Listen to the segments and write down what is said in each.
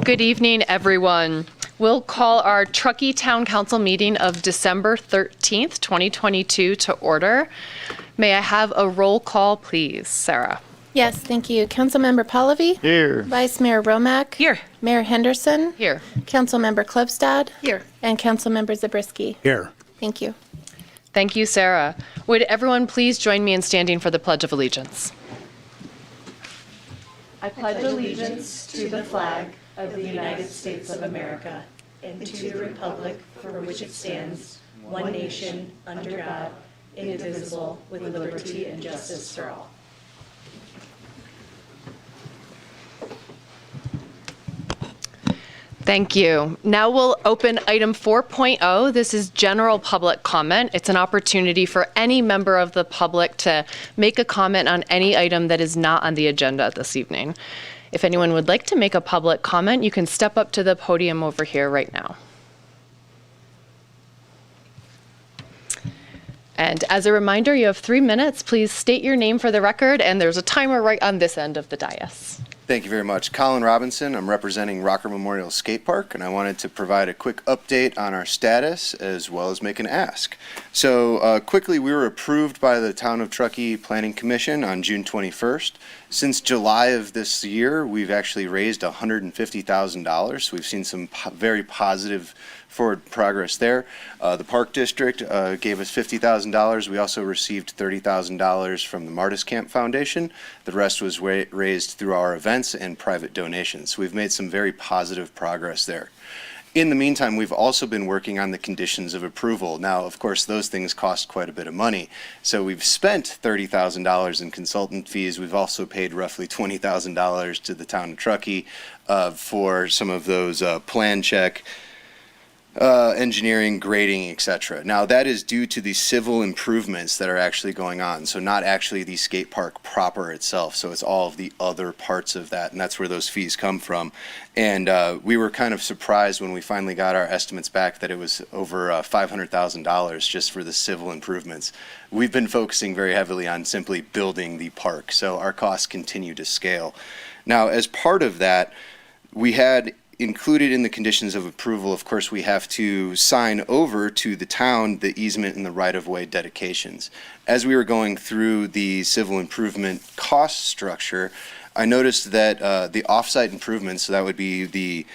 Good evening, everyone. We'll call our Truckee Town Council meeting of December 13th, 2022 to order. May I have a roll call, please? Sarah. Yes, thank you. Councilmember Pallavi? Here. Vice Mayor Romack? Here. Mayor Henderson? Here. Councilmember Klubstad? Here. And Councilmember Zabriskie? Here. Thank you. Thank you, Sarah. Would everyone please join me in standing for the Pledge of Allegiance? I pledge allegiance to the flag of the United States of America and to the republic for which it stands, one nation, under God, indivisible, with liberty and justice for all. Thank you. Now we'll open item 4.0. This is general public comment. It's an opportunity for any member of the public to make a comment on any item that is not on the agenda this evening. If anyone would like to make a public comment, you can step up to the podium over here right now. And as a reminder, you have 3 minutes. Please state your name for the record, and there's a timer right on this end of the dais. Thank you very much. Colin Robinson. I'm representing Rocker Memorial Skate Park, and I wanted to provide a quick update on our status as well as make an ask. So quickly, we were approved by the Town of Truckee Planning Commission on June 21st. Since July of this year, we've actually raised $150,000. So we've seen some very positive forward progress there. The Park District gave us $50,000. We also received $30,000 from the Martis Camp Foundation. The rest was raised through our events and private donations. We've made some very positive progress there. In the meantime, we've also been working on the conditions of approval. Now, of course, those things cost quite a bit of money. So we've spent $30,000 in consultant fees. We've also paid roughly $20,000 to the town of Truckee for some of those plan check, engineering, grading, etc. Now that is due to the civil improvements that are actually going on. So not actually the skate park proper itself. So it's all of the other parts of that, and that's where those fees come from. And we were kind of surprised when we finally got our estimates back that it was over $500,000 just for the civil improvements. We've been focusing very heavily on simply building the park, so our costs continue to scale. Now, as part of that, we had included in the conditions of approval, of course, we have to sign over to the town the easement and the right-of-way dedications. As we were going through the civil improvement cost structure, I noticed that the off-site improvements, so that would be the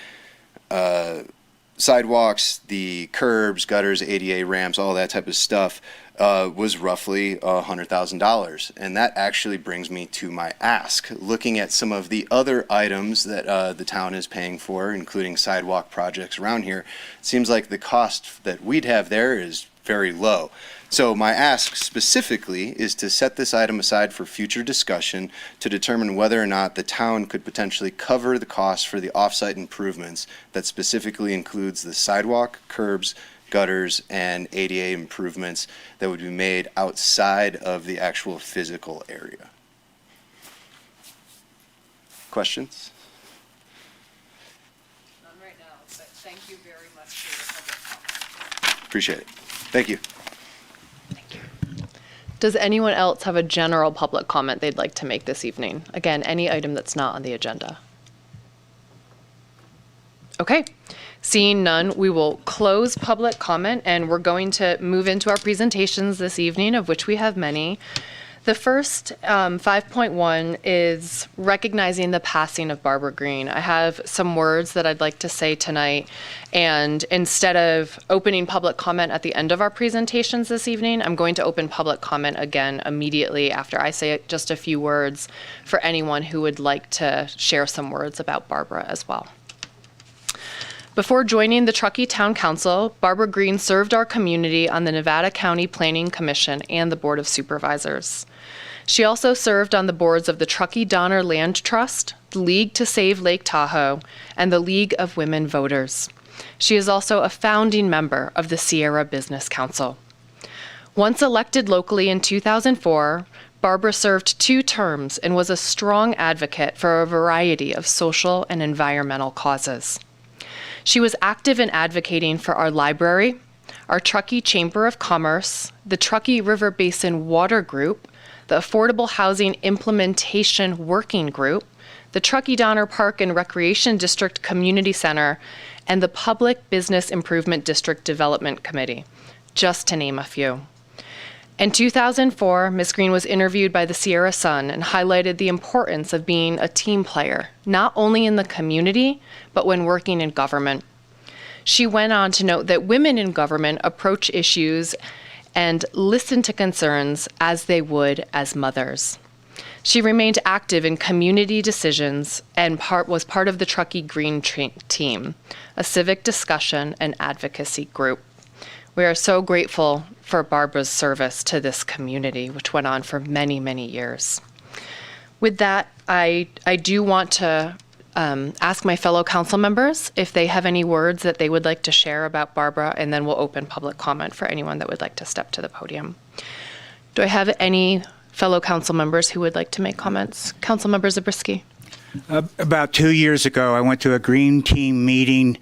sidewalks, the curbs, gutters, ADA ramps, all that type of stuff, was roughly $100,000. And that actually brings me to my ask. Looking at some of the other items that the town is paying for, including sidewalk projects around here, it seems like the cost that we'd have there is very low. So my ask specifically is to set this item aside for future discussion to determine whether or not the town could potentially cover the cost for the off-site improvements that specifically includes the sidewalk, curbs, gutters, and ADA improvements that would be made outside of the actual physical area. Questions? None right now, but thank you very much for your public comment. Appreciate it. Thank you. Thank you. Does anyone else have a general public comment they'd like to make this evening? Again, any item that's not on the agenda. Okay. Seeing none, we will close public comment, and we're going to move into our presentations this evening, of which we have many. The first, 5.1, is recognizing the passing of Barbara Green. I have some words that I'd like to say tonight, and instead of opening public comment at the end of our presentations this evening, I'm going to open public comment again immediately after I say just a few words for anyone who would like to share some words about Barbara as well. Before joining the Truckee Town Council, Barbara Green served our community on the Nevada County Planning Commission and the Board of Supervisors. She also served on the boards of the Truckee Donner Land Trust, the League to Save Lake Tahoe, and the League of Women Voters. She is also a founding member of the Sierra Business Council. Once elected locally in 2004, Barbara served 2 terms and was a strong advocate for a variety of social and environmental causes. She was active in advocating for our library, our Truckee Chamber of Commerce, the Truckee River Basin Water Group, the Affordable Housing Implementation Working Group, the Truckee Donner Park and Recreation District Community Center, and the Public Business Improvement District Development Committee, just to name a few. In 2004, Ms. Green was interviewed by the Sierra Sun and highlighted the importance of being a team player, not only in the community, but when working in government. She went on to note that women in government approach issues and listen to concerns as they would as mothers. She remained active in community decisions and was part of the Truckee Green Team, a civic discussion and advocacy group. We are so grateful for Barbara's service to this community, which went on for many, many years. With that, I do want to ask my fellow council members if they have any words that they would like to share about Barbara, and then we'll open public comment for anyone that would like to step to the podium. Do I have any fellow council members who would like to make comments? Councilmember Zabriskie. About 2 years ago, I went to a Green Team meeting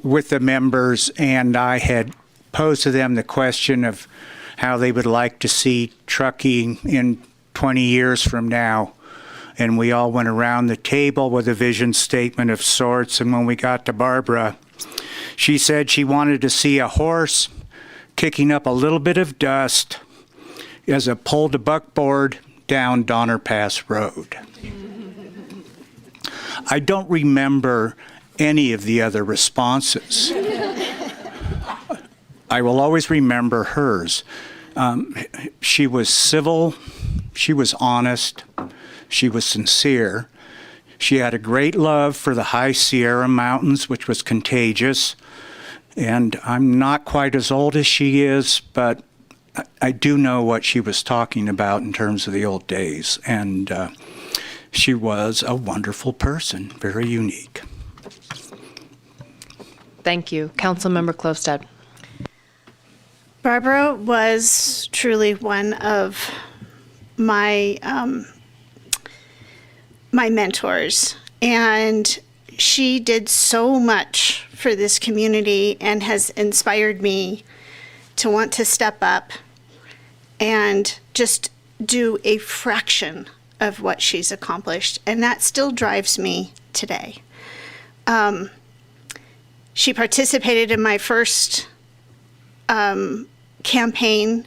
with the members, and I had posed to them the question of how they would like to see Truckee in 20 years from now. And we all went around the table with a vision statement of sorts. And when we got to Barbara, she said she wanted to see a horse kicking up a little bit of dust as it pulled a buckboard down Donner Pass Road. I don't remember any of the other responses. I will always remember hers. She was civil, she was honest, she was sincere. She had a great love for the High Sierra Mountains, which was contagious. And I'm not quite as old as she is, but I do know what she was talking about in terms of the old days. And she was a wonderful person, very unique. Thank you. Councilmember Klövstad. Barbara was truly one of my my mentors, and she did so much for this community and has inspired me to want to step up and just do a fraction of what she's accomplished, and that still drives me today. She participated in my first campaign,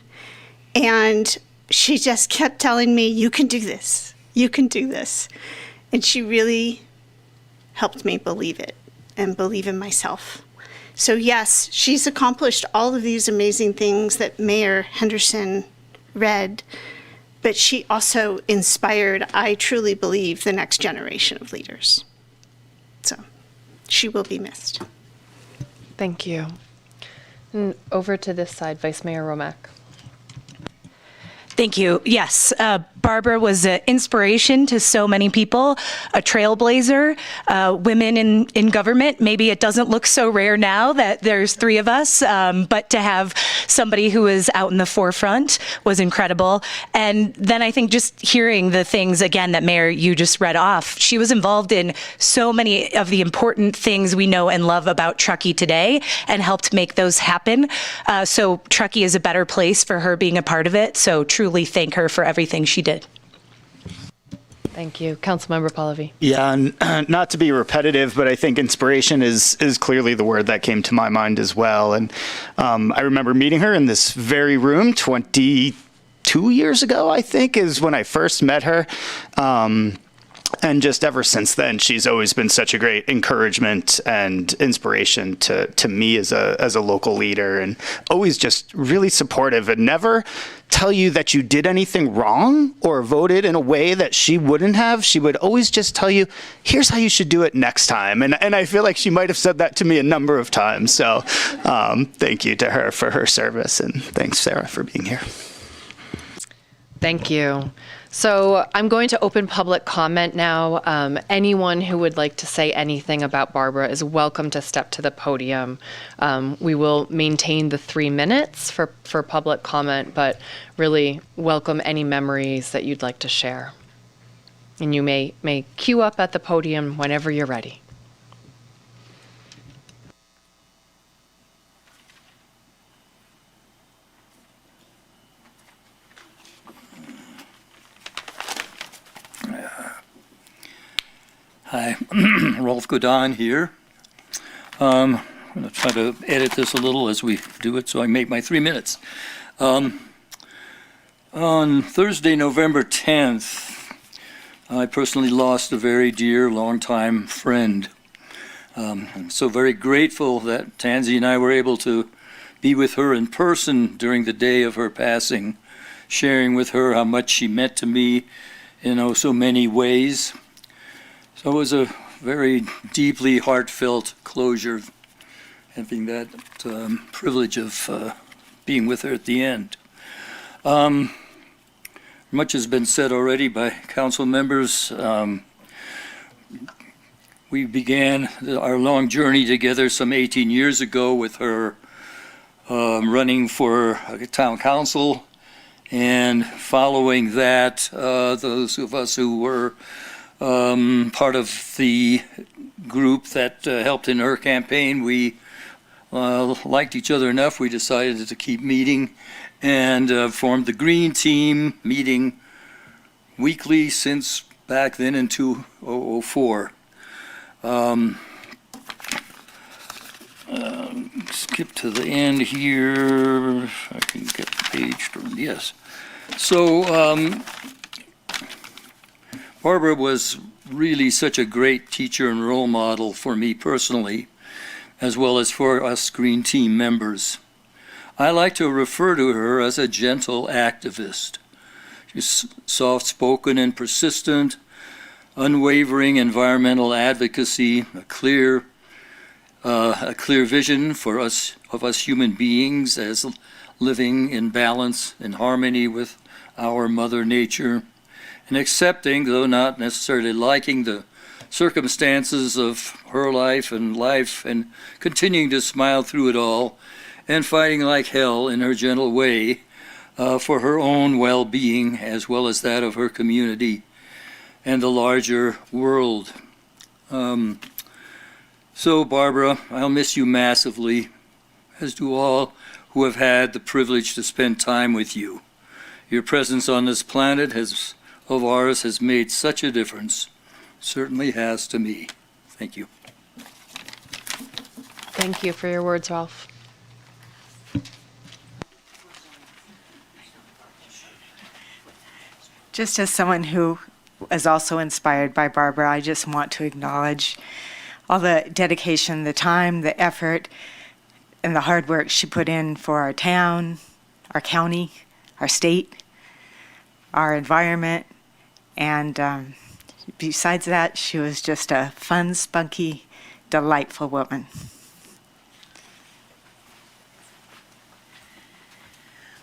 and she just kept telling me, you can do this, you can do this. And she really helped me believe it and believe in myself. So yes, she's accomplished all of these amazing things that Mayor Henderson read, but she also inspired, I truly believe, the next generation of leaders. So she will be missed. Thank you. And over to this side, Vice Mayor Romack. Thank you. Yes, Barbara was an inspiration to so many people, a trailblazer, women in government. Maybe it doesn't look so rare now that there's three of us, but to have somebody who was out in the forefront was incredible. And then I think just hearing the things, again, that Mayor, you just read off, she was involved in so many of the important things we know and love about Truckee today and helped make those happen. So Truckee is a better place for her being a part of it. So truly thank her for everything she did. Thank you. Councilmember Pallavi. Yeah, and not to be repetitive, but I think inspiration is clearly the word that came to my mind as well. And I remember meeting her in this very room 22 years ago, I think, is when I first met her. And just ever since then, she's always been such a great encouragement and inspiration to me as a local leader, and always just really supportive and never tell you that you did anything wrong or voted in a way that she wouldn't have. She would always just tell you, here's how you should do it next time. And I feel like she might have said that to me a number of times. So thank you to her for her service. And thanks, Sarah, for being here. Thank you. So I'm going to open public comment now. Anyone who would like to say anything about Barbara is welcome to step to the podium. We will maintain the 3 minutes for public comment, but really welcome any memories that you'd like to share. And you may queue up at the podium whenever you're ready. Rolf Godin here. I'm going to try to edit this a little as we do it, so I make my 3 minutes. On Thursday, November 10th, I personally lost a very dear, longtime friend. I'm so very grateful that Tansy and I were able to be with her in person during the day of her passing, sharing with her how much she meant to me in oh so many ways. So it was a very deeply heartfelt closure, having that privilege of being with her at the end. Much has been said already by council members. We began our long journey together some 18 years ago with her running for town council, and following that, those of us who were part of the group that helped in her campaign, we liked each other enough, we decided to keep meeting and formed the Green Team, meeting weekly since back then in 2004. Skip to the end here. If I can get the page turned. Yes. So Barbara was really such a great teacher and role model for me personally, as well as for us Green Team members. I like to refer to her as a gentle activist. She's soft-spoken and persistent, unwavering environmental advocacy, a clear vision for us human beings as living in balance and harmony with our Mother Nature, and accepting, though not necessarily liking, the circumstances of her life, and continuing to smile through it all, and fighting like hell in her gentle way for her own well-being as well as that of her community and the larger world. So, Barbara, I'll miss you massively, as do all who have had the privilege to spend time with you. Your presence on this planet of ours has made such a difference. Certainly has to me. Thank you. Thank you for your words, Ralph. Just as someone who is also inspired by Barbara, I just want to acknowledge all the dedication, the time, the effort, and the hard work she put in for our town, our county, our state, our environment. And besides that, she was just a fun, spunky, delightful woman.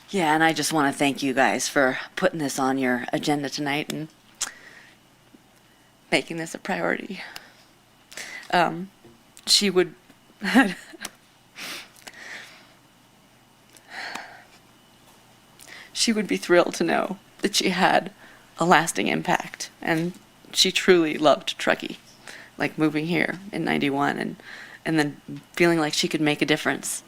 Yeah, and I just want to thank you guys for putting this on your agenda tonight and making this a priority. She would she would be thrilled to know that she had a lasting impact, and she truly loved Truckee, like moving here in '91 and then feeling like she could make a difference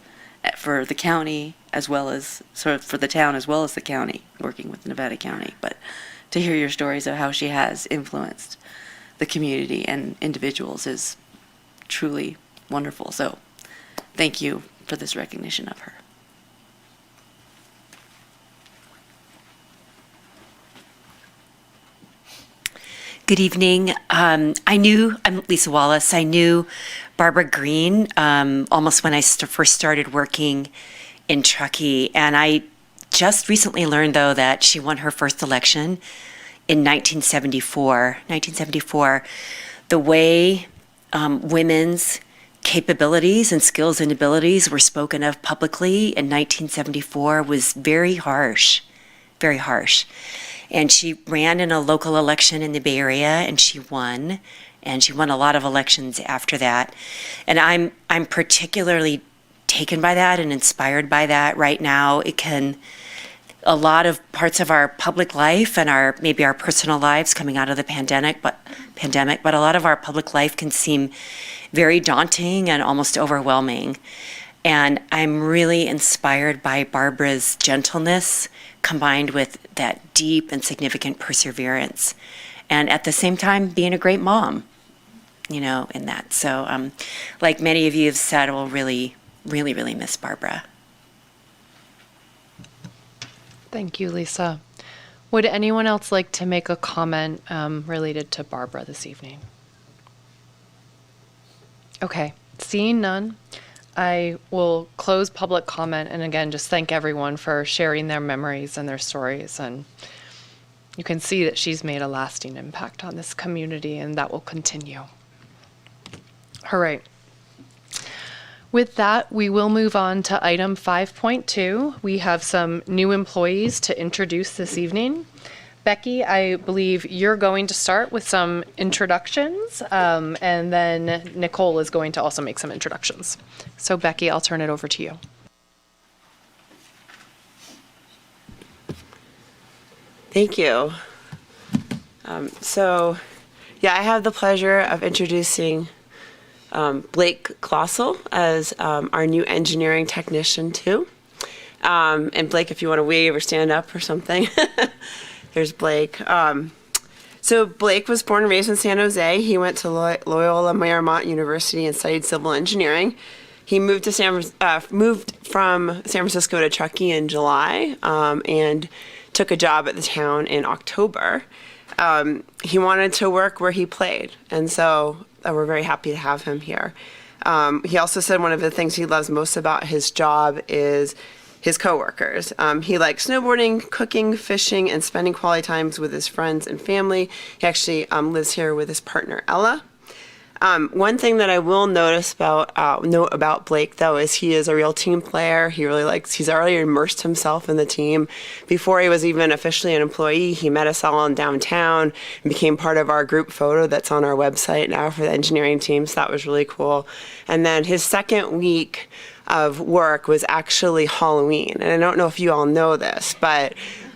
for the county as well as sort of for the town as well as the county, working with Nevada County. But to hear your stories of how she has influenced the community and individuals is truly wonderful. So thank you for this recognition of her. Good evening. I'm Lisa Wallace. I knew Barbara Green almost when I first started working in Truckee. And I just recently learned, though, that she won her first election in 1974. The way women's capabilities and skills and abilities were spoken of publicly in 1974 was very harsh, very harsh. And she ran in a local election in the Bay Area, and she won. And she won a lot of elections after that. And I'm particularly taken by that and inspired by that right now. A lot of parts of our public life and maybe our personal lives coming out of the pandemic, but a lot of our public life can seem very daunting and almost overwhelming. And I'm really inspired by Barbara's gentleness combined with that deep and significant perseverance. And at the same time, being a great mom. in that. So, like many of you have said, we'll really, really, really miss Barbara. Thank you, Lisa. Would anyone else like to make a comment related to Barbara this evening? Okay, seeing none, I will close public comment and again, just thank everyone for sharing their memories and their stories. And you can see that she's made a lasting impact on this community, and that will continue. All right. With that, we will move on to item 5.2. We have some new employees to introduce this evening. Becky, I believe you're going to start with some introductions, and then Nicole is going to also make some introductions. So Becky, I'll turn it over to you. Thank you. I have the pleasure of introducing Blake Klossel as our new engineering technician too. And Blake, if you want to wave or stand up or something. There's Blake. So Blake was born and raised in San Jose. He went to Loyola Marymount University and studied civil engineering. He moved from San Francisco to Truckee in July and took a job at the town in October. He wanted to work where he played, and so we're very happy to have him here. He also said one of the things he loves most about his job is his coworkers. He likes snowboarding, cooking, fishing, and spending quality times with his friends and family. He actually lives here with his partner, Ella. One thing that I will note about Blake, though, is he is a real team player. He's already immersed himself in the team. Before he was even officially an employee, he met us all in downtown and became part of our group photo that's on our website now for the engineering team, so that was really cool. And then his second week of work was actually Halloween. And I don't know if you all know this, but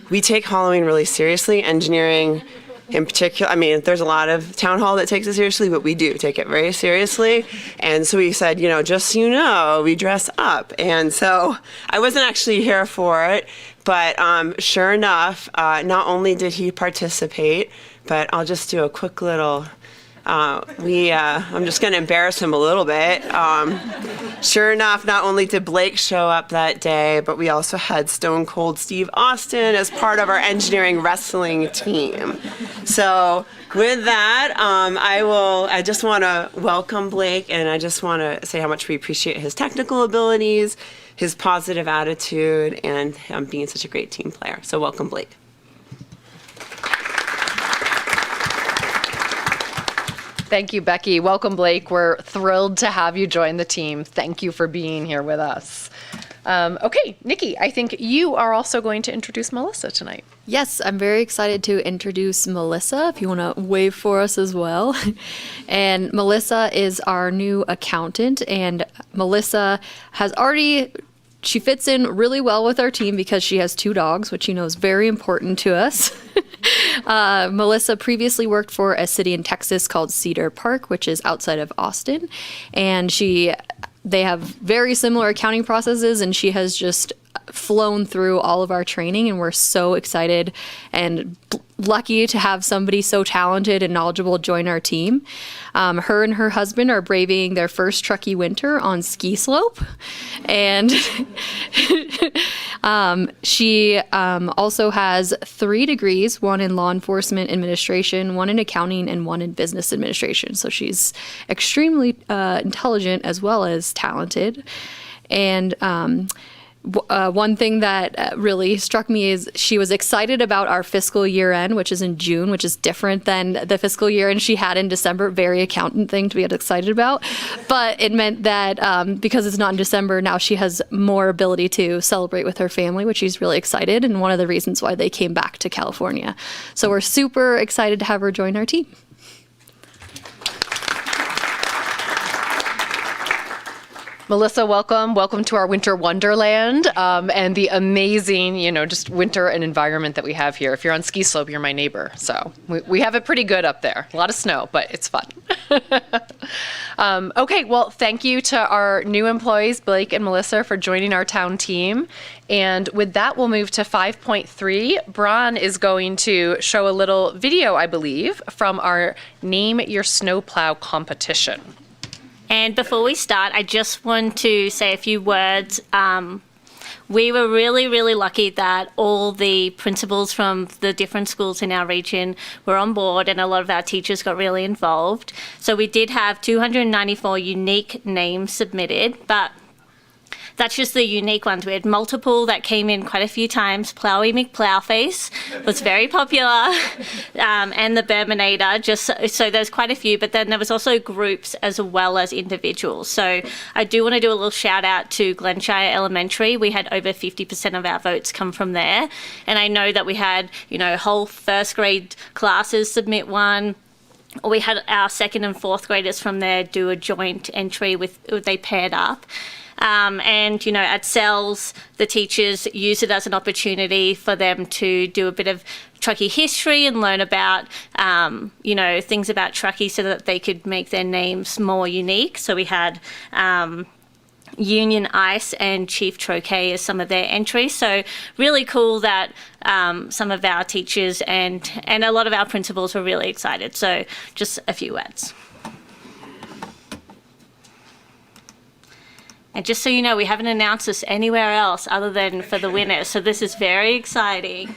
we take Halloween really seriously. Engineering in particular, I mean, there's a lot of town hall that takes it seriously, but we do take it very seriously. And so we said, just so you know, we dress up. And so I wasn't actually here for it, but sure enough, not only did he participate, but I'll just do a quick little, I'm just going to embarrass him a little bit. Sure enough, not only did Blake show up that day, but we also had Stone Cold Steve Austin as part of our engineering wrestling team. So with that, I just want to welcome Blake, and I just want to say how much we appreciate his technical abilities, his positive attitude, and him being such a great team player. So welcome, Blake. Thank you, Becky. Welcome, Blake. We're thrilled to have you join the team. Thank you for being here with us. Okay, Nikki, I think you are also going to introduce Melissa tonight. Yes, I'm very excited to introduce Melissa, if you want to wave for us as well. And Melissa is our new accountant, and Melissa she fits in really well with our team because she has 2 dogs, which is very important to us. Melissa previously worked for a city in Texas called Cedar Park, which is outside of Austin. And they have very similar accounting processes, and she has just flown through all of our training, and we're so excited and lucky to have somebody so talented and knowledgeable join our team. Her and her husband are braving their first Truckee winter on ski slope, and she also has 3 degrees, 1 in law enforcement administration, 1 in accounting, and 1 in business administration. So she's extremely intelligent as well as talented. And one thing that really struck me is she was excited about our fiscal year end, which is in June, which is different than the fiscal year end she had in December. Very accountant thing to be excited about. But it meant that because it's not in December, now she has more ability to celebrate with her family, which she's really excited, and one of the reasons why they came back to California. So we're super excited to have her join our team. Melissa, welcome. Welcome to our winter wonderland and the amazing, just winter and environment that we have here. If you're on ski slope, you're my neighbor. So we have it pretty good up there. A lot of snow, but it's fun. Okay, well, thank you to our new employees, Blake and Melissa, for joining our town team. And with that, we'll move to 5.3. Bron is going to show a little video, I believe, from our Name Your Snowplow competition. And before we start, I just want to say a few words. We were really, really lucky that all the principals from the different schools in our region were on board, and a lot of our teachers got really involved. So we did have 294 unique names submitted, but that's just the unique ones. We had multiple that came in quite a few times. Plowy McPlowface was very popular, and the Berminator, so there's quite a few, but then there was also groups as well as individuals. So I do want to do a little shout out to Glenshire Elementary. We had over 50% of our votes come from there. And I know that we had, whole first grade classes submit one. We had our second and fourth graders from there do a joint entry they paired up. And, at CELS, the teachers use it as an opportunity for them to do a bit of Truckee history and learn about, things about Truckee so that they could make their names more unique. So we had Union Ice and Chief Truckee as some of their entries. So really cool that some of our teachers and a lot of our principals were really excited. So just a few words. And just so you know, we haven't announced this anywhere else other than for the winners, so this is very exciting.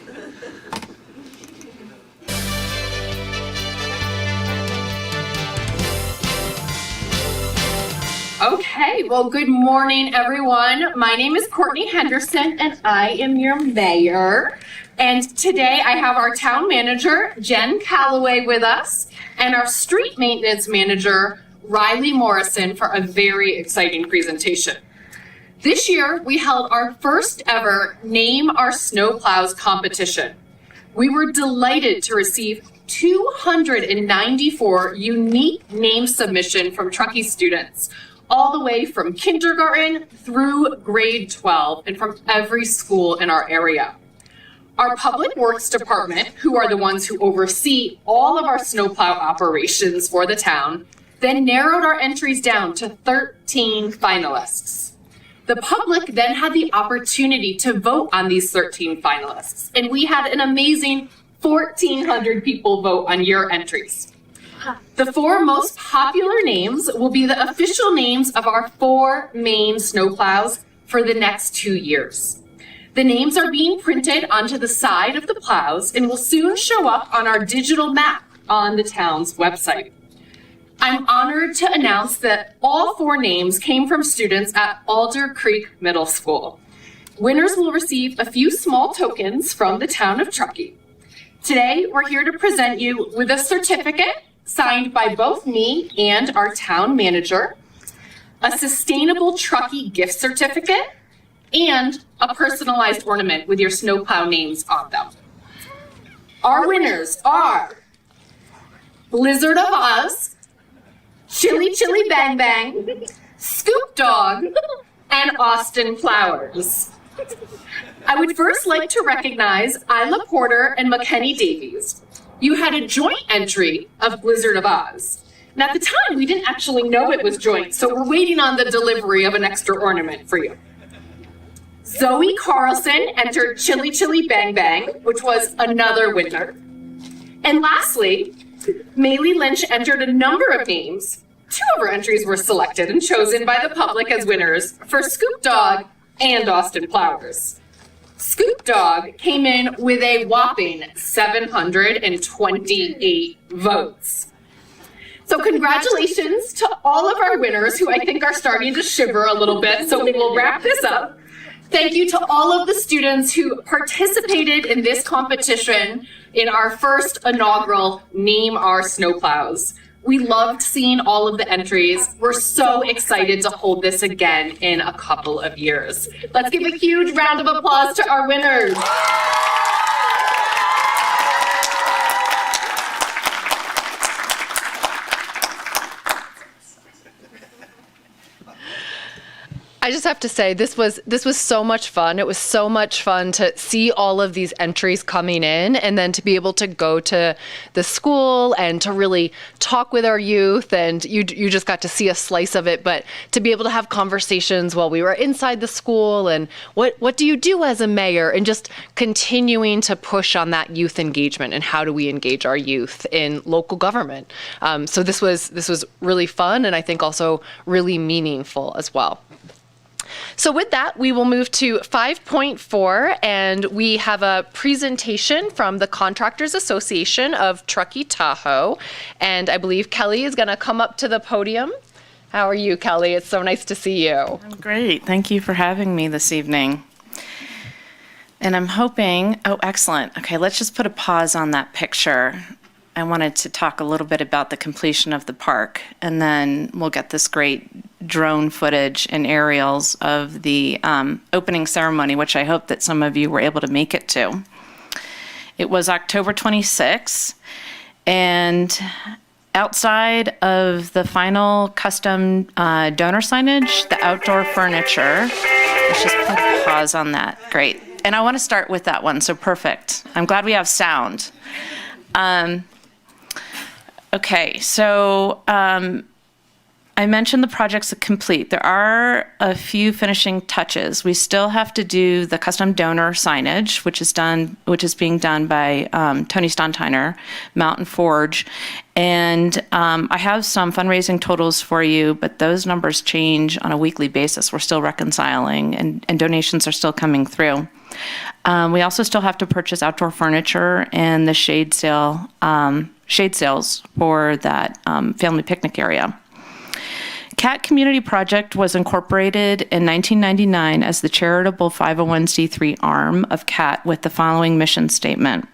Okay, well, good morning, everyone. My name is Courtney Henderson, and I am your mayor. And today I have our town manager, Jen Calloway, with us, and our street maintenance manager, Riley Morrison, for a very exciting presentation. This year, we held our first ever Name Our Snowplows competition. We were delighted to receive 294 unique name submissions from Truckee students, all the way from kindergarten through grade 12 and from every school in our area. Our Public Works Department, who are the ones who oversee all of our snowplow operations for the town, then narrowed our entries down to 13 finalists. The public then had the opportunity to vote on these 13 finalists, and we had an amazing 1,400 people vote on your entries. The 4 most popular names will be the official names of our 4 main snowplows for the next 2 years. The names are being printed onto the side of the plows and will soon show up on our digital map on the town's website. I'm honored to announce that all 4 names came from students at Alder Creek Middle School. Winners will receive a few small tokens from the town of Truckee. Today, we're here to present you with a certificate signed by both me and our town manager, a sustainable Truckee gift certificate, and a personalized ornament with your snowplow names on them. Our winners are Blizzard of Oz, Chili Chili Bang Bang, Scoop Dog, and Austin Flowers. I would first like to recognize Isla Porter and McKenny Davies. You had a joint entry of Blizzard of Oz. And at the time, we didn't actually know it was joint, so we're waiting on the delivery of an extra ornament for you. Zoe Carlson entered Chili Chili Bang Bang, which was another winner. And lastly, Maylee Lynch entered a number of names. 2 of her entries were selected and chosen by the public as winners for Scoop Dog and Austin Flowers. Scoop Dog came in with a whopping 728 votes. So congratulations to all of our winners who I think are starting to shiver a little bit, so we will wrap this up. Thank you to all of the students who participated in this competition in our first inaugural Name Our Snowplows. We loved seeing all of the entries. We're so excited to hold this again in a couple of years. Let's give a huge round of applause to our winners. I just have to say this was so much fun. It was so much fun to see all of these entries coming in, and then to be able to go to the school and to really talk with our youth. And you just got to see a slice of it, but to be able to have conversations while we were inside the school and what do you do as a mayor, and just continuing to push on that youth engagement and how do we engage our youth in local government. So this was really fun, and I think also really meaningful as well. So with that, we will move to 5.4, and we have a presentation from the Contractors Association of Truckee Tahoe, and I believe Kelly is going to come up to the podium. How are you, Kelly? It's so nice to see you. I'm great. Thank you for having me this evening. And I'm hoping, oh, excellent. Okay, let's just put a pause on that picture. I wanted to talk a little bit about the completion of the park, and then we'll get this great drone footage and aerials of the opening ceremony, which I hope that some of you were able to make it to. It was October 26th, and outside of the final custom donor signage, the outdoor furniture, let's just put a pause on that. Great. And I want to start with that one, so perfect. I'm glad we have sound. Okay, so I mentioned the project's complete. There are a few finishing touches. We still have to do the custom donor signage, which is being done by Tony Stontiner, Mountain Forge. And I have some fundraising totals for you, but those numbers change on a weekly basis. We're still reconciling, and donations are still coming through. We also still have to purchase outdoor furniture and the shade sales for that family picnic area. CAT Community Project was incorporated in 1999 as the charitable 501c3 arm of CAT with the following mission statement: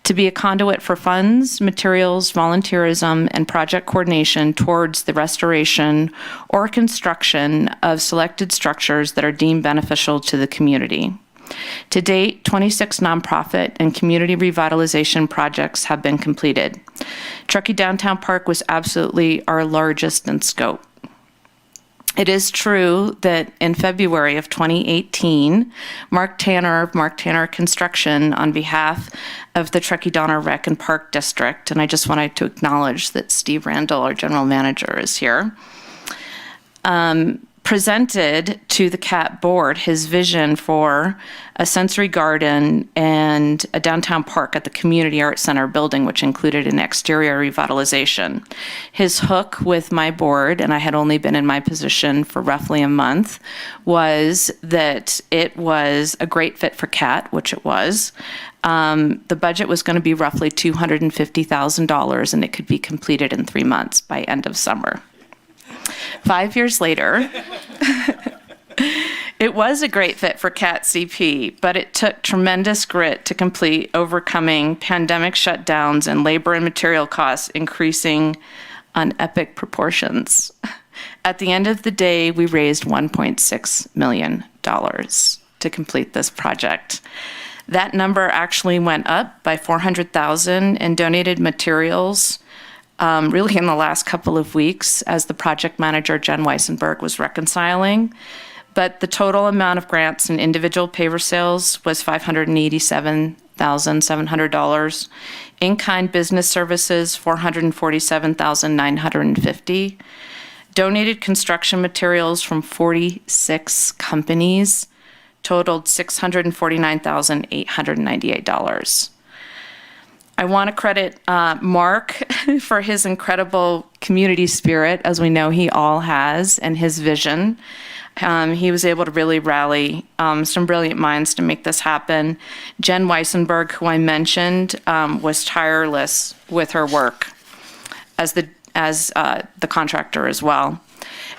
to be a conduit for funds, materials, volunteerism, and project coordination towards the restoration or construction of selected structures that are deemed beneficial to the community. To date, 26 nonprofit and community revitalization projects have been completed. Truckee Downtown Park was absolutely our largest in scope. It is true that in February of 2018, Mark Tanner of Mark Tanner Construction, on behalf of the Truckee Donner Rec and Park District, and I just wanted to acknowledge that Steve Randall, our general manager, is here, presented to the CAT board his vision for a sensory garden and a downtown park at the Community Arts Center building, which included an exterior revitalization. His hook with my board, and I had only been in my position for roughly a month, was that it was a great fit for CAT, which it was. The budget was going to be roughly $250,000, and it could be completed in 3 months by end of summer. 5 years later, it was a great fit for CAT CP, but it took tremendous grit to complete, overcoming pandemic shutdowns and labor and material costs increasing on epic proportions. At the end of the day, we raised $1.6 million to complete this project. That number actually went up by $400,000 in donated materials really in the last couple of weeks as the project manager, Jen Weissenberg, was reconciling. But the total amount of grants and individual paver sales was $587,700. In-kind business services, $447,950. Donated construction materials from 46 companies totaled $649,898. I want to credit Mark for his incredible community spirit, as we know he all has, and his vision. He was able to really rally some brilliant minds to make this happen. Jen Weissenberg, who I mentioned, was tireless with her work as the contractor as well.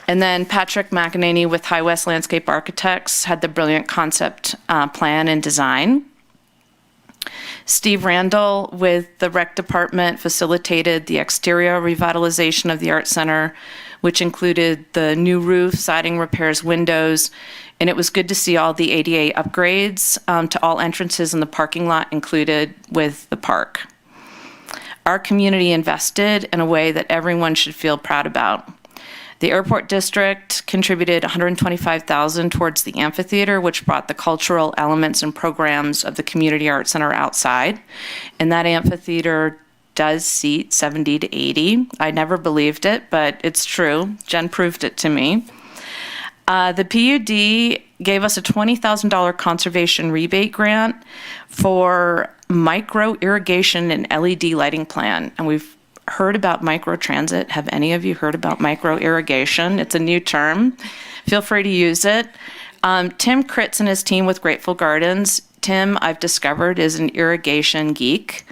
And then Patrick McEnany with High West Landscape Architects had the brilliant concept plan and design. Steve Randall with the Rec Department facilitated the exterior revitalization of the Art Center, which included the new roof, siding repairs, windows, and it was good to see all the ADA upgrades to all entrances in the parking lot included with the park. Our community invested in a way that everyone should feel proud about. The airport district contributed $125,000 towards the amphitheater, which brought the cultural elements and programs of the Community Arts Center outside. And that amphitheater does seat 70 to 80. I never believed it, but it's true. Jen proved it to me. The PUD gave us a $20,000 conservation rebate grant for micro irrigation and LED lighting plan. And we've heard about microtransit. Have any of you heard about micro irrigation? It's a new term. Feel free to use it. Tim Kritz and his team with Grateful Gardens. Tim, I've discovered, is an irrigation geek.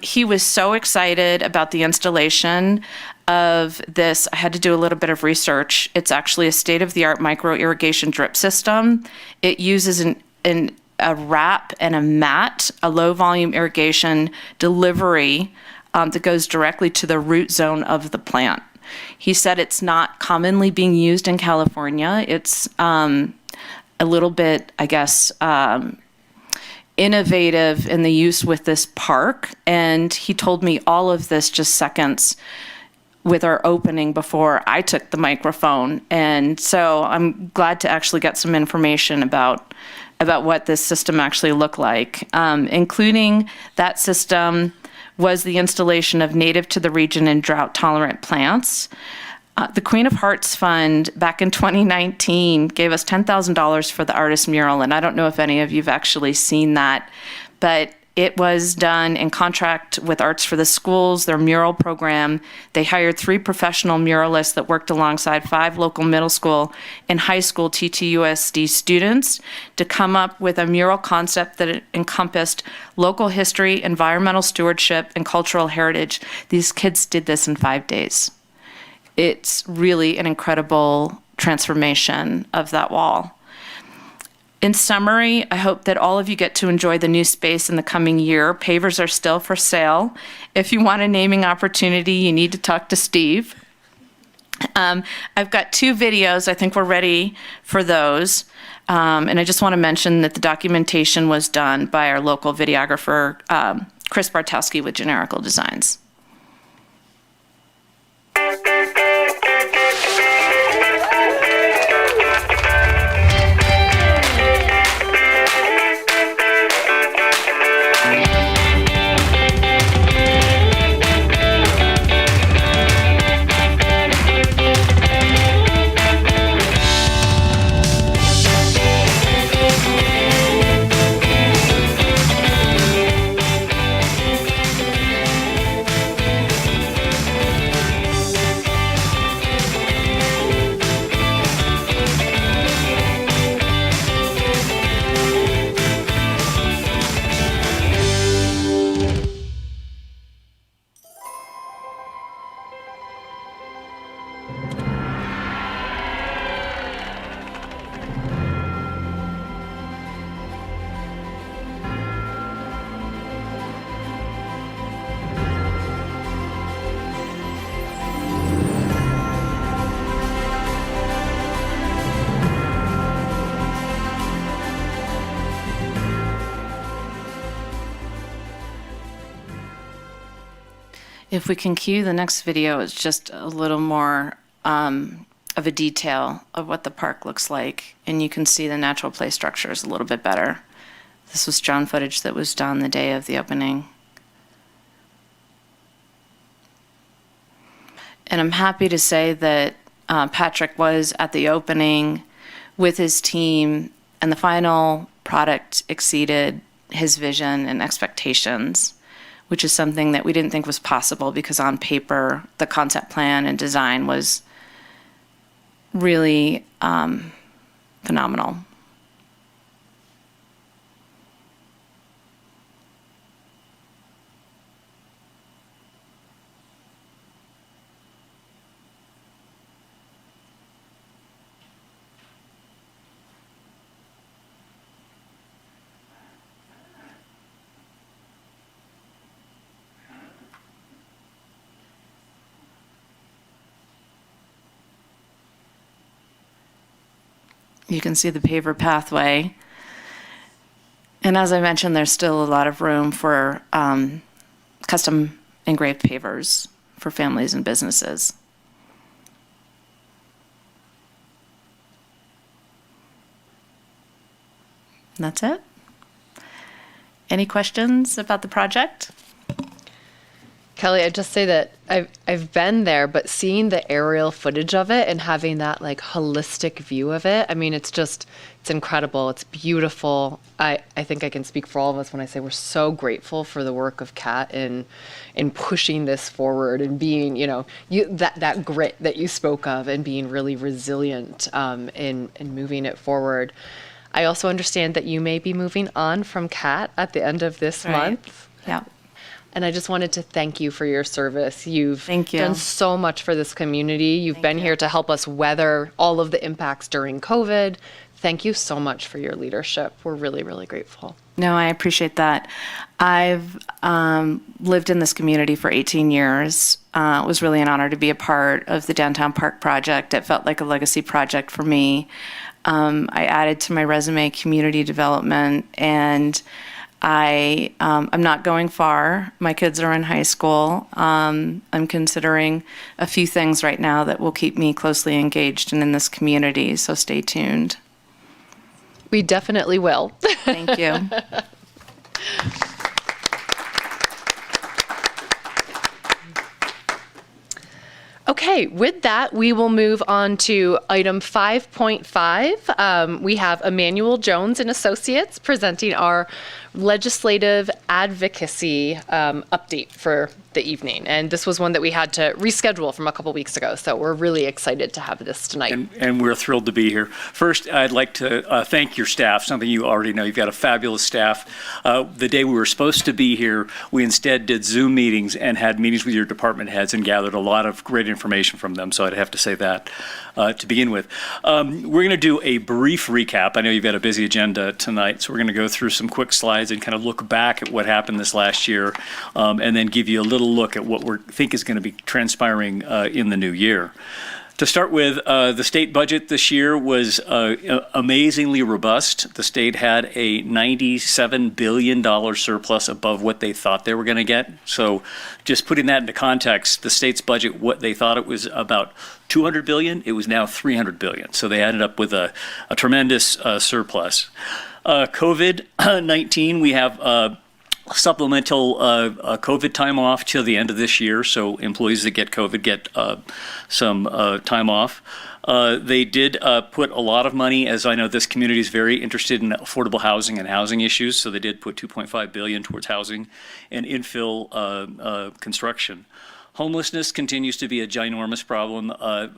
He was so excited about the installation of this. I had to do a little bit of research. It's actually a state-of-the-art micro irrigation drip system. It uses a wrap and a mat, a low-volume irrigation delivery that goes directly to the root zone of the plant. He said it's not commonly being used in California. It's a little bit, I guess, innovative in the use with this park. And he told me all of this just seconds with our opening before I took the microphone. And so I'm glad to actually get some information about what this system actually looked like, including that system was the installation of native to the region and drought-tolerant plants. The Queen of Hearts Fund back in 2019 gave us $10,000 for the artist mural, and I don't know if any of you have actually seen that, but it was done in contract with Arts for the Schools, their mural program. They hired 3 professional muralists that worked alongside 5 local middle school and high school TTUSD students to come up with a mural concept that encompassed local history, environmental stewardship, and cultural heritage. These kids did this in 5 days. It's really an incredible transformation of that wall. In summary, I hope that all of you get to enjoy the new space in the coming year. Pavers are still for sale. If you want a naming opportunity, you need to talk to Steve. I've got 2 videos. I think we're ready for those. And I just want to mention that the documentation was done by our local videographer, Chris Bartowski with Generical Designs. If we can cue the next video, it's just a little more of a detail of what the park looks like, and you can see the natural play structures a little bit better. This was drone footage that was done the day of the opening. And I'm happy to say that Patrick was at the opening with his team, and the final product exceeded his vision and expectations, which is something that we didn't think was possible because on paper, the concept plan and design was really phenomenal. You can see the paver pathway. And as I mentioned, there's still a lot of room for custom engraved pavers for families and businesses. And that's it. Any questions about the project? Kelly, I'd just say that I've been there, but seeing the aerial footage of it and having that like holistic view of it, I mean, it's incredible. It's beautiful. I think I can speak for all of us when I say we're so grateful for the work of Kat in pushing this forward and being, that grit that you spoke of and being really resilient in moving it forward. I also understand that you may be moving on from Kat at the end of this month. Yeah. And I just wanted to thank you for your service. Thank you. Done so much for this community. You've been here to help us weather all of the impacts during COVID. Thank you so much for your leadership. We're really, really grateful. No, I appreciate that. I've lived in this community for 18 years. It was really an honor to be a part of the Downtown Park project. It felt like a legacy project for me. I added to my resume community development, and I'm not going far. My kids are in high school. I'm considering a few things right now that will keep me closely engaged and in this community, so stay tuned. We definitely will. Thank you. Okay, with that, we will move on to item 5.5. We have Emmanuel Jones and Associates presenting our legislative advocacy update for the evening. And this was one that we had to reschedule from a couple weeks ago. So we're really excited to have this tonight. And we're thrilled to be here. First, I'd like to thank your staff, something you already know. You've got a fabulous staff. The day we were supposed to be here, we instead did Zoom meetings and had meetings with your department heads and gathered a lot of great information from them. So I'd have to say that to begin with. We're going to do a brief recap. I know you've got a busy agenda tonight, so we're going to go through some quick slides and kind of look back at what happened this last year, and then give you a little look at what we think is going to be transpiring in the new year. To start with, the state budget this year was amazingly robust. The state had a $97 billion surplus above what they thought they were going to get. So just putting that into context, the state's budget, what they thought it was about $200 billion, it was now $300 billion. So they ended up with a tremendous surplus. COVID-19, we have supplemental COVID time off till the end of this year. So employees that get COVID get some time off. They did put a lot of money, as I know this community is very interested in affordable housing and housing issues. So they did put $2.5 billion towards housing and infill construction. Homelessness continues to be a ginormous problem.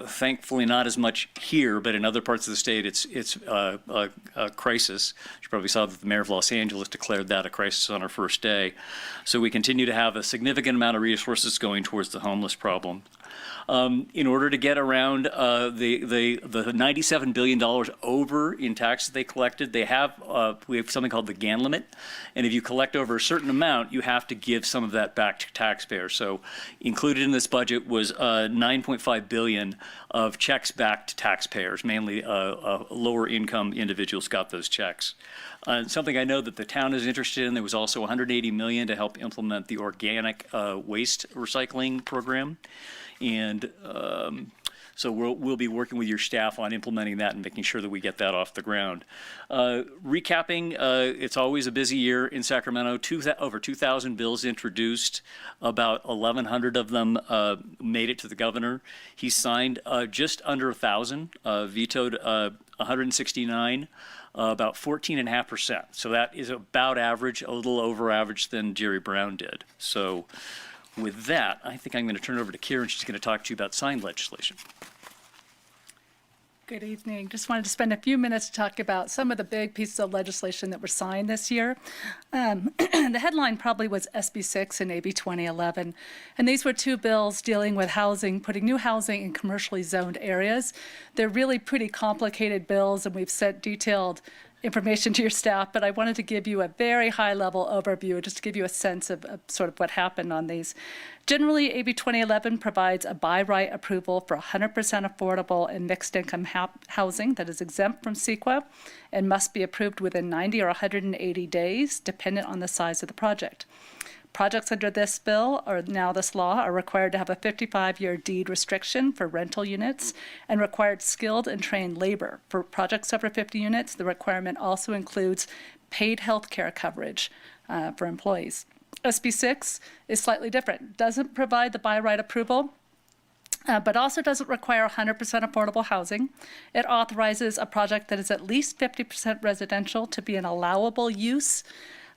Thankfully, not as much here, but in other parts of the state, it's a crisis. You probably saw that the mayor of Los Angeles declared that a crisis on our first day. So we continue to have a significant amount of resources going towards the homeless problem. In order to get around the $97 billion over in taxes they collected, we have something called the GAN limit. And if you collect over a certain amount, you have to give some of that back to taxpayers. So included in this budget was $9.5 billion of checks back to taxpayers, mainly lower income individuals got those checks. Something I know that the town is interested in, there was also $180 million to help implement the organic waste recycling program. And so we'll be working with your staff on implementing that and making sure that we get that off the ground. Recapping, it's always a busy year in Sacramento. Over 2,000 bills introduced. About 1,100 of them made it to the governor. He signed just under 1,000, vetoed 169. About 14.5%. So that is about average, a little over average than Jerry Brown did. So with that, I think I'm going to turn it over to Karen. She's going to talk to you about signed legislation. Good evening. Just wanted to spend a few minutes to talk about some of the big pieces of legislation that were signed this year. The headline probably was SB 6 and AB 2011. And these were two bills dealing with housing, putting new housing in commercially zoned areas. They're really pretty complicated bills, and we've sent detailed information to your staff, but I wanted to give you a very high-level overview just to give you a sense of sort of what happened on these. Generally, AB 2011 provides a by-right approval for 100% affordable and mixed-income housing that is exempt from CEQA and must be approved within 90 or 180 days, dependent on the size of the project. Projects under this bill, or now this law, are required to have a 55-year deed restriction for rental units and required skilled and trained labor. For projects over 50 units, the requirement also includes paid health care coverage for employees. SB 6 is slightly different. Doesn't provide the by right approval, but also doesn't require 100% affordable housing. It authorizes a project that is at least 50% residential to be an allowable use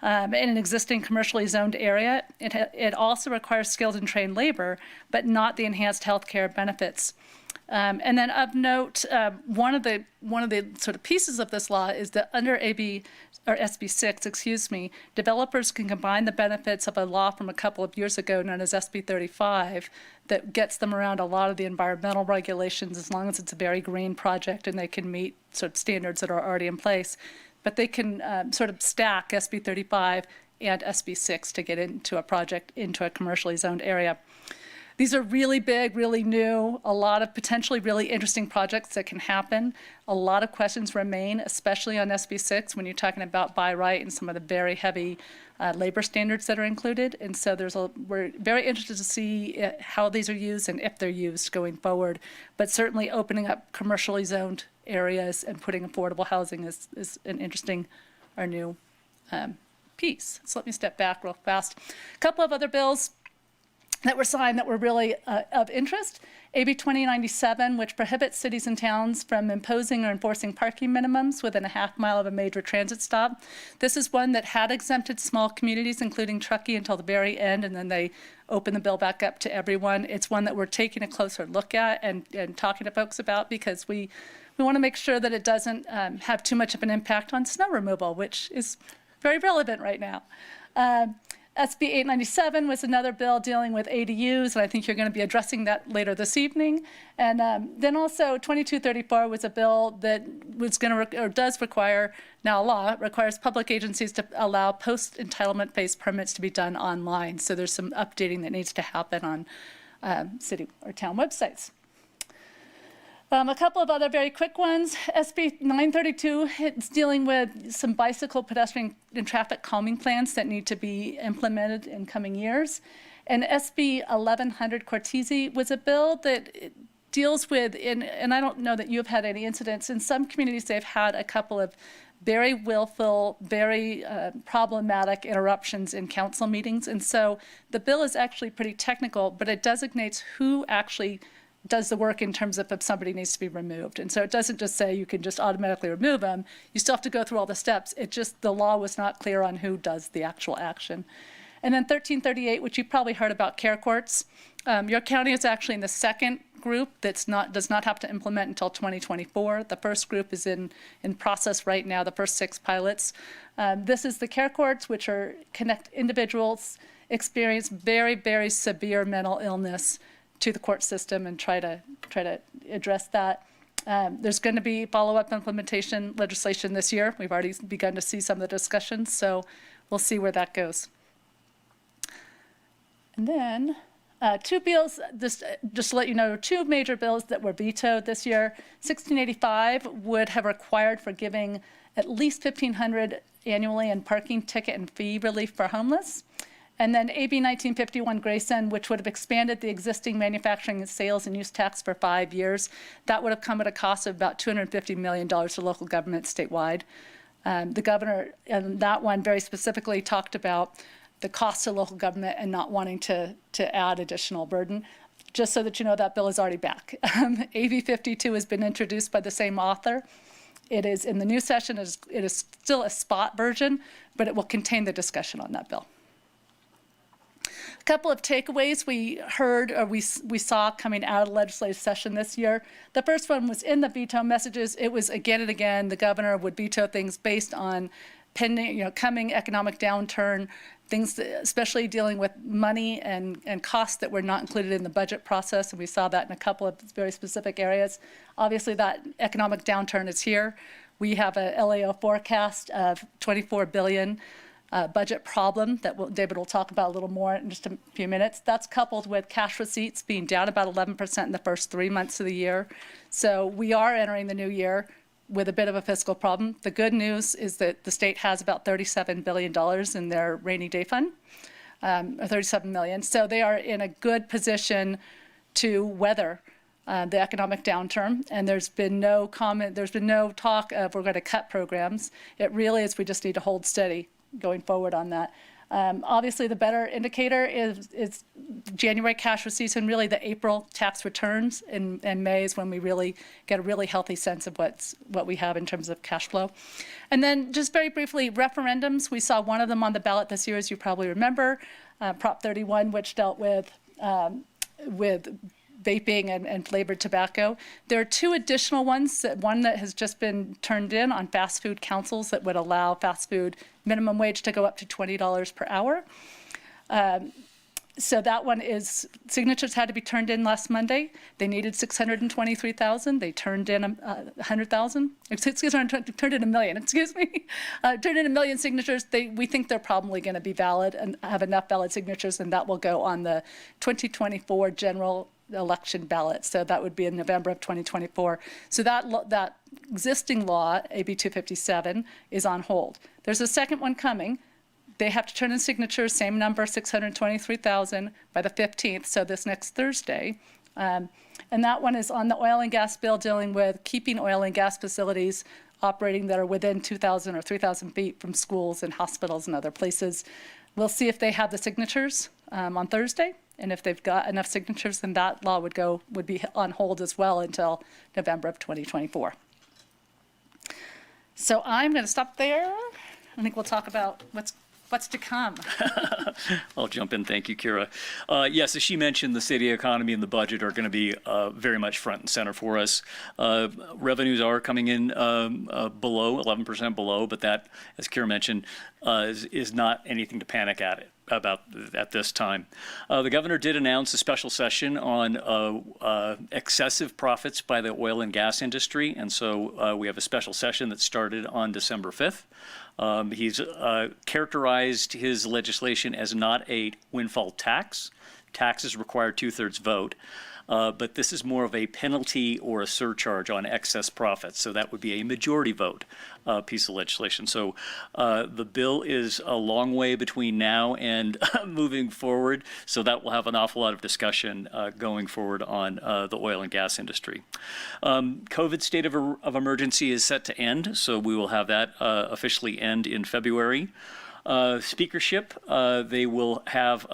in an existing commercially zoned area. It also requires skilled and trained labor, but not the enhanced health care benefits. And then of note, one of the sort of pieces of this law is that under SB 6, developers can combine the benefits of a law from a couple of years ago known as SB 35 that gets them around a lot of the environmental regulations as long as it's a very green project and they can meet sort of standards that are already in place. But they can sort of stack SB 35 and SB 6 to get into a project into a commercially zoned area. These are really big, really new, a lot of potentially really interesting projects that can happen. A lot of questions remain, especially on SB 6 when you're talking about by right and some of the very heavy labor standards that are included. And so we're very interested to see how these are used and if they're used going forward. But certainly opening up commercially zoned areas and putting affordable housing is an interesting or new piece. So let me step back real fast. A couple of other bills that were signed that were really of interest. AB 2097, which prohibits cities and towns from imposing or enforcing parking minimums within a half mile of a major transit stop. This is one that had exempted small communities, including Truckee, until the very end, and then they opened the bill back up to everyone. It's one that we're taking a closer look at and talking to folks about because we want to make sure that it doesn't have too much of an impact on snow removal, which is very relevant right now. SB 897 was another bill dealing with ADUs, and I think you're going to be addressing that later this evening. And then also 2234 was a bill that was going to, or does require, now law, requires public agencies to allow post-entitlement phase permits to be done online. So there's some updating that needs to happen on city or town websites. A couple of other very quick ones. SB 932, it's dealing with some bicycle, pedestrian, and traffic calming plans that need to be implemented in coming years. And SB 1100 Cortese was a bill that deals with, and I don't know that you've had any incidents, in some communities they've had a couple of very willful, very problematic interruptions in council meetings. And so the bill is actually pretty technical, but it designates who actually does the work in terms of if somebody needs to be removed. And so it doesn't just say you can just automatically remove them. You still have to go through all the steps. It just, the law was not clear on who does the actual action. And then 1338, which you probably heard about, care courts. Your county is actually in the second group does not have to implement until 2024. The first group is in process right now, the first 6 pilots. This is the care courts, which are connect individuals experience very, very severe mental illness to the court system and try to address that. There's going to be follow-up implementation legislation this year. We've already begun to see some of the discussions, so we'll see where that goes. And then 2 bills, just to let you know, 2 major bills that were vetoed this year. 1685 would have required for giving at least $1,500 annually in parking ticket and fee relief for homeless. And then AB 1951 Grayson, which would have expanded the existing manufacturing and sales and use tax for 5 years. That would have come at a cost of about $250 million to local governments statewide. The governor in that one very specifically talked about the cost to local government and not wanting to add additional burden. Just so that you know, that bill is already back. AB 52 has been introduced by the same author. It is in the new session. It is still a spot version, but it will contain the discussion on that bill. A couple of takeaways we heard or we saw coming out of the legislative session this year. The first one was in the veto messages. It was again and again, the governor would veto things based on pending, coming economic downturn, things especially dealing with money and costs that were not included in the budget process. And we saw that in a couple of very specific areas. Obviously, that economic downturn is here. We have a LAO forecast of $24 billion. Budget problem that David will talk about a little more in just a few minutes. That's coupled with cash receipts being down about 11% in the first 3 months of the year. So we are entering the new year with a bit of a fiscal problem. The good news is that the state has about $37 billion in their rainy day fund. or 37 million. So they are in a good position to weather the economic downturn, and there's been no talk of we're going to cut programs. It really is we just need to hold steady going forward on that. Obviously, the better indicator is January cash receipts and really the April tax returns, and May is when we really get a really healthy sense of what we have in terms of cash flow. And then just very briefly, referendums. We saw one of them on the ballot this year, as you probably remember, Prop 31, which dealt with vaping and flavored tobacco. There are two additional ones, one that has just been turned in on fast food councils that would allow fast food minimum wage to go up to $20 per hour. So that one is, signatures had to be turned in last Monday. They needed 623,000. They turned in 100,000. Turned in a million, excuse me. Turned in a million signatures. We think they're probably going to be valid and have enough valid signatures, and that will go on the 2024 general election ballot. So that would be in November of 2024. So that existing law, AB 257, is on hold. There's a second one coming. They have to turn in signatures, same number, 623,000 by the 15th, so this next Thursday. And that one is on the oil and gas bill dealing with keeping oil and gas facilities operating that are within 2,000 or 3,000 feet from schools and hospitals and other places. We'll see if they have the signatures on Thursday. And if they've got enough signatures, then that law would be on hold as well until November of 2024. So I'm going to stop there. I think we'll talk about what's to come. I'll jump in. Thank you, Kira. Yes, as she mentioned, the city economy and the budget are going to be very much front and center for us. Revenues are coming in below, 11% below, but that, as Kira mentioned, is not anything to panic about at this time. The governor did announce a special session on excessive profits by the oil and gas industry, and so we have a special session that started on December 5th. He's characterized his legislation as not a windfall tax. Taxes require 2/3 vote. But this is more of a penalty or a surcharge on excess profits. So that would be a majority vote piece of legislation. So the bill is a long way between now and moving forward. So that will have an awful lot of discussion going forward on the oil and gas industry. COVID state of emergency is set to end. So we will have that officially end in February. Speakership, they will have,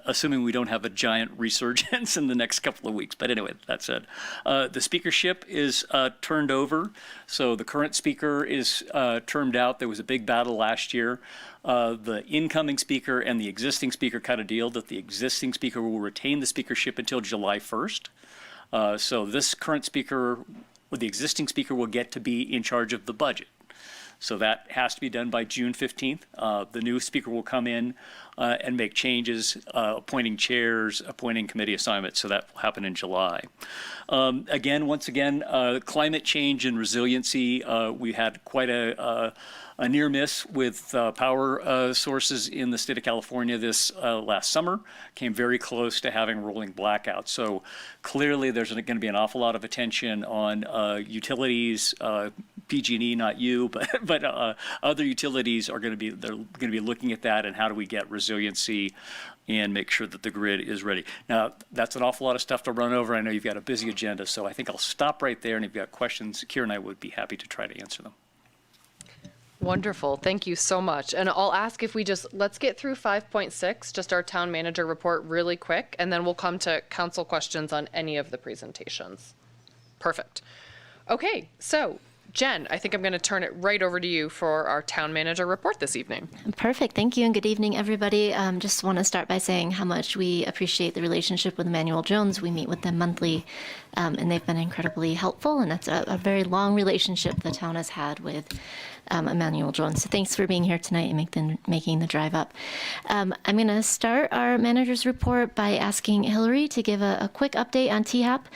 assuming we don't have a giant resurgence in the next couple of weeks. But anyway, that said, the speakership is turned over. So the current speaker is termed out. There was a big battle last year. The incoming speaker and the existing speaker cut a deal that the existing speaker will retain the speakership until July 1st. So this current speaker, or the existing speaker, will get to be in charge of the budget. So that has to be done by June 15th. The new speaker will come in and make changes, appointing chairs, appointing committee assignments. So that will happen in July. Once again, climate change and resiliency. We had quite a near miss with power sources in the state of California this last summer. Came very close to having rolling blackouts. So clearly there's going to be an awful lot of attention on utilities, PG&E, not you, but other utilities are going to be looking at that and how do we get resiliency and make sure that the grid is ready. Now, that's an awful lot of stuff to run over. I know you've got a busy agenda, so I think I'll stop right there. And if you've got questions, Kira and I would be happy to try to answer them. Wonderful. Thank you so much. And I'll ask if let's get through 5.6, just our town manager report really quick, and then we'll come to council questions on any of the presentations. Perfect. Okay, so Jen, I think I'm going to turn it right over to you for our town manager report this evening. Perfect. Thank you and good evening, everybody. Just want to start by saying how much we appreciate the relationship with Emmanuel Jones. We meet with them monthly, and they've been incredibly helpful, and that's a very long relationship the town has had with Emmanuel Jones. So thanks for being here tonight and making the drive up. I'm going to start our manager's report by asking Hillary to give a quick update on THAP.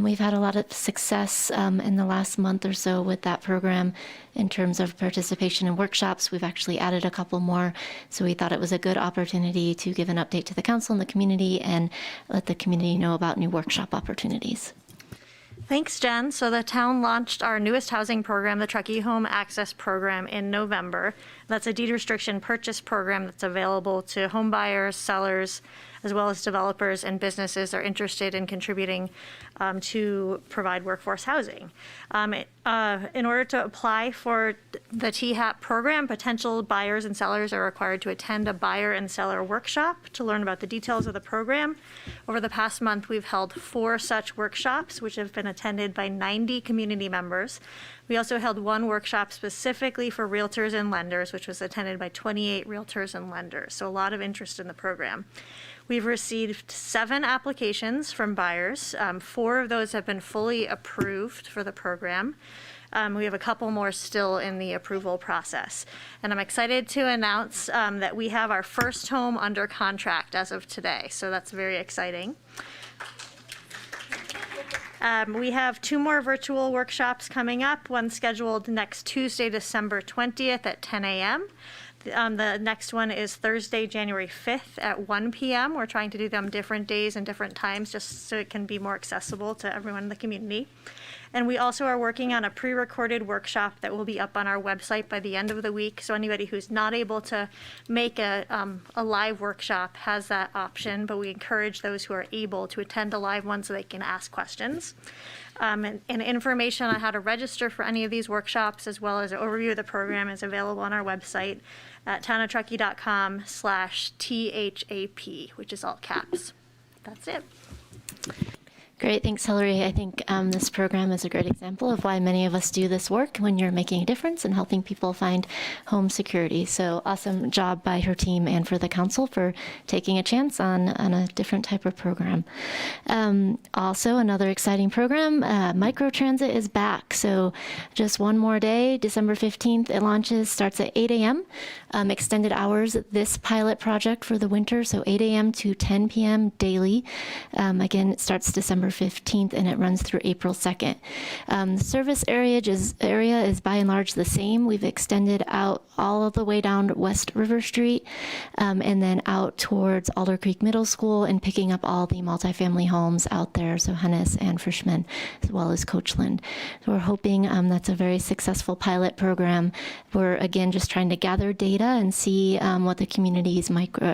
We've had a lot of success in the last month or so with that program in terms of participation in workshops. We've actually added a couple more, so we thought it was a good opportunity to give an update to the council and the community and let the community know about new workshop opportunities. Thanks, Jen. So the town launched our newest housing program, the Truckee Home Access Program, in November. That's a deed restriction purchase program that's available to home buyers, sellers, as well as developers and businesses that are interested in contributing to provide workforce housing. In order to apply for the THAP program, potential buyers and sellers are required to attend a buyer and seller workshop to learn about the details of the program. Over the past month, we've held 4 such workshops, which have been attended by 90 community members. We also held one workshop specifically for realtors and lenders, which was attended by 28 realtors and lenders. So a lot of interest in the program. We've received 7 applications from buyers. 4 of those have been fully approved for the program. We have a couple more still in the approval process. And I'm excited to announce that we have our first home under contract as of today. So that's very exciting. We have 2 more virtual workshops coming up, one scheduled next Tuesday, December 20th at 10 a.m. The next one is Thursday, January 5th at 1 p.m. We're trying to do them different days and different times just so it can be more accessible to everyone in the community. And we also are working on a pre-recorded workshop that will be up on our website by the end of the week. So anybody who's not able to make a live workshop has that option, but we encourage those who are able to attend a live one so they can ask questions. And information on how to register for any of these workshops, as well as an overview of the program, is available on our website at townoftruckee.com/THAP, which is all caps. That's it. Great, thanks, Hillary. I think this program is a great example of why many of us do this work when you're making a difference and helping people find home security. So awesome job by her team and for the council for taking a chance on a different type of program. Also, another exciting program, microtransit is back. So just one more day, December 15th, it launches, starts at 8 a.m. Extended hours, this pilot project for the winter, so 8 a.m. to 10 p.m. daily. Again, it starts December 15th and it runs through April 2nd. The service area is by and large the same. We've extended out all of the way down West River Street and then out towards Alder Creek Middle School and picking up all the multifamily homes out there, so Hennis and Frischman, as well as Coachland. So we're hoping that's a very successful pilot program. We're, again, just trying to gather data and see what the community's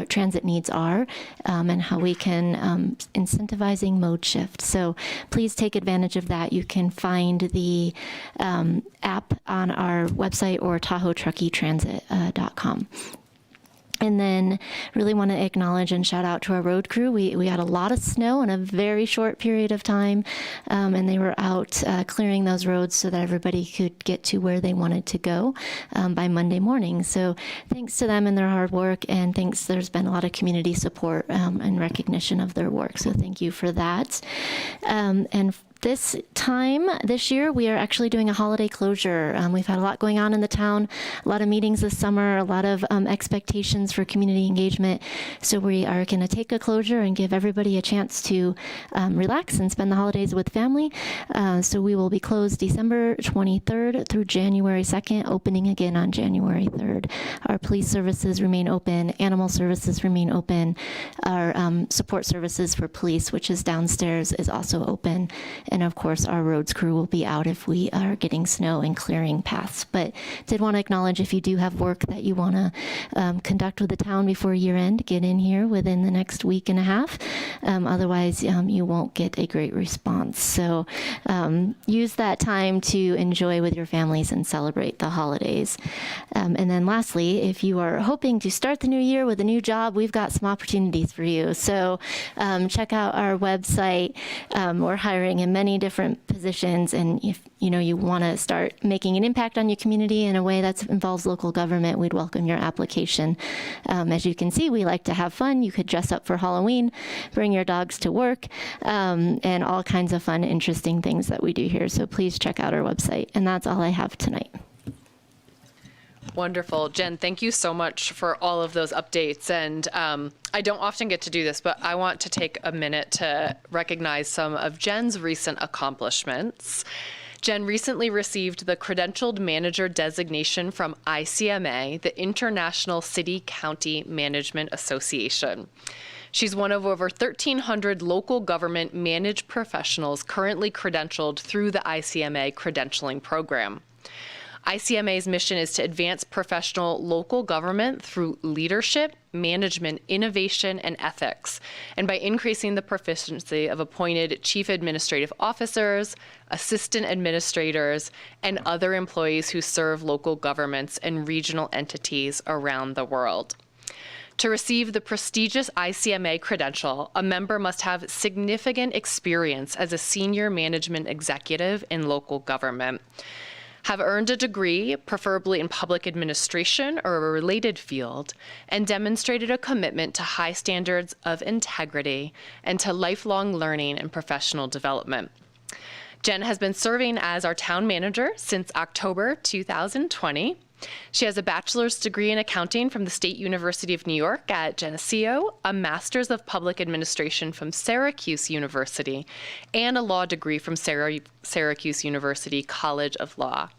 transit needs are and how we can incentivizing mode shift. So please take advantage of that. You can find the app on our website or TahoeTruckeeTransit.com. And then really want to acknowledge and shout out to our road crew. We had a lot of snow in a very short period of time, and they were out clearing those roads so that everybody could get to where they wanted to go by Monday morning. So thanks to them and their hard work, and thanks, there's been a lot of community support and recognition of their work. So thank you for that. And this year, we are actually doing a holiday closure. We've had a lot going on in the town, a lot of meetings this summer, a lot of expectations for community engagement. So we are going to take a closure and give everybody a chance to relax and spend the holidays with family. So we will be closed December 23rd through January 2nd, opening again on January 3rd. Our police services remain open, animal services remain open. Our support services for police, which is downstairs, is also open. And of course, our roads crew will be out if we are getting snow and clearing paths. But did want to acknowledge if you do have work that you want to conduct with the town before year end, get in here within the next week and a half. Otherwise, you won't get a great response. So use that time to enjoy with your families and celebrate the holidays. And then lastly, if you are hoping to start the new year with a new job, we've got some opportunities for you. So check out our website. We're hiring in many different positions, and if you want to start making an impact on your community in a way that involves local government, we'd welcome your application. As you can see, we like to have fun. You could dress up for Halloween, bring your dogs to work, and all kinds of fun, interesting things that we do here. So please check out our website. And that's all I have tonight. Wonderful. Jen, thank you so much for all of those updates. And I don't often get to do this, but I want to take a minute to recognize some of Jen's recent accomplishments. Jen recently received the Credentialed Manager designation from ICMA, the International City County Management Association. She's one of over 1,300 local government managed professionals currently credentialed through the ICMA credentialing program. ICMA's mission is to advance professional local government through leadership, management, innovation, and ethics, and by increasing the proficiency of appointed chief administrative officers, assistant administrators, and other employees who serve local governments and regional entities around the world. To receive the prestigious ICMA credential, a member must have significant experience as a senior management executive in local government, have earned a degree, preferably in public administration or a related field, and demonstrated a commitment to high standards of integrity and to lifelong learning and professional development. Jen has been serving as our town manager since October 2020. She has a bachelor's degree in accounting from the State University of New York at Geneseo, a master's of public administration from Syracuse University, and a law degree from Syracuse University College of Law.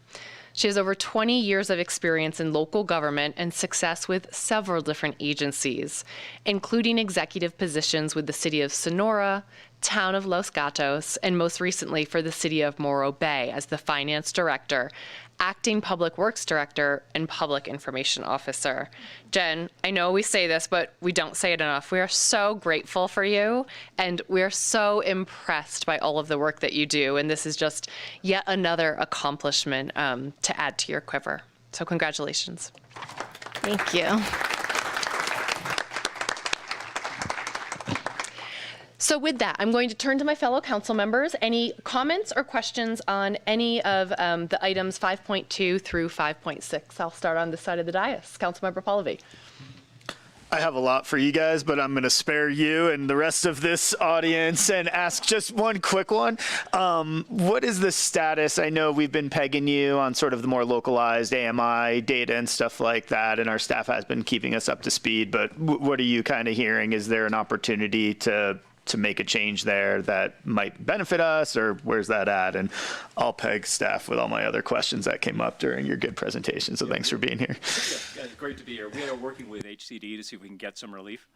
She has over 20 years of experience in local government and success with several different agencies, including executive positions with the City of Sonora, Town of Los Gatos, and most recently for the City of Morro Bay as the Finance Director, Acting Public Works Director, and Public Information Officer. Jen, I know we say this, but we don't say it enough. We are so grateful for you, and we are so impressed by all of the work that you do, and this is just yet another accomplishment to add to your quiver. So congratulations. Thank you. So with that, I'm going to turn to my fellow council members. Any comments or questions on any of the items 5.2 through 5.6? I'll start on this side of the dais. Councilmember Pallavi. I have a lot for you guys, but I'm going to spare you and the rest of this audience and ask just one quick one. What is the status? I know we've been pegging you on sort of the more localized AMI data and stuff like that, and our staff has been keeping us up to speed, but what are you kind of hearing? Is there an opportunity to make a change there that might benefit us, or where's that at? And I'll peg staff with all my other questions that came up during your good presentation, so thanks for being here. Yeah, it's great to be here. We are working with HCD to see if we can get some relief.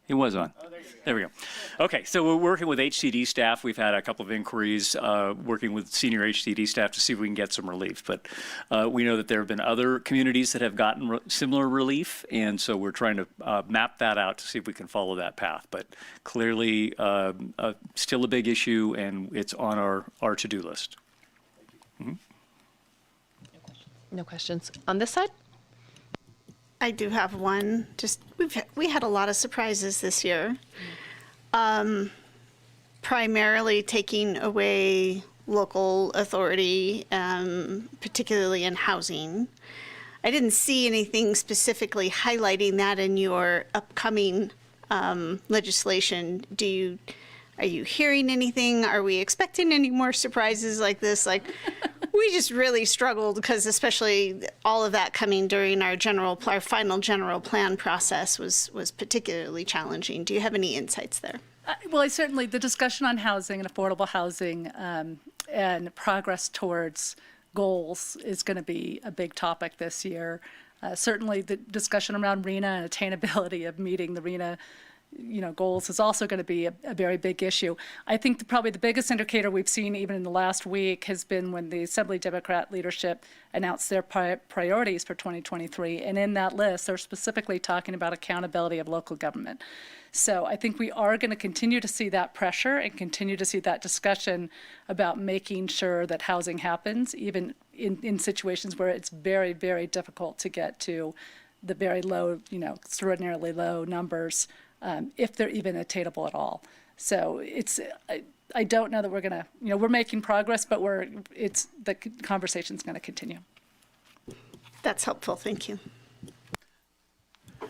It was on. Oh, there we go. Okay, so we're working with HCD staff. We've had a couple of inquiries working with senior HCD staff to see if we can get some relief. But we know that there have been other communities that have gotten similar relief, and so we're trying to map that out to see if we can follow that path. But clearly, still a big issue, and it's on our to-do list. Mm-hmm. No questions. On this side? I do have one. We had a lot of surprises this year. Primarily taking away local authority, particularly in housing. I didn't see anything specifically highlighting that in your upcoming legislation. Are you hearing anything? Are we expecting any more surprises like this? We just really struggled because especially all of that coming during our final general plan process was particularly challenging. Do you have any insights there? Well, certainly the discussion on housing and affordable housing and progress towards goals is going to be a big topic this year. Certainly the discussion around RHNA and attainability of meeting the RHNA goals is also going to be a very big issue. I think probably the biggest indicator we've seen even in the last week has been when the Assembly Democrat leadership announced their priorities for 2023. And in that list, they're specifically talking about accountability of local government. So I think we are going to continue to see that pressure and continue to see that discussion about making sure that housing happens, even in situations where it's very, very difficult to get to the very low, extraordinarily low numbers, if they're even attainable at all. So I don't know that we're going to, we're making progress, but the conversation's going to continue. That's helpful. Thank you.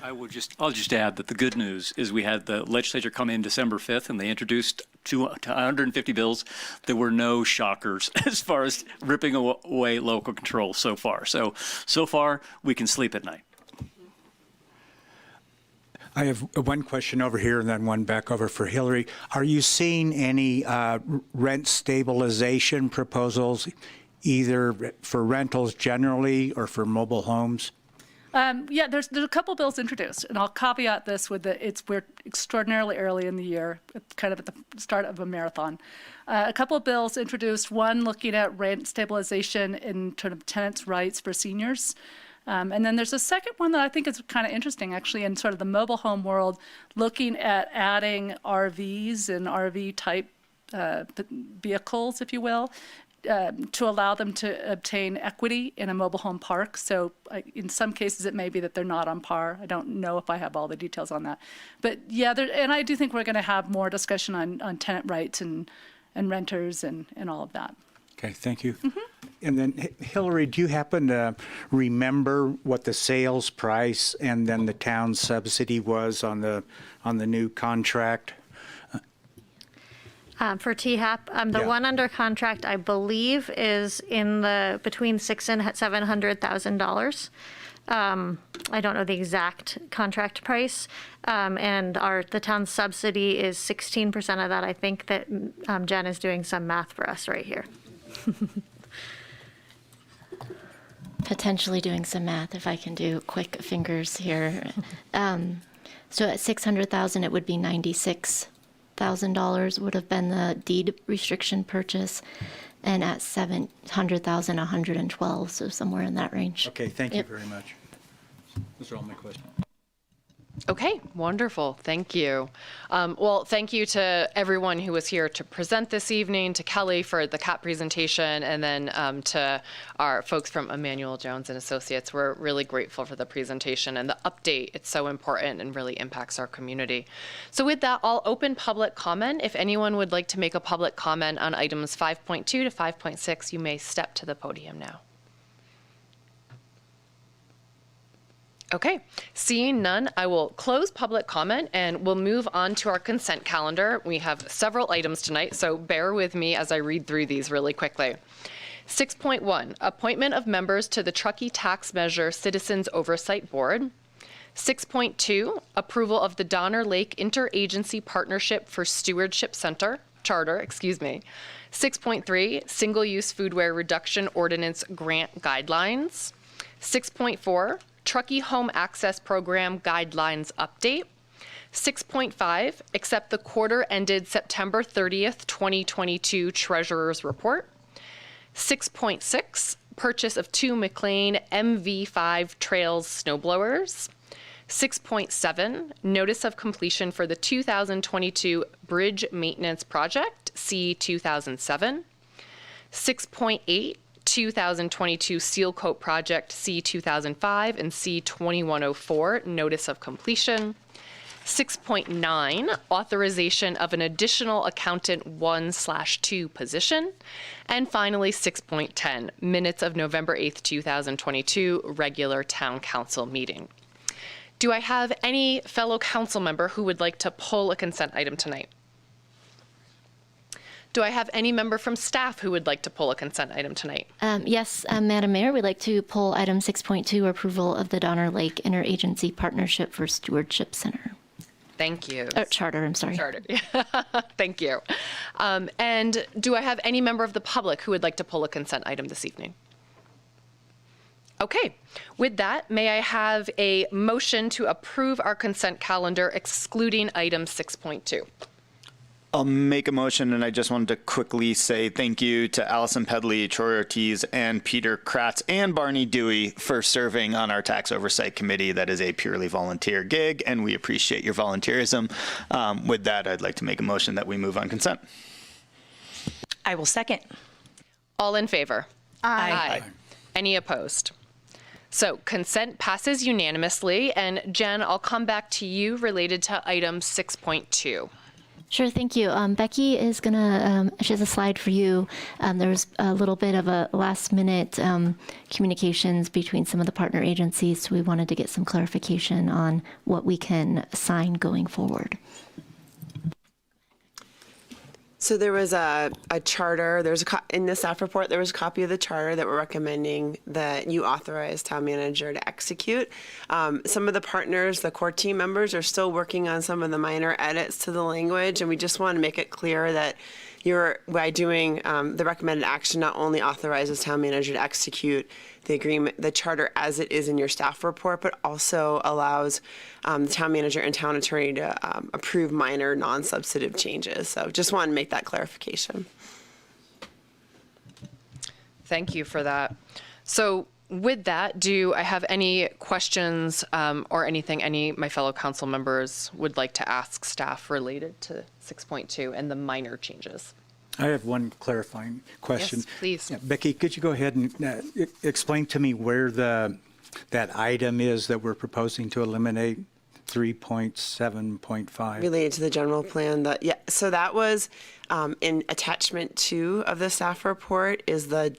I'll just add that the good news is we had the legislature come in December 5th and they introduced 150 bills. There were no shockers as far as ripping away local control so far. So far we can sleep at night. I have one question over here and then one back over for Hillary. Are you seeing any rent stabilization proposals either for rentals generally or for mobile homes? Yeah, there's a couple bills introduced, and I'll caveat this with we're extraordinarily early in the year, kind of at the start of a marathon. A couple of bills introduced, one looking at rent stabilization in terms of tenants' rights for seniors. And then there's a second one that I think is kind of interesting, actually, in sort of the mobile home world, looking at adding RVs and RV-type vehicles, if you will, to allow them to obtain equity in a mobile home park. So in some cases, it may be that they're not on par. I don't know if I have all the details on that. But yeah, and I do think we're going to have more discussion on tenant rights and renters and all of that. Okay, thank you. And then Hillary, do you happen to remember what the sales price and then the town subsidy was on the new contract? For THAP, the Yeah. one under contract, I believe, is in the between $600,000 and $700,000. I don't know the exact contract price, and the town's subsidy is 16% of that. I think that Jen is doing some math for us right here. Potentially doing some math, if I can do quick fingers here. So at 600,000, it would be $96,000 would have been the deed restriction purchase, and at 700,000, 112, so somewhere in that range. Okay, thank you Yep. very much. Those are all my questions. Okay, wonderful. Thank you. Well, thank you to everyone who was here to present this evening, to Kelly for the CAP presentation, and then to our folks from Emmanuel Jones and Associates. We're really grateful for the presentation and the update. It's so important and really impacts our community. So with that, I'll open public comment. If anyone would like to make a public comment on items 5.2 to 5.6, you may step to the podium now. Okay, seeing none, I will close public comment and we'll move on to our consent calendar. We have several items tonight, so bear with me as I read through these really quickly. 6.1, appointment of members to the Truckee Tax Measure Citizens Oversight Board. 6.2, approval of the Donner Lake Interagency Partnership for Stewardship Charter. 6.3, Single-Use Foodware Reduction Ordinance Grant Guidelines. 6.4, Truckee Home Access Program Guidelines Update. 6.5, accept the quarter ended September 30th, 2022 Treasurer's Report. 6.6, purchase of 2 McLean MV5 Trails snowblowers. 6.7, notice of completion for the 2022 Bridge Maintenance Project, C2007. 6.8, 2022 Seal Coat Project C2005 and C2104, notice of completion. 6.9, authorization of an additional accountant 1/2 position. And finally, 6.10, minutes of November 8th, 2022, regular town council meeting. Do I have any fellow council member who would like to pull a consent item tonight? Do I have any member from staff who would like to pull a consent item tonight? Yes, Madam Mayor, we'd like to pull item 6.2, approval of the Donner Lake Interagency Partnership for Stewardship Center. Thank you. Charter, I'm sorry. Charter. Thank you. And do I have any member of the public who would like to pull a consent item this evening? Okay. With that, may I have a motion to approve our consent calendar excluding item 6.2? I'll make a motion, and I just wanted to quickly say thank you to Allison Pedley, Troy Ortiz, and Peter Kratz, and Barney Dewey for serving on our Tax Oversight Committee. That is a purely volunteer gig, and we appreciate your volunteerism. With that, I'd like to make a motion that we move on consent. I will second. All in favor? Aye. Aye. Any opposed? So consent passes unanimously. And Jen, I'll come back to you related to item 6.2. Sure, thank you. Becky is gonna, she has a slide for you. There was a little bit of a last minute communications between some of the partner agencies, so we wanted to get some clarification on what we can sign going forward. So there was a charter, in the staff report, there was a copy of the charter that we're recommending that you authorize town manager to execute. Some of the partners, the core team members, are still working on some of the minor edits to the language, and we just want to make it clear that, by doing the recommended action, not only authorizes town manager to execute the agreement, the charter as it is in your staff report, but also allows the town manager and town attorney to approve minor non-substantive changes. So just wanted to make that clarification. Thank you for that. So with that, do I have any questions or anything my fellow council members would like to ask staff related to 6.2 and the minor changes? I have one clarifying question. Yes, please. Yeah, Becky, could you go ahead and explain to me where that item is that we're proposing to eliminate? 3.7.5 related to the general plan. So that was in attachment 2 of the staff report is the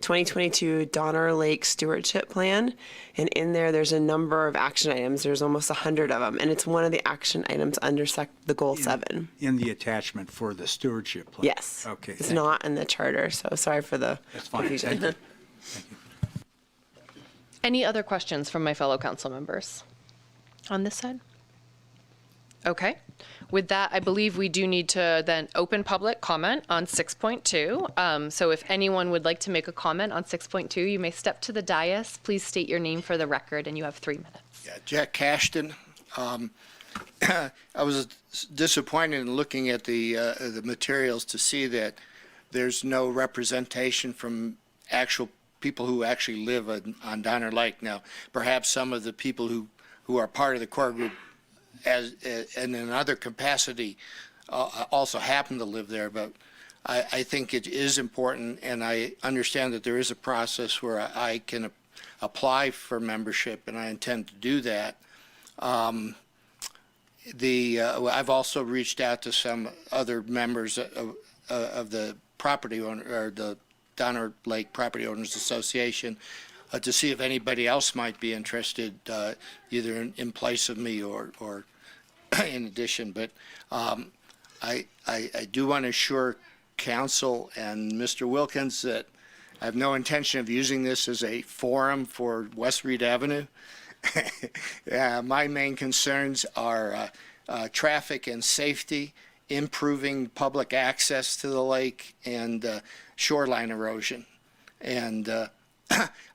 2022 Donner Lake Stewardship Plan, and in there's a number of action items. There's almost 100 of them, and it's one of the action items under the goal 7 in the attachment for the stewardship plan. Yes. Okay. It's not in the charter, so sorry for the confusion. Thank you. Any other questions from my fellow council members on this side? Okay. With that, I believe we do need to then open public comment on 6.2. So if anyone would like to make a comment on 6.2, you may step to the dais. Please state your name for the record, and you have 3 minutes. Yeah, Jack Cashton. I was disappointed in looking at the materials to see that there's no representation from actual people who actually live on Donner Lake. Now, perhaps some of the people who are part of the core group and in another capacity also happen to live there, but I think it is important, and I understand that there is a process where I can apply for membership, and I intend to do that. I've also reached out to some other members of the property owner, or the Donner Lake Property Owners Association, to see if anybody else might be interested, either in place of me or in addition. But I do want to assure council and Mr. Wilkins that I have no intention of using this as a forum for West Reed Avenue. My main concerns are traffic and safety, improving public access to the lake, and shoreline erosion. And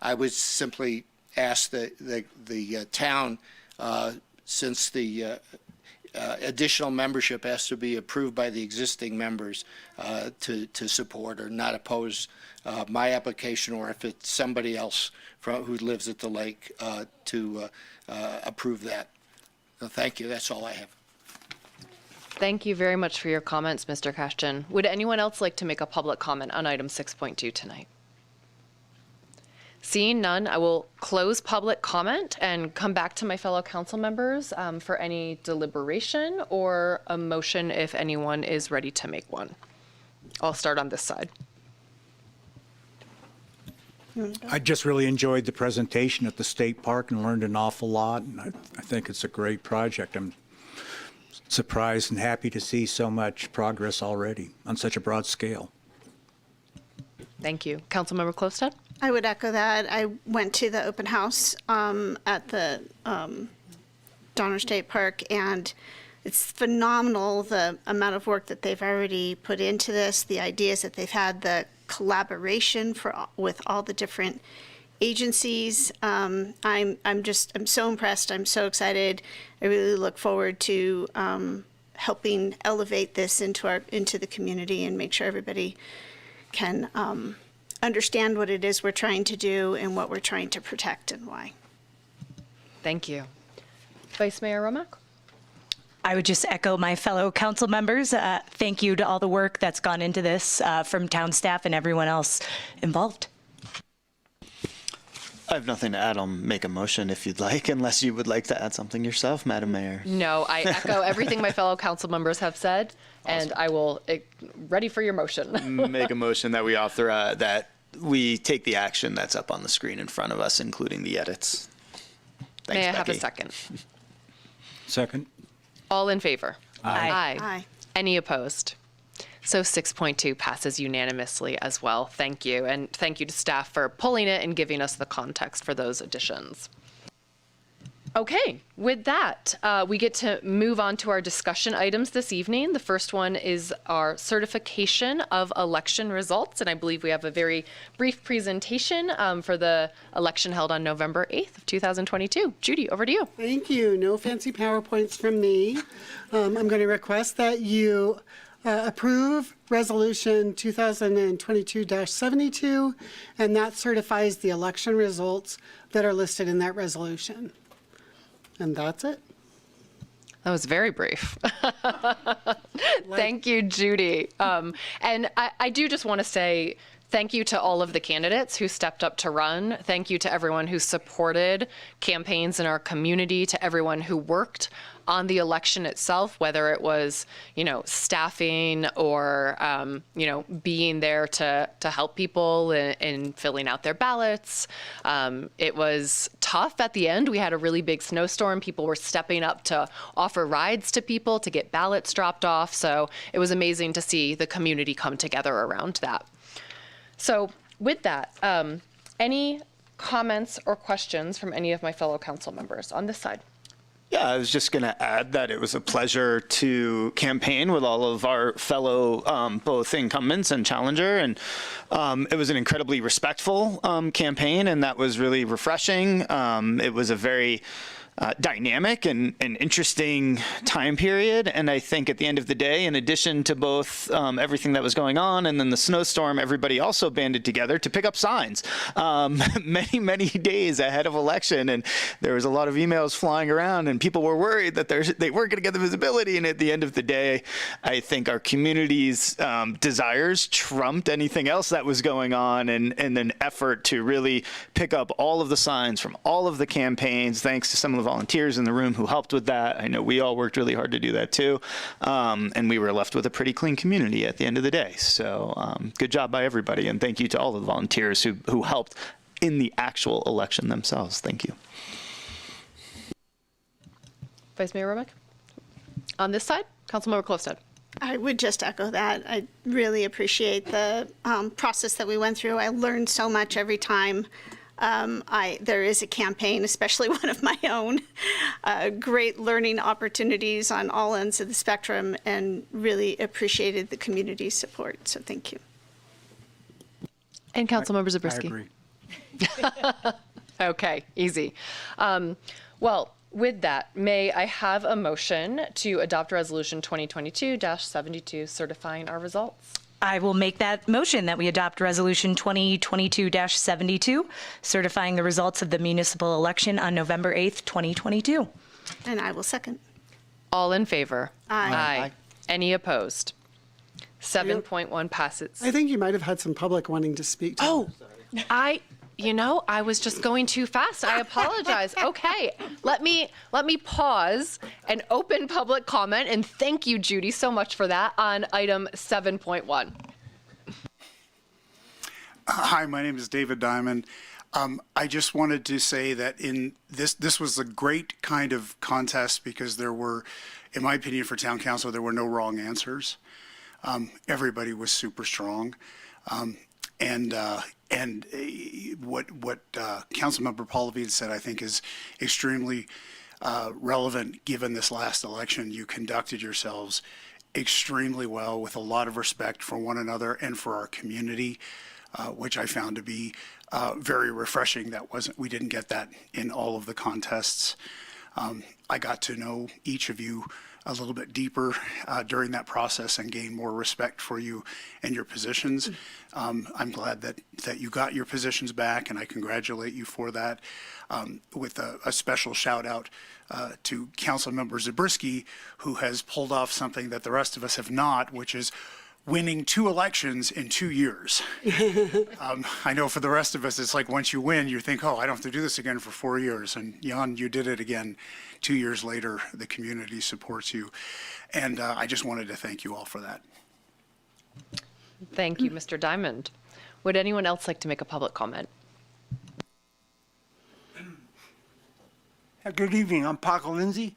I would simply ask the town, since the additional membership has to be approved by the existing members, to support or not oppose my application, or if it's somebody else who lives at the lake, to approve that. So thank you. That's all I have. Thank you very much for your comments, Mr. Cashton. Would anyone else like to make a public comment on item 6.2 tonight? Seeing none, I will close public comment and come back to my fellow council members for any deliberation or a motion if anyone is ready to make one. I'll start on this side. I just really enjoyed the presentation at the state park and learned an awful lot, and I think it's a great project. I'm surprised and happy to see so much progress already on such a broad scale. Thank you. Councilmember Klostad? I would echo that. I went to the open house at the Donner State Park, and it's phenomenal the amount of work that they've already put into this, the ideas that they've had, the collaboration with all the different agencies. I'm so impressed. I'm so excited. I really look forward to helping elevate this into the community and make sure everybody can understand what it is we're trying to do and what we're trying to protect and why. Thank you. Vice Mayor Romack? I would just echo my fellow council members. Thank you to all the work that's gone into this from town staff and everyone else involved. I have nothing to add. I'll make a motion if you'd like, unless you would like to add something yourself, Madam Mayor. No, I echo everything my fellow council members have said, and I will, ready for your motion. Make a motion that we that we take the action that's up on the screen in front of us, including the edits. Thanks, May I have a Becky. second? Second. All in favor? Aye. Aye. Any opposed? So 6.2 passes unanimously as well. Thank you. And thank you to staff for pulling it and giving us the context for those additions. Okay, with that, we get to move on to our discussion items this evening. The first one is our certification of election results, and I believe we have a very brief presentation for the election held on November 8th of 2022. Judy, over to you. Thank you. No fancy PowerPoints from me. I'm going to request that you approve Resolution 2022-72, and that certifies the election results that are listed in that resolution. And that's it. That was very brief. Thank you, Judy. And I do just want to say thank you to all of the candidates who stepped up to run. Thank you to everyone who supported campaigns in our community, to everyone who worked on the election itself, whether it was, staffing or, being there to help people in filling out their ballots. It was tough at the end. We had a really big snowstorm. People were stepping up to offer rides to people to get ballots dropped off. So it was amazing to see the community come together around that. So with that, any comments or questions from any of my fellow council members on this side? Yeah, I was just going to add that it was a pleasure to campaign with all of our fellow both incumbents and challenger, and it was an incredibly respectful campaign, and that was really refreshing. It was a very dynamic and interesting time period, and I think at the end of the day, in addition to both everything that was going on and then the snowstorm, everybody also banded together to pick up signs many days ahead of election, and there was a lot of emails flying around, and people were worried that they weren't going to get the visibility. And at the end of the day, I think our community's desires trumped anything else that was going on, and an effort to really pick up all of the signs from all of the campaigns, thanks to some of the volunteers in the room who helped with that. I know we all worked really hard to do that too. And we were left with a pretty clean community at the end of the day. So good job by everybody. And thank you to all of the volunteers who helped in the actual election themselves. Thank you. Vice Mayor Romick? On this side, Councilmember Klofstad. I would just echo that. I really appreciate the process that we went through. I learned so much every time there is a campaign, especially one of my own. Great learning opportunities on all ends of the spectrum, and really appreciated the community's support. So thank you. And Councilmember Zabriskie. I agree. Okay, easy. Well, with that, may I have a motion to adopt Resolution 2022-72 certifying our results? I will make that motion that we adopt Resolution 2022-72, certifying the results of the municipal election on November 8th, 2022. And I will second. All in favor? Aye. Any opposed? 7.1 passes. I think you might have had some public wanting to speak to I was just going too fast. I apologize. Okay, let me pause and open public comment, and thank you, Judy, so much for that on item 7.1. Hi, my name is David Diamond. I just wanted to say that in this was a great kind of contest because there were, in my opinion, for town council, there were no wrong answers. Everybody was super strong. And what Councilmember Paulovitz said, I think, is extremely relevant given this last election. You conducted yourselves extremely well with a lot of respect for one another and for our community, which I found to be very refreshing. We didn't get that in all of the contests. I got to know each of you a little bit deeper during that process and gain more respect for you and your positions. I'm glad that you got your positions back, and I congratulate you for that. With a special shout out to Councilmember Zabriskie, who has pulled off something that the rest of us have not, which is winning 2 elections in 2 years. I know for the rest of us, it's like once you win, you think, oh, I don't have to do this again for 4 years. And Jan, you did it again 2 years later. The community supports you. And I just wanted to thank you all for that. Thank you, Mr. Diamond. Would anyone else like to make a public comment? Good evening. I'm Paco Lindsay.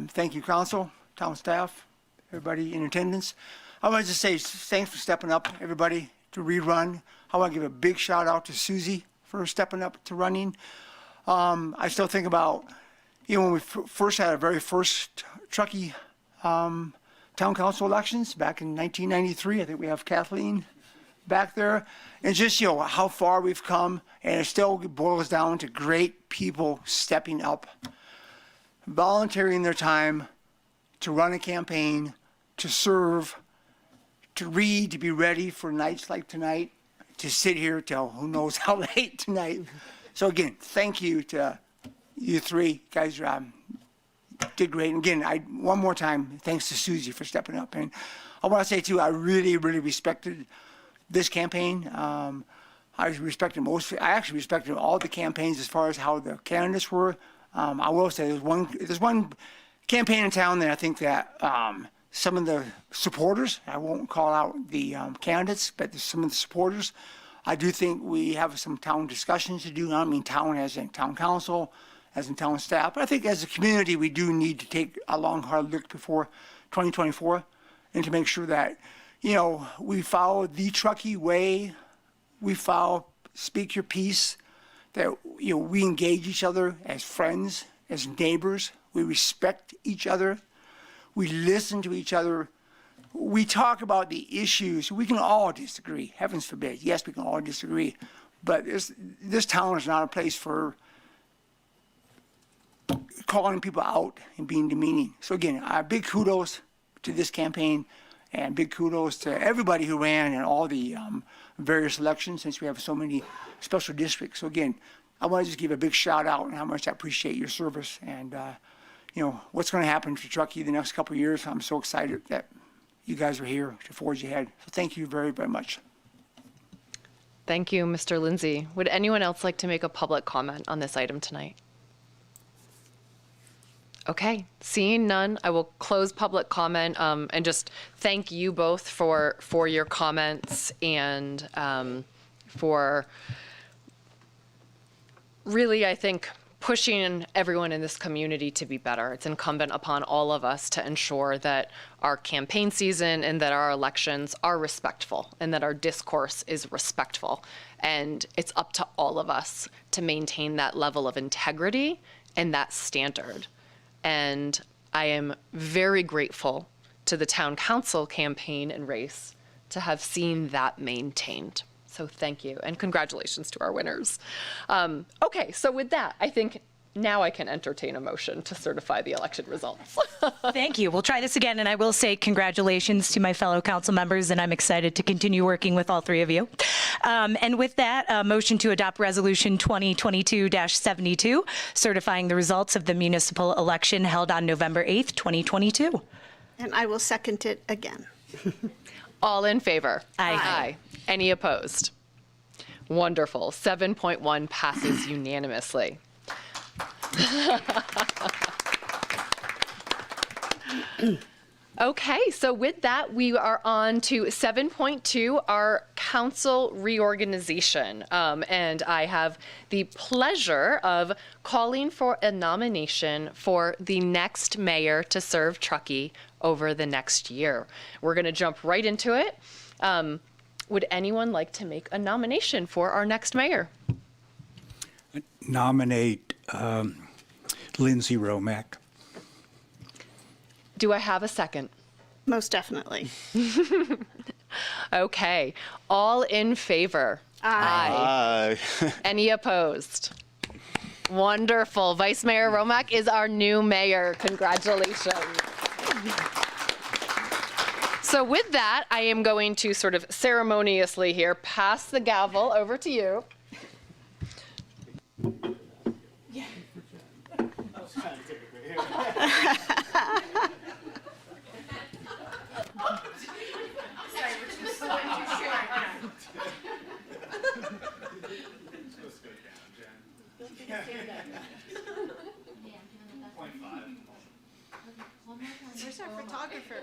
Thank you, council, town staff, everybody in attendance. I want to just say thanks for stepping up, everybody, to rerun. I want to give a big shout out to Susie for stepping up to running. I still think about when we first had our very first Truckee town council elections back in 1993, I think we have Kathleen back there, and just how far we've come, and it still boils down to great people stepping up, volunteering their time to run a campaign, to serve, to read, to be ready for nights like tonight, to sit here till who knows how late tonight. So again, thank you to you three guys. Did great. And again, one more time, thanks to Susie for stepping up. And I want to say too, I really, really respected this campaign. I actually respected all the campaigns as far as how the candidates were. I will say there's one campaign in town that I think that some of the supporters, I won't call out the candidates, but some of the supporters, I do think we have some town discussions to do. I don't mean town as in town council, as in town staff, but I think as a community we do need to take a long, hard look before 2024 and to make sure that, we follow the Truckee way, we follow speak your piece, that, we engage each other as friends, as neighbors, we respect each other, we listen to each other, we talk about the issues. We can all disagree, heavens forbid. Yes, we can all disagree, but this town is not a place for calling people out and being demeaning. So again, big kudos to this campaign and big kudos to everybody who ran in all the various elections, since we have so many special districts. So again, I want to just give a big shout out and how much I appreciate your service and what's going to happen to Truckee the next couple of years. I'm so excited that you guys are here to forge ahead. So thank you very, very much. Thank you, Mr. Lindsay. Would anyone else like to make a public comment on this item tonight? Okay, seeing none, I will close public comment and just thank you both for your comments and for really, I think, pushing everyone in this community to be better. It's incumbent upon all of us to ensure that our campaign season and that our elections are respectful and that our discourse is respectful. And it's up to all of us to maintain that level of integrity and that standard. And I am very grateful to the town council campaign and race to have seen that maintained. So thank you, and congratulations to our winners. Okay, so with that, I think now I can entertain a motion to certify the election results. Thank you. We'll try this again, and I will say congratulations to my fellow council members, and I'm excited to continue working with all three of you. And with that, a motion to adopt Resolution 2022-72, certifying the results of the municipal election held on November 8th, 2022. And I will second it again. All in favor? Aye. Aye. Any opposed? Wonderful. 7.1 passes unanimously. Okay, so with that, we are on to 7.2, our council reorganization. And I have the pleasure of calling for a nomination for the next mayor to serve Truckee over the next year. We're going to jump right into it. Would anyone like to make a nomination for our next mayor? Nominate Lindsay Romack. Do I have a second? Most definitely. Okay. All in favor? Aye. Any opposed? Wonderful. Vice Mayor Romack is our new mayor. Congratulations. So with that, I am going to sort of ceremoniously here pass the gavel over to you. Where's our photographer?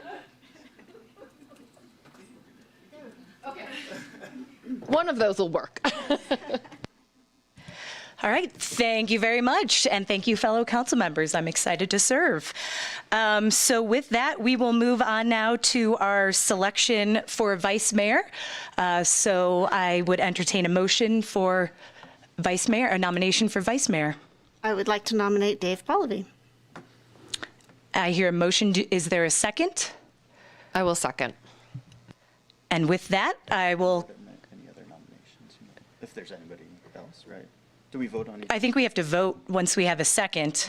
Okay. One of those will work. All right, thank you very much, and thank you, fellow council members. I'm excited to serve. So with that, we will move on now to our selection for vice mayor. So I would entertain a motion for vice mayor, a nomination for vice mayor. I would like to nominate Dave Pallavi. I hear a motion. Is there a second? I will second. And with that, I will. Any other nominations? If there's anybody else, right? Do we vote on it? I think we have to vote once we have a second.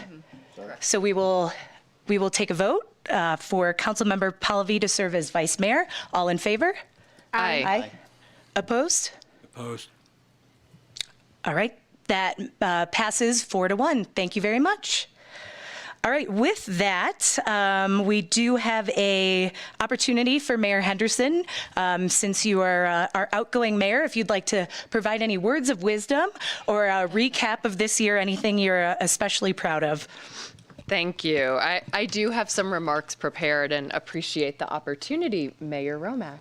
So we will take a vote for Councilmember Pallavi to serve as vice mayor. All in favor? Aye. Opposed? Opposed. All right, that passes 4-1. Thank you very much. All right, with that, we do have a opportunity for Mayor Henderson, since you are our outgoing mayor, if you'd like to provide any words of wisdom or a recap of this year, anything you're especially proud of. Thank you. I do have some remarks prepared and appreciate the opportunity, Mayor Romack.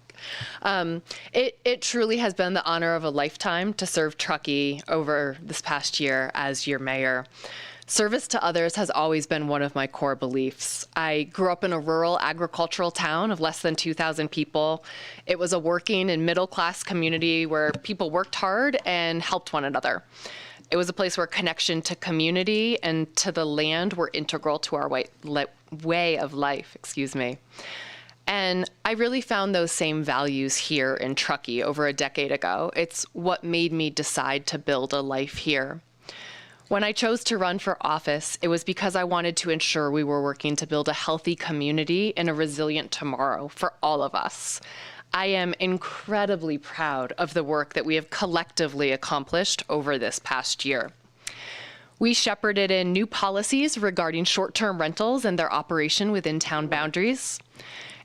It truly has been the honor of a lifetime to serve Truckee over this past year as your mayor. Service to others has always been one of my core beliefs. I grew up in a rural agricultural town of less than 2,000 people. It was a working and middle-class community where people worked hard and helped one another. It was a place where connection to community and to the land were integral to our way of life, And I really found those same values here in Truckee over a decade ago. It's what made me decide to build a life here. When I chose to run for office, it was because I wanted to ensure we were working to build a healthy community and a resilient tomorrow for all of us. I am incredibly proud of the work that we have collectively accomplished over this past year. We shepherded in new policies regarding short-term rentals and their operation within town boundaries,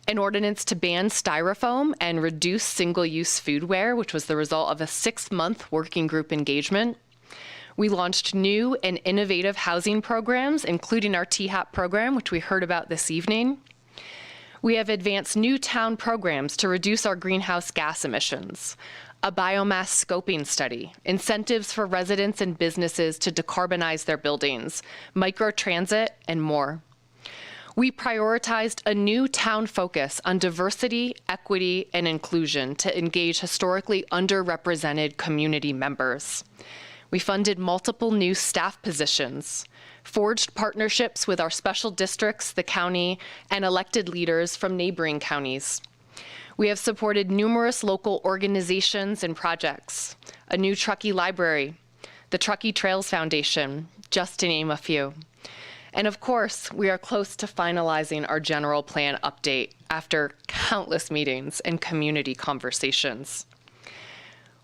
an ordinance to ban styrofoam and reduce single-use foodware, which was the result of a 6-month working group engagement. We launched new and innovative housing programs, including our THAP program, which we heard about this evening. We have advanced new town programs to reduce our greenhouse gas emissions, a biomass scoping study, incentives for residents and businesses to decarbonize their buildings, microtransit, and more. We prioritized a new town focus on diversity, equity, and inclusion to engage historically underrepresented community members. We funded multiple new staff positions, forged partnerships with our special districts, the county, and elected leaders from neighboring counties. We have supported numerous local organizations and projects, a new Truckee library, the Truckee Trails Foundation, just to name a few. And of course, we are close to finalizing our general plan update after countless meetings and community conversations.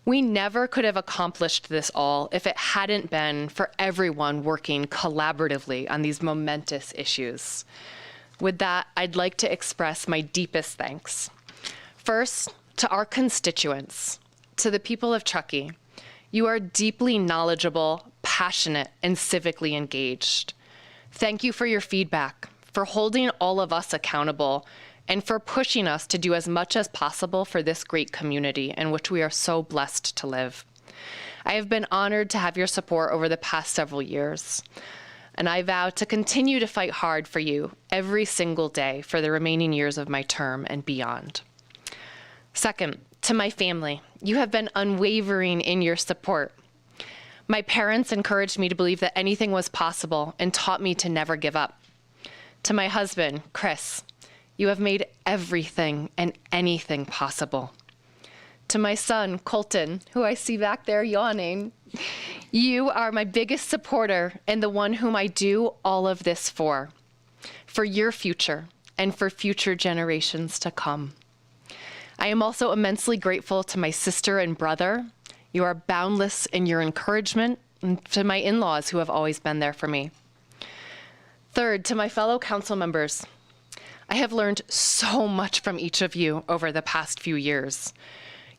We never could have accomplished this all if it hadn't been for everyone working collaboratively on these momentous issues. With that, I'd like to express my deepest thanks. First, to our constituents, to the people of Truckee. You are deeply knowledgeable, passionate, and civically engaged. Thank you for your feedback, for holding all of us accountable, and for pushing us to do as much as possible for this great community in which we are so blessed to live. I have been honored to have your support over the past several years, and I vow to continue to fight hard for you every single day for the remaining years of my term and beyond. Second, to my family, you have been unwavering in your support. My parents encouraged me to believe that anything was possible and taught me to never give up. To my husband, Chris, you have made everything and anything possible. To my son, Colton, who I see back there yawning, you are my biggest supporter and the one whom I do all of this for your future and for future generations to come. I am also immensely grateful to my sister and brother. You are boundless in your encouragement, and to my in-laws who have always been there for me. Third, to my fellow council members, I have learned so much from each of you over the past few years.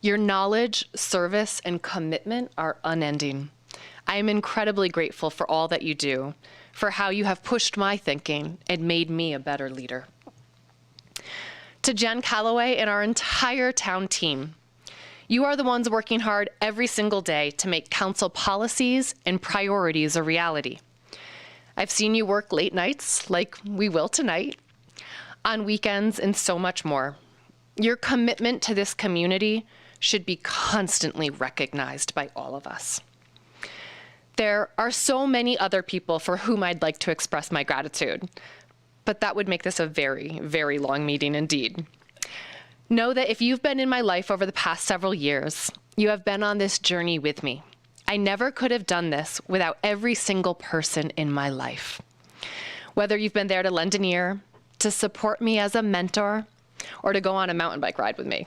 Your knowledge, service, and commitment are unending. I am incredibly grateful for all that you do, for how you have pushed my thinking and made me a better leader. To Jen Calloway and our entire town team, you are the ones working hard every single day to make council policies and priorities a reality. I've seen you work late nights, like we will tonight, on weekends, and so much more. Your commitment to this community should be constantly recognized by all of us. There are so many other people for whom I'd like to express my gratitude, but that would make this a very, very long meeting indeed. Know that if you've been in my life over the past several years, you have been on this journey with me. I never could have done this without every single person in my life. Whether you've been there to lend an ear, to support me as a mentor, or to go on a mountain bike ride with me,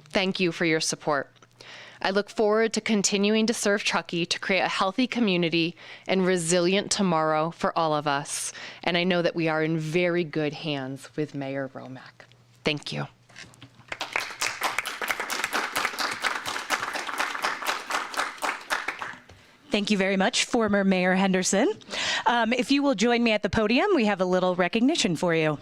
thank you for your support. I look forward to continuing to serve Truckee to create a healthy community and resilient tomorrow for all of us. And I know that we are in very good hands with Mayor Romack. Thank you. Thank you very much, former Mayor Henderson. If you will join me at the podium, we have a little recognition for you.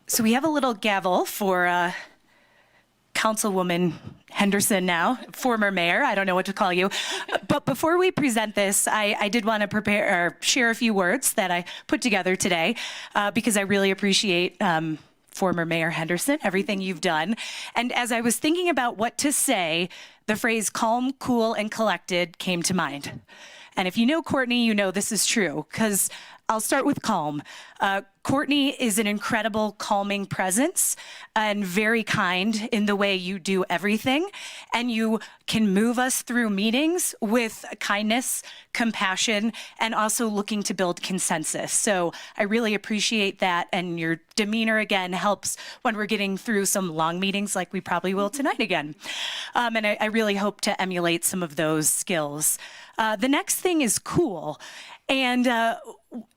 So we have a little gavel for Councilwoman Henderson now, former mayor, I don't know what to call you. But before we present this, I did want to prepare or share a few words that I put together today because I really appreciate former Mayor Henderson, everything you've done. And as I was thinking about what to say, the phrase calm, cool, and collected came to mind. And if you know Courtney, you know this is true, because I'll start with calm. Courtney is an incredible calming presence and very kind in the way you do everything. And you can move us through meetings with kindness, compassion, and also looking to build consensus. So I really appreciate that. And your demeanor, again, helps when we're getting through some long meetings like we probably will tonight again. And I really hope to emulate some of those skills. The next thing is cool. And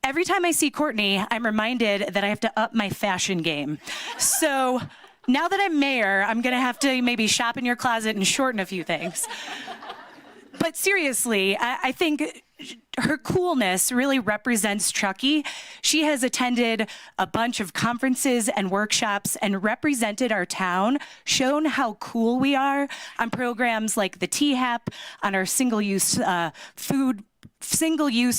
every time I see Courtney, I'm reminded that I have to up my fashion game. So now that I'm mayor, I'm going to have to maybe shop in your closet and shorten a few things. But seriously, I think her coolness really represents Truckee. She has attended a bunch of conferences and workshops and represented our town, shown how cool we are on programs like the THAP, on our single-use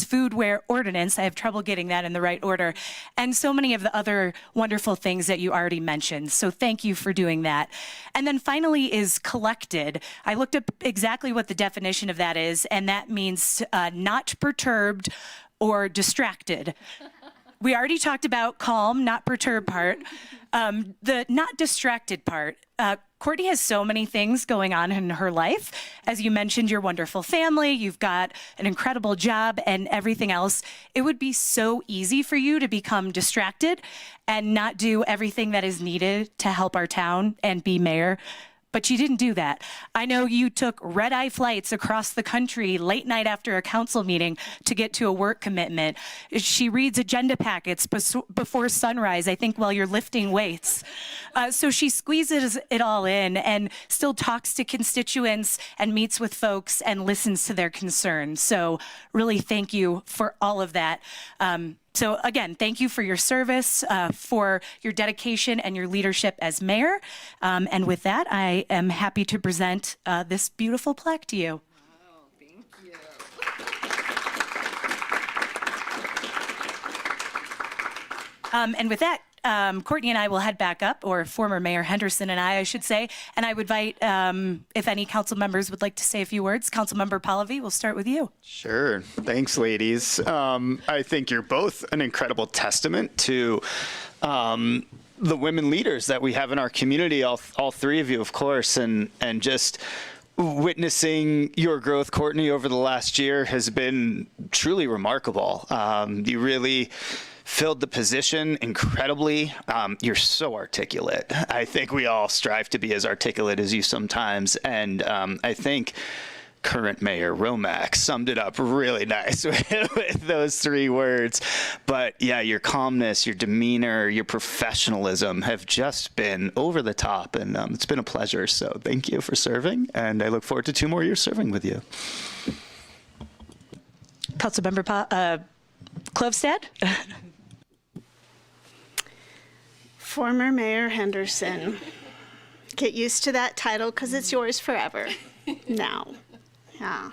foodware ordinance. I have trouble getting that in the right order. And so many of the other wonderful things that you already mentioned. So thank you for doing that. And then finally is collected. I looked up exactly what the definition of that is, and that means not perturbed or distracted. We already talked about calm, not perturbed part. The not distracted part. Courtney has so many things going on in her life. As you mentioned, your wonderful family, you've got an incredible job and everything else. It would be so easy for you to become distracted and not do everything that is needed to help our town and be mayor. But you didn't do that. I know you took red-eye flights across the country late night after a council meeting to get to a work commitment. She reads agenda packets before sunrise, I think, while you're lifting weights. So she squeezes it all in and still talks to constituents and meets with folks and listens to their concerns. So really thank you for all of that. So again, thank you for your service, for your dedication and your leadership as mayor. And with that, I am happy to present this beautiful plaque to you. Oh, thank you. And with that, Courtney and I will head back up, or former Mayor Henderson and I should say, and I would invite, if any council members would like to say a few words. Councilmember Pallavi, we'll start with you. Sure. Thanks, ladies. I think you're both an incredible testament to the women leaders that we have in our community, all three of you, of course, and just witnessing your growth, Courtney, over the last year has been truly remarkable. You really filled the position incredibly. You're so articulate. I think we all strive to be as articulate as you sometimes. And I think current Mayor Romack summed it up really nice with those three words. But yeah, your calmness, your demeanor, your professionalism have just been over the top. And it's been a pleasure. So thank you for serving. And I look forward to 2 more years serving with you. Councilmember Klövstad. Former Mayor Henderson. Get used to that title because it's yours forever now. Yeah.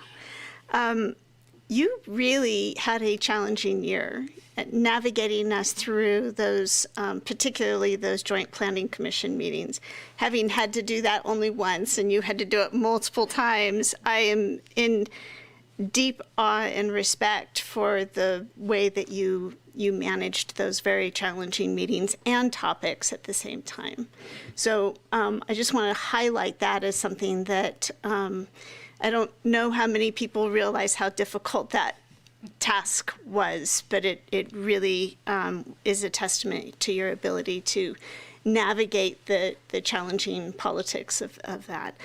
You really had a challenging year, navigating us through those, particularly those Joint Planning Commission meetings. Having had to do that only once and you had to do it multiple times, I am in deep awe and respect for the way that you managed those very challenging meetings and topics at the same time. So I just want to highlight that as something that I don't know how many people realize how difficult that task was, but it really is a testament to your ability to navigate the challenging politics of that.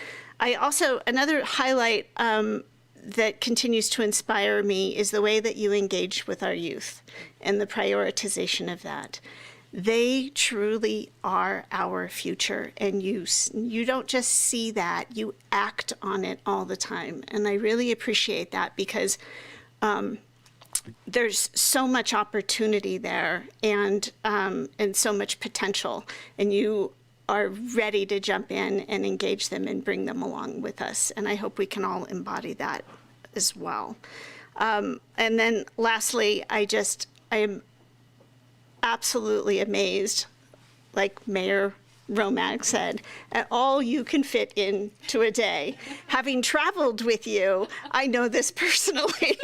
I also, another highlight that continues to inspire me is the way that you engage with our youth and the prioritization of that. They truly are our future, and you don't just see that, you act on it all the time. And I really appreciate that because there's so much opportunity there and so much potential, and you are ready to jump in and engage them and bring them along with us. And I hope we can all embody that as well. And then lastly, I am absolutely amazed, like Mayor Romack said, at all you can fit into a day. Having traveled with you, I know this personally.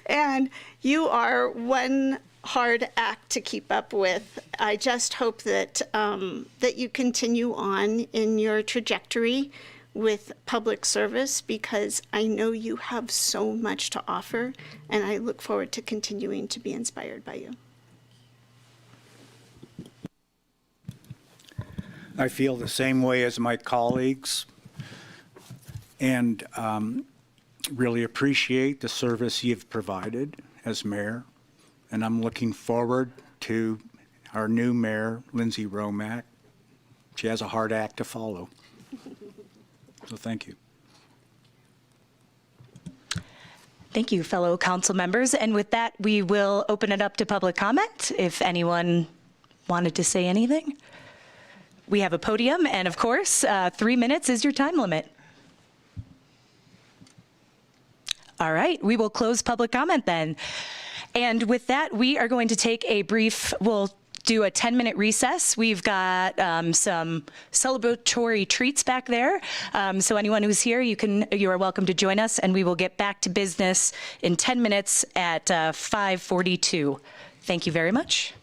And you are one hard act to keep up with. I just hope that that you continue on in your trajectory with public service, because I know you have so much to offer, and I look forward to continuing to be inspired by you. I feel the same way as my colleagues, and really appreciate the service you've provided as mayor. And I'm looking forward to our new mayor, Lindsay Romack. She has a hard act to follow. So thank you. Thank you, fellow council members. And with that, we will open it up to public comment if anyone wanted to say anything. We have a podium, and of course, 3 minutes is your time limit. All right, we will close public comment then. And with that, we are going to take a brief, we'll do a 10-minute recess. We've got some celebratory treats back there. So anyone who's here, you are welcome to join us, and we will get back to business in 10 minutes at 5:42. Thank you very much.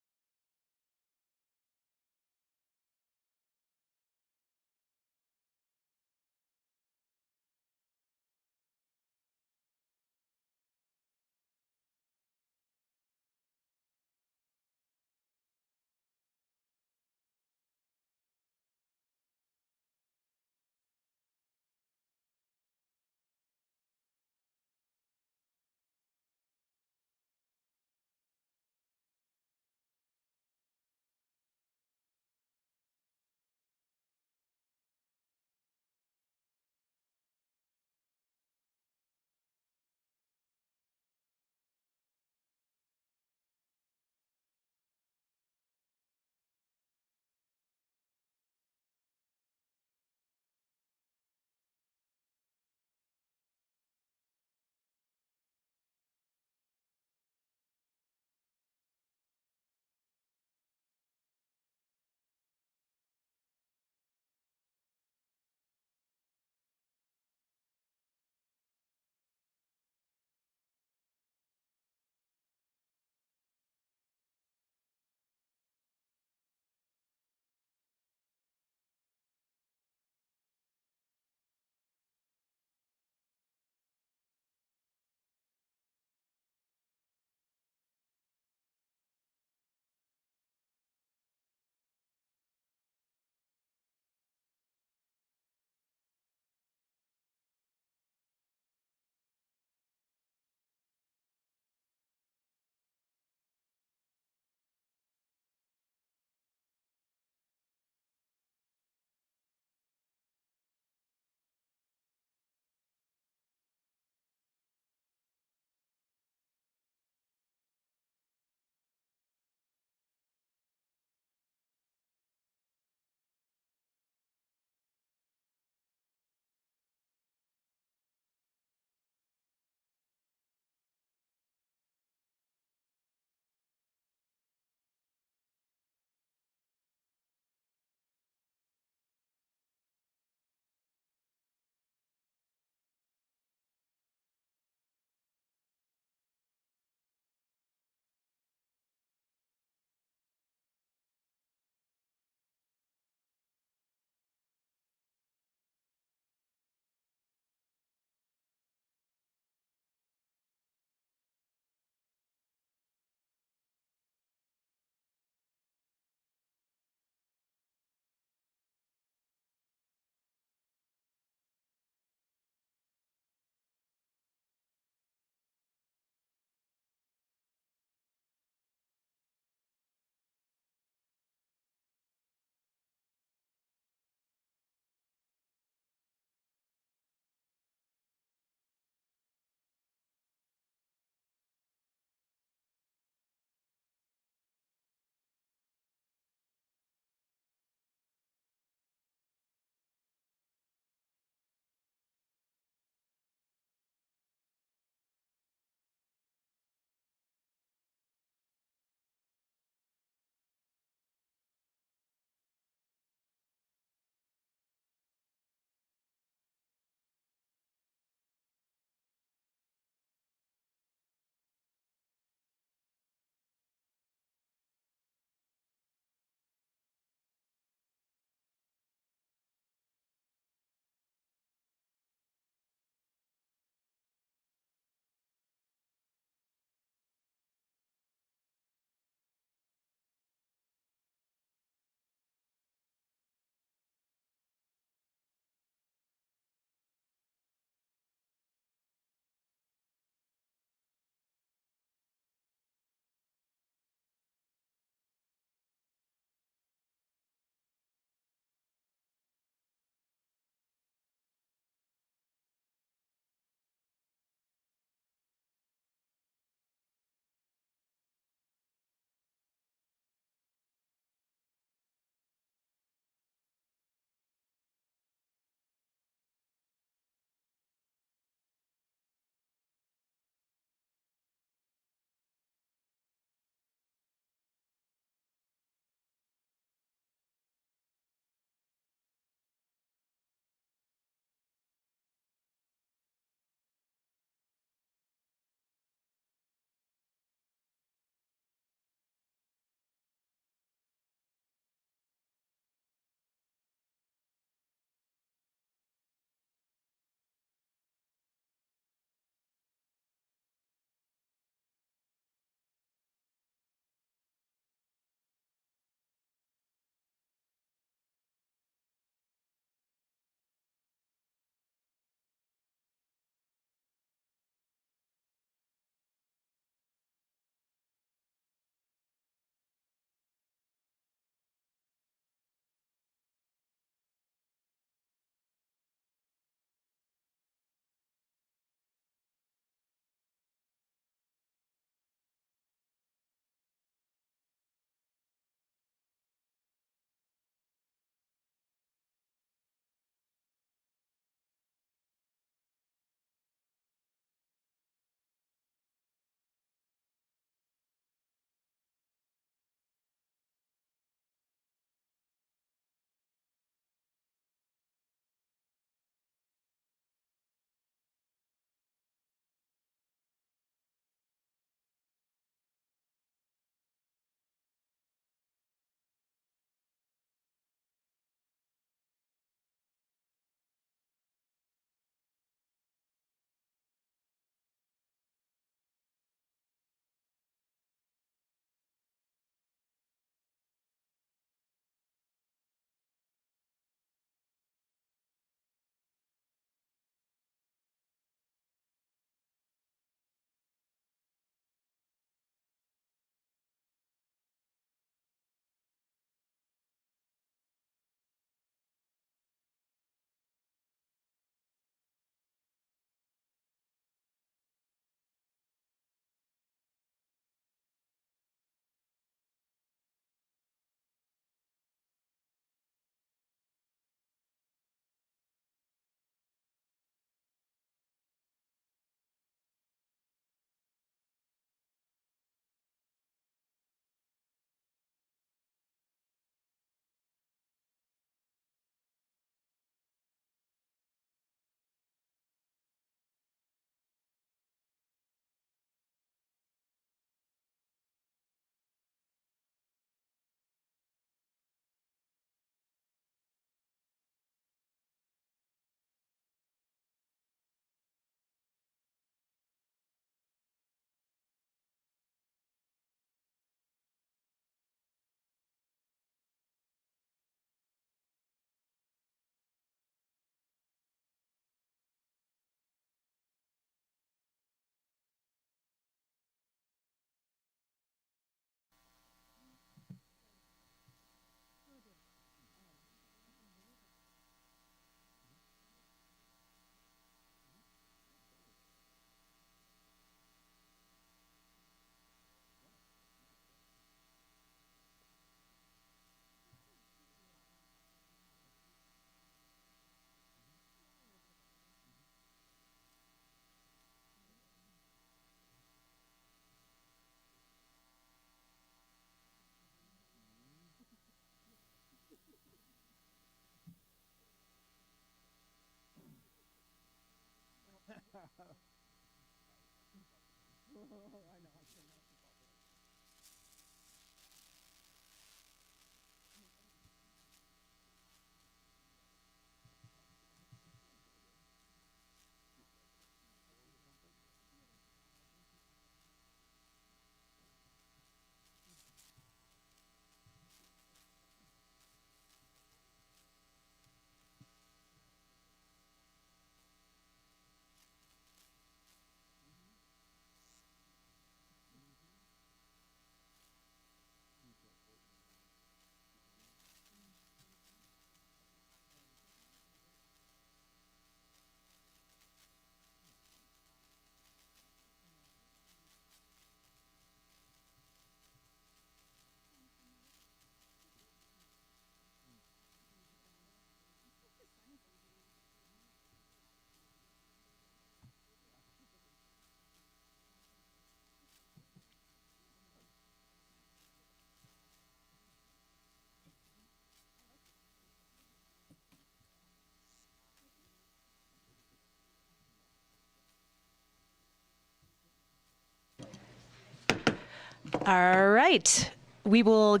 All right. We will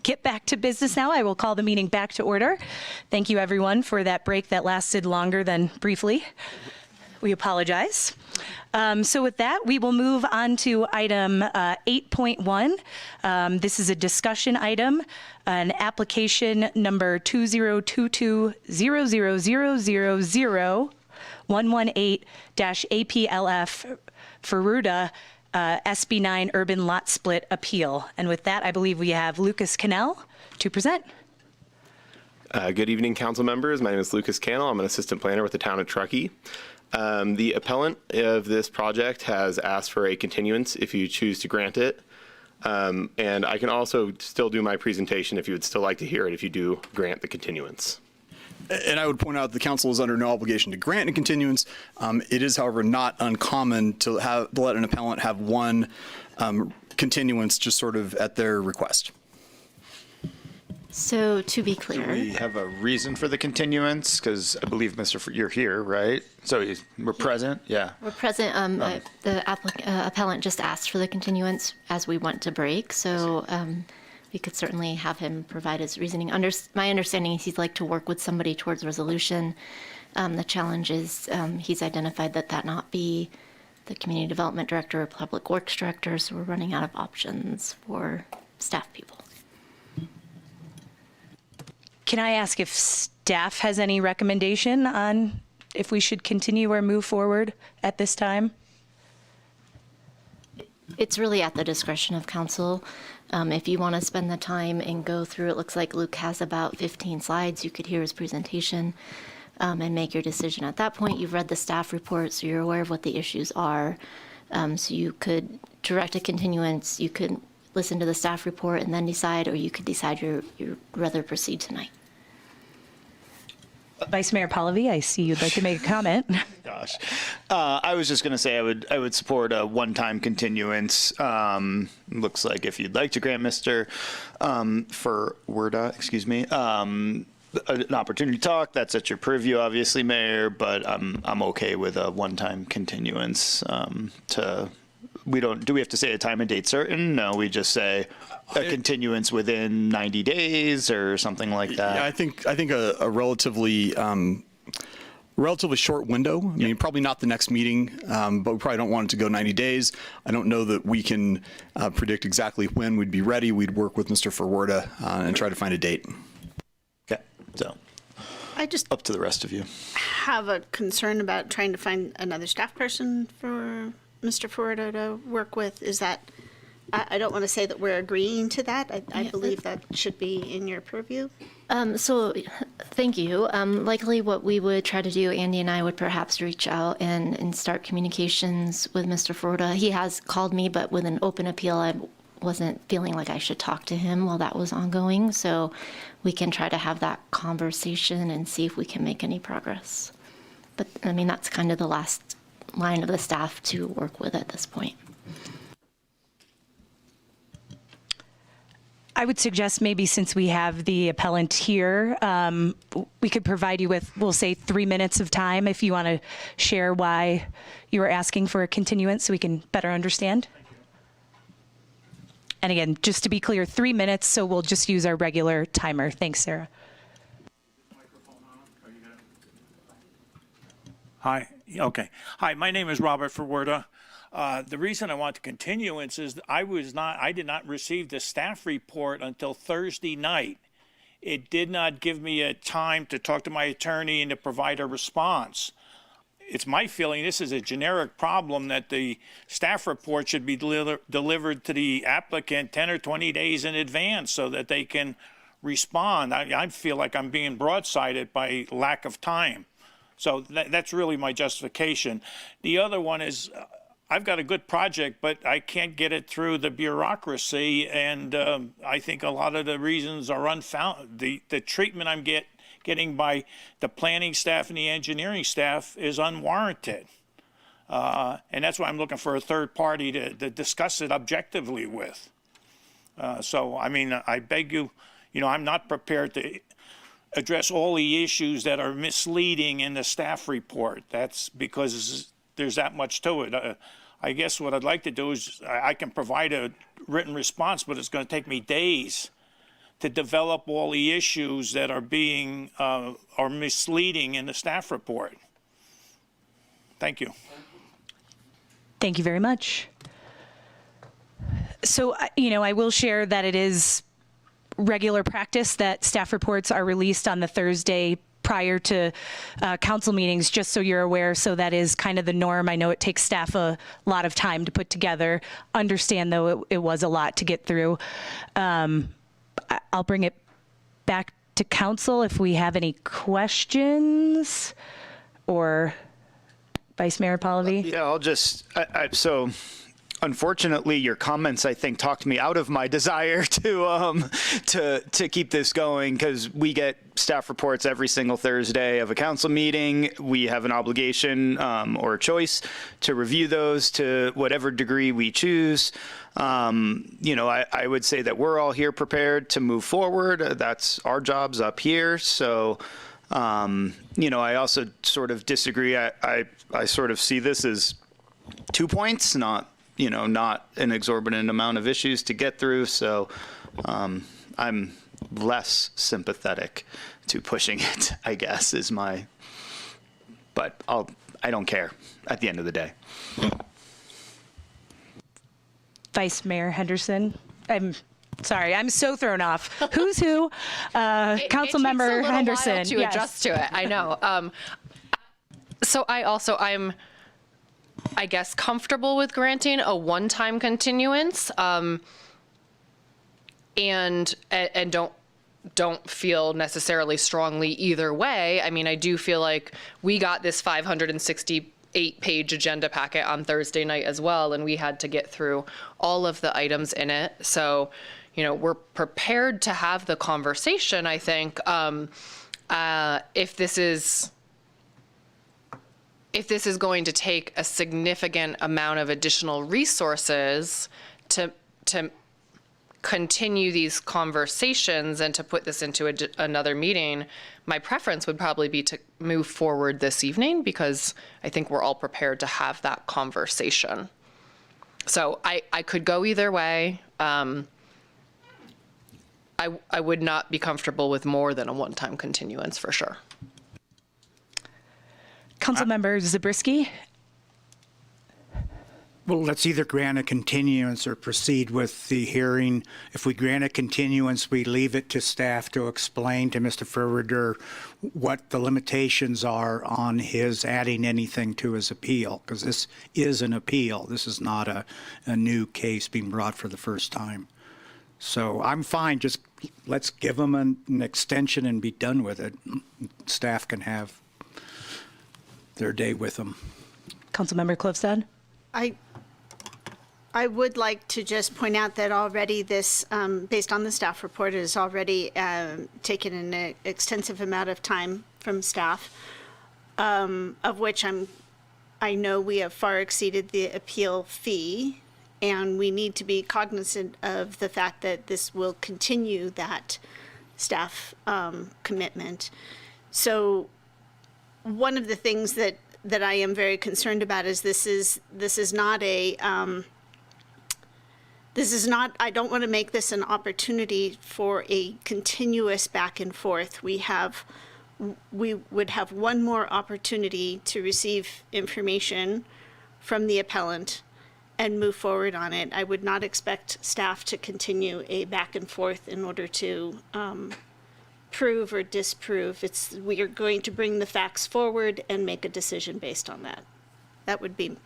get back to business now. I will call the meeting back to order. Thank you, everyone, for that break that lasted longer than briefly. We apologize. So with that, we will move on to item 8.1. This is a discussion item, an application number 2022-00000118-APLF Feruda SB9 Urban Lot Split Appeal. And with that, I believe we have Lucas Cannell to present. Good evening, council members. My name is Lucas Cannell. I'm an assistant planner with the town of Truckee. The appellant of this project has asked for a continuance if you choose to grant it. And I can also still do my presentation if you would still like to hear it if you do grant the continuance. And I would point out the council is under no obligation to grant a continuance. It is, however, not uncommon to let an appellant have one continuance just sort of at their request. So to be clear, Do we have a reason for the continuance? Because I believe you're here, right? So we're present? Yeah. we're present. The appellant just asked for the continuance as we went to break, so we could certainly have him provide his reasoning. My understanding is he'd like to work with somebody towards resolution. The challenge is he's identified that not be the community development director or public works director, so we're running out of options for staff people. Can I ask if staff has any recommendation on if we should continue or move forward at this time? It's really at the discretion of council. If you want to spend the time and go through, it looks like Luke has about 15 slides. You could hear his presentation and make your decision at that point. You've read the staff report, so you're aware of what the issues are. So you could direct a continuance, you could listen to the staff report and then decide, or you could decide you'd rather proceed tonight. Vice Mayor Pallavi, I see you'd like to make a comment. Gosh. I was just going to say I would support a one-time continuance. Looks like if you'd like to grant Mr. Feruda, an opportunity to talk, that's at your purview, obviously, Mayor, but I'm okay with a one-time continuance do we have to say a time and date certain? No, we just say a continuance within 90 days or something like that. Yeah, I think a relatively short window. I mean, probably not the next meeting, but we probably don't want it to go 90 days. I don't know that we can predict exactly when we'd be ready. We'd work with Mr. Feruda and try to find a date. Okay, so I just up to the rest of you. have a concern about trying to find another staff person for Mr. Feruda to work with. Is that, I don't want to say that we're agreeing to that. I believe that should be in your purview. So thank you. Likely what we would try to do, Andy and I would perhaps reach out and start communications with Mr. Feruda. He has called me, but with an open appeal, I wasn't feeling like I should talk to him while that was ongoing. So we can try to have that conversation and see if we can make any progress. But I mean, that's kind of the last line of the staff to work with at this point. I would suggest maybe since we have the appellant here, we could provide you with, we'll say, 3 minutes of time if you want to share why you are asking for a continuance so we can better understand. And again, just to be clear, 3 minutes, so we'll just use our regular timer. Thanks, Sarah. Hi. Okay. Hi, my name is Robert Ferwerda. The reason I want the continuance is I did not receive the staff report until Thursday night. It did not give me a time to talk to my attorney and to provide a response. It's my feeling this is a generic problem that the staff report should be delivered to the applicant 10 or 20 days in advance so that they can respond. I feel like I'm being broadsided by lack of time. So that's really my justification. The other one is I've got a good project, but I can't get it through the bureaucracy, and I think a lot of the reasons are unfounded. The treatment I'm getting by the planning staff and the engineering staff is unwarranted. And that's why I'm looking for a third party to discuss it objectively with. So, I mean, I beg you, I'm not prepared to address all the issues that are misleading in the staff report. That's because there's that much to it. I guess what I'd like to do is I can provide a written response, but it's going to take me days to develop all the issues that are being are misleading in the staff report. Thank you. Thank you very much. So, I will share that it is regular practice that staff reports are released on the Thursday prior to council meetings, just so you're aware. So that is kind of the norm. I know it takes staff a lot of time to put together. Understand, though, it was a lot to get through. I'll bring it back to council if we have any questions, or Vice Mayor Pallavi. Yeah, I'll just, so unfortunately, your comments, I think, talked me out of my desire to keep this going, because we get staff reports every single Thursday of a council meeting. We have an obligation or a choice to review those to whatever degree we choose. I would say that we're all here prepared to move forward. That's our jobs up here. So, I also sort of disagree. I sort of see this as 2 points, not an exorbitant amount of issues to get through. So I'm less sympathetic to pushing it, I guess, but I don't care at the end of the day. Vice Mayor Henderson. I'm sorry, I'm so thrown off. Who's who? Councilmember Henderson. It takes a little while to adjust to it. I know. So I'm, I guess, comfortable with granting a one-time continuance, and don't feel necessarily strongly either way. I mean, I do feel like we got this 568-page agenda packet on Thursday night as well, and we had to get through all of the items in it. So, we're prepared to have the conversation, I think. If this is going to take a significant amount of additional resources to continue these conversations and to put this into another meeting, my preference would probably be to move forward this evening, because I think we're all prepared to have that conversation. So I could go either way. I would not be comfortable with more than a one-time continuance for sure. Councilmember Zabriskie. Well, let's either grant a continuance or proceed with the hearing. If we grant a continuance, we leave it to staff to explain to Mr. Ferwerda what the limitations are on his adding anything to his appeal, because this is an appeal. This is not a new case being brought for the first time. So I'm fine. Just let's give him an extension and be done with it. Staff can have their day with them. Councilmember Klivstad. I would like to just point out that already this, based on the staff report, is already taken an extensive amount of time from staff, of which I know we have far exceeded the appeal fee, And we need to be cognizant of the fact that this will continue that staff commitment. So one of the things that I am very concerned about is this is not a I don't want to make this an opportunity for a continuous back and forth. We would have one more opportunity to receive information from the appellant and move forward on it. I would not expect staff to continue a back and forth in order to prove or disprove. We are going to bring the facts forward and make a decision based on that. That would be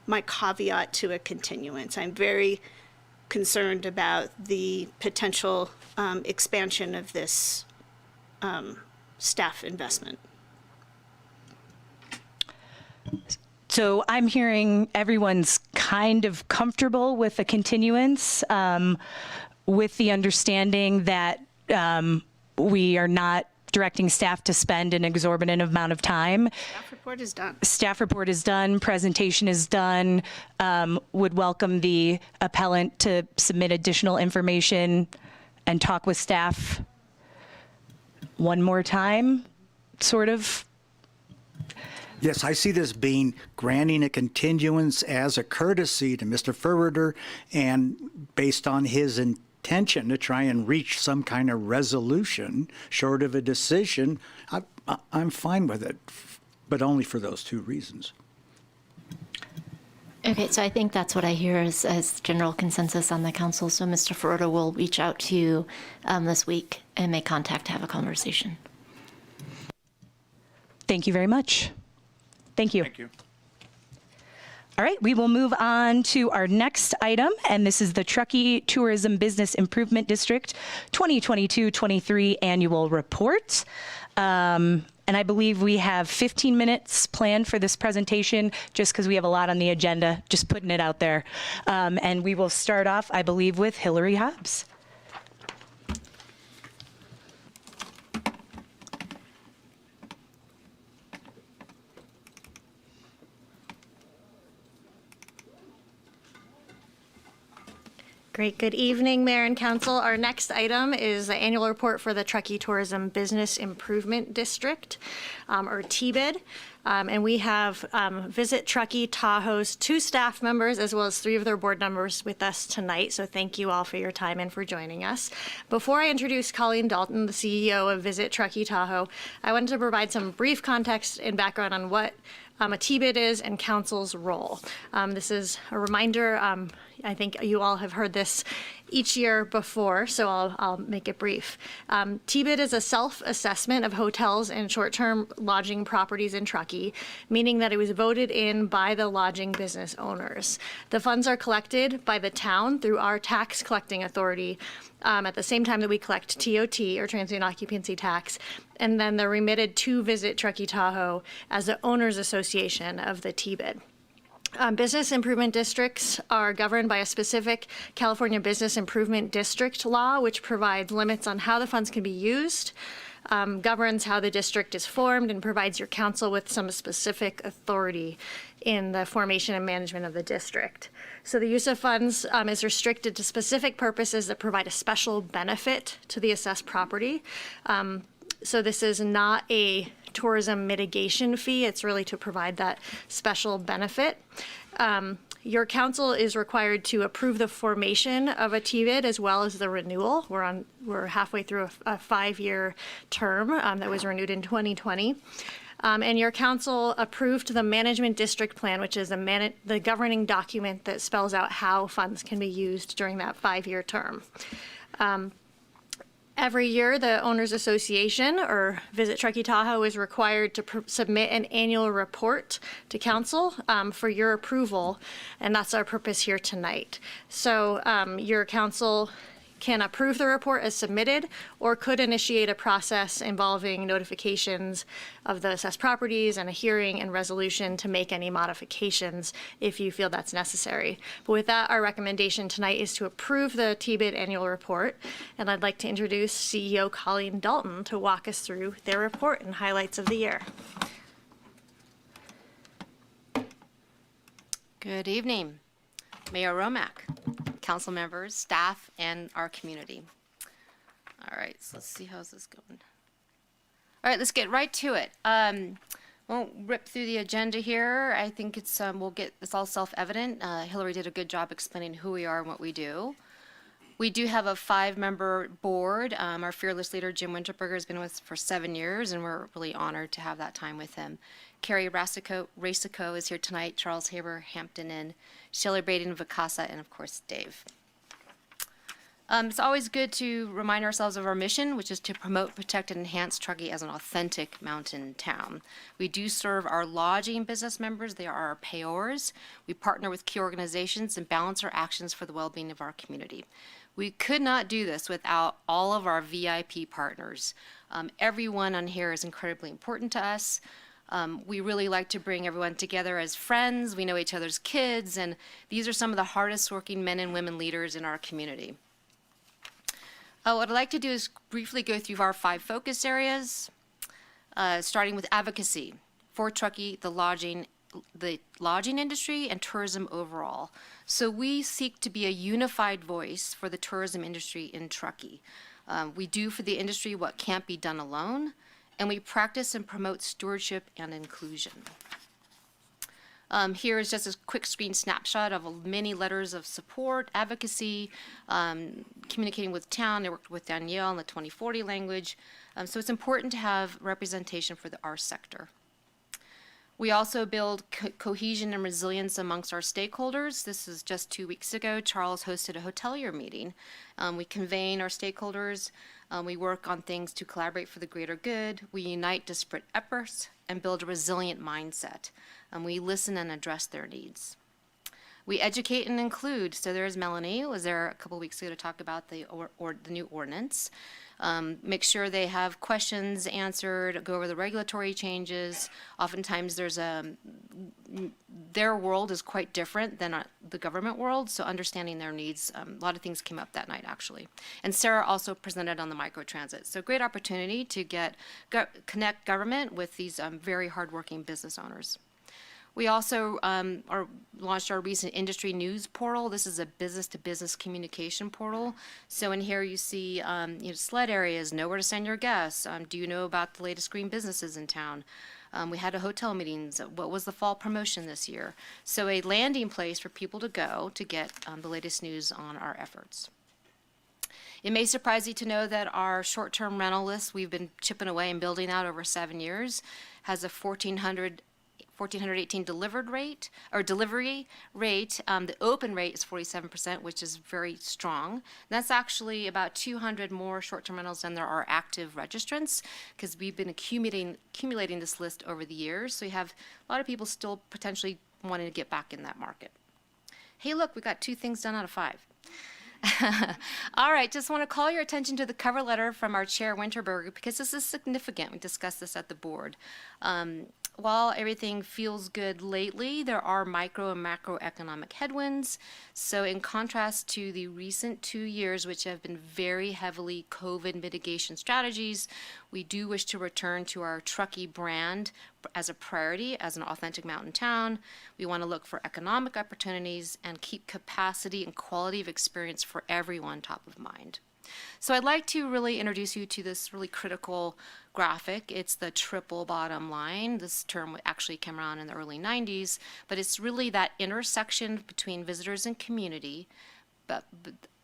my caveat to a continuance. I'm very concerned about the potential expansion of this staff investment. So I'm hearing everyone's kind of comfortable with the continuance, with the understanding that we are not directing staff to spend an exorbitant amount of time. Staff report is done. Staff report is done, presentation is done. Would welcome the appellant to submit additional information and talk with staff one more time, sort of. Yes, I see this being granting a continuance as a courtesy to Mr. Furwerder and based on his intention to try and reach some kind of resolution short of a decision. I'm fine with it, but only for those two reasons. Okay, so I think that's what I hear as general consensus on the council. So Mr. Ferrota will reach out to you this week and make contact to have a conversation. Thank you very much. Thank you. Thank you. All right, we will move on to our next item, and this is the Truckee Tourism Business Improvement District 2022-23 Annual Report. And I believe we have 15 minutes planned for this presentation, just because we have a lot on the agenda, just putting it out there. And we will start off, I believe, with Hillary Hobbs. Great. Good evening, Mayor and Council. Our next item is the annual report for the Truckee Tourism Business Improvement District, or TBID. And we have Visit Truckee Tahoe's 2 staff members as well as 3 of their board members with us tonight. So thank you all for your time and for joining us. Before I introduce Colleen Dalton, the CEO of Visit Truckee Tahoe, I wanted to provide some brief context and background on what a TBID is and council's role. This is a reminder. I think you all have heard this each year before, so I'll make it brief. TBID is a self-assessment of hotels and short-term lodging properties in Truckee, meaning that it was voted in by the lodging business owners. The funds are collected by the town through our tax collecting authority at the same time that we collect TOT, or transient occupancy tax, and then they're remitted to Visit Truckee Tahoe as the owners association of the TBID. Business improvement districts are governed by a specific California Business Improvement District law, which provides limits on how the funds can be used, governs how the district is formed, and provides your council with some specific authority in the formation and management of the district. So the use of funds is restricted to specific purposes that provide a special benefit to the assessed property. So this is not a tourism mitigation fee. It's really to provide that special benefit. Your council is required to approve the formation of a TBID as well as the renewal. We're halfway through a 5-year term that was renewed in 2020. And your council approved the management district plan, which is the governing document that spells out how funds can be used during that 5-year term. Every year, the Owners Association, or Visit Truckee Tahoe, is required to submit an annual report to council for your approval, and that's our purpose here tonight. So your council can approve the report as submitted, or could initiate a process involving notifications of the assessed properties and a hearing and resolution to make any modifications if you feel that's necessary. But with that, our recommendation tonight is to approve the TBID annual report, and I'd like to introduce CEO Colleen Dalton to walk us through their report and highlights of the year. Good evening. Mayor Romack, council members, staff, and our community. All right, so let's see how's this going. All right, let's get right to it. Won't rip through the agenda here. I think it's it's all self-evident. Hillary did a good job explaining who we are and what we do. We do have a 5-member board. Our fearless leader, Jim Winterberger, has been with us for 7 years, and we're really honored to have that time with him. Carrie Racico is here tonight, Charles Haber, Hampton Inn, Shelley Braden, Vicasa, and of course, Dave. It's always good to remind ourselves of our mission, which is to promote, protect, and enhance Truckee as an authentic mountain town. We do serve our lodging business members. They are our payors. We partner with key organizations and balance our actions for the well-being of our community. We could not do this without all of our VIP partners. Everyone on here is incredibly important to us. We really like to bring everyone together as friends. We know each other's kids, and these are some of the hardest working men and women leaders in our community. What I'd like to do is briefly go through our 5 focus areas, starting with advocacy for Truckee, the lodging industry, and tourism overall. So we seek to be a unified voice for the tourism industry in Truckee. We do for the industry what can't be done alone, and we practice and promote stewardship and inclusion. Here is just a quick screen snapshot of many letters of support, advocacy, communicating with town. I worked with Danielle in the 2040 language. So it's important to have representation for our sector. We also build cohesion and resilience amongst our stakeholders. This is just 2 weeks ago. Charles hosted a hotelier meeting. We convene our stakeholders. We work on things to collaborate for the greater good. We unite disparate efforts and build a resilient mindset. We listen and address their needs. We educate and include. So there's Melanie, who was there a couple weeks ago to talk about the new ordinance. Make sure they have questions answered, go over the regulatory changes. Oftentimes their world is quite different than the government world, so understanding their needs, a lot of things came up that night actually. And Sarah also presented on the microtransit. So great opportunity to connect government with these very hardworking business owners. We also launched our recent industry news portal. This is a business-to-business communication portal. So in here you see sled areas, know where to send your guests. Do you know about the latest green businesses in town? We had a hotel meetings. What was the fall promotion this year? So a landing place for people to go to get the latest news on our efforts. It may surprise you to know that our short-term rental list we've been chipping away and building out over 7 years has a 1,418 delivery rate. The open rate is 47%, which is very strong. And that's actually about 200 more short-term rentals than there are active registrants, because we've been accumulating this list over the years. So you have a lot of people still potentially wanting to get back in that market. Hey, look, we got 2 things done out of 5. All right, just want to call your attention to the cover letter from our chair, Winterberger, because this is significant. We discussed this at the board. While everything feels good lately, there are micro and macroeconomic headwinds. So in contrast to the recent 2 years, which have been very heavily COVID mitigation strategies, we do wish to return to our Truckee brand as a priority, as an authentic mountain town. We want to look for economic opportunities and keep capacity and quality of experience for everyone top of mind. So I'd like to really introduce you to this really critical graphic. It's the triple bottom line. This term actually came around in the early 90s, but it's really that intersection between visitors and community, but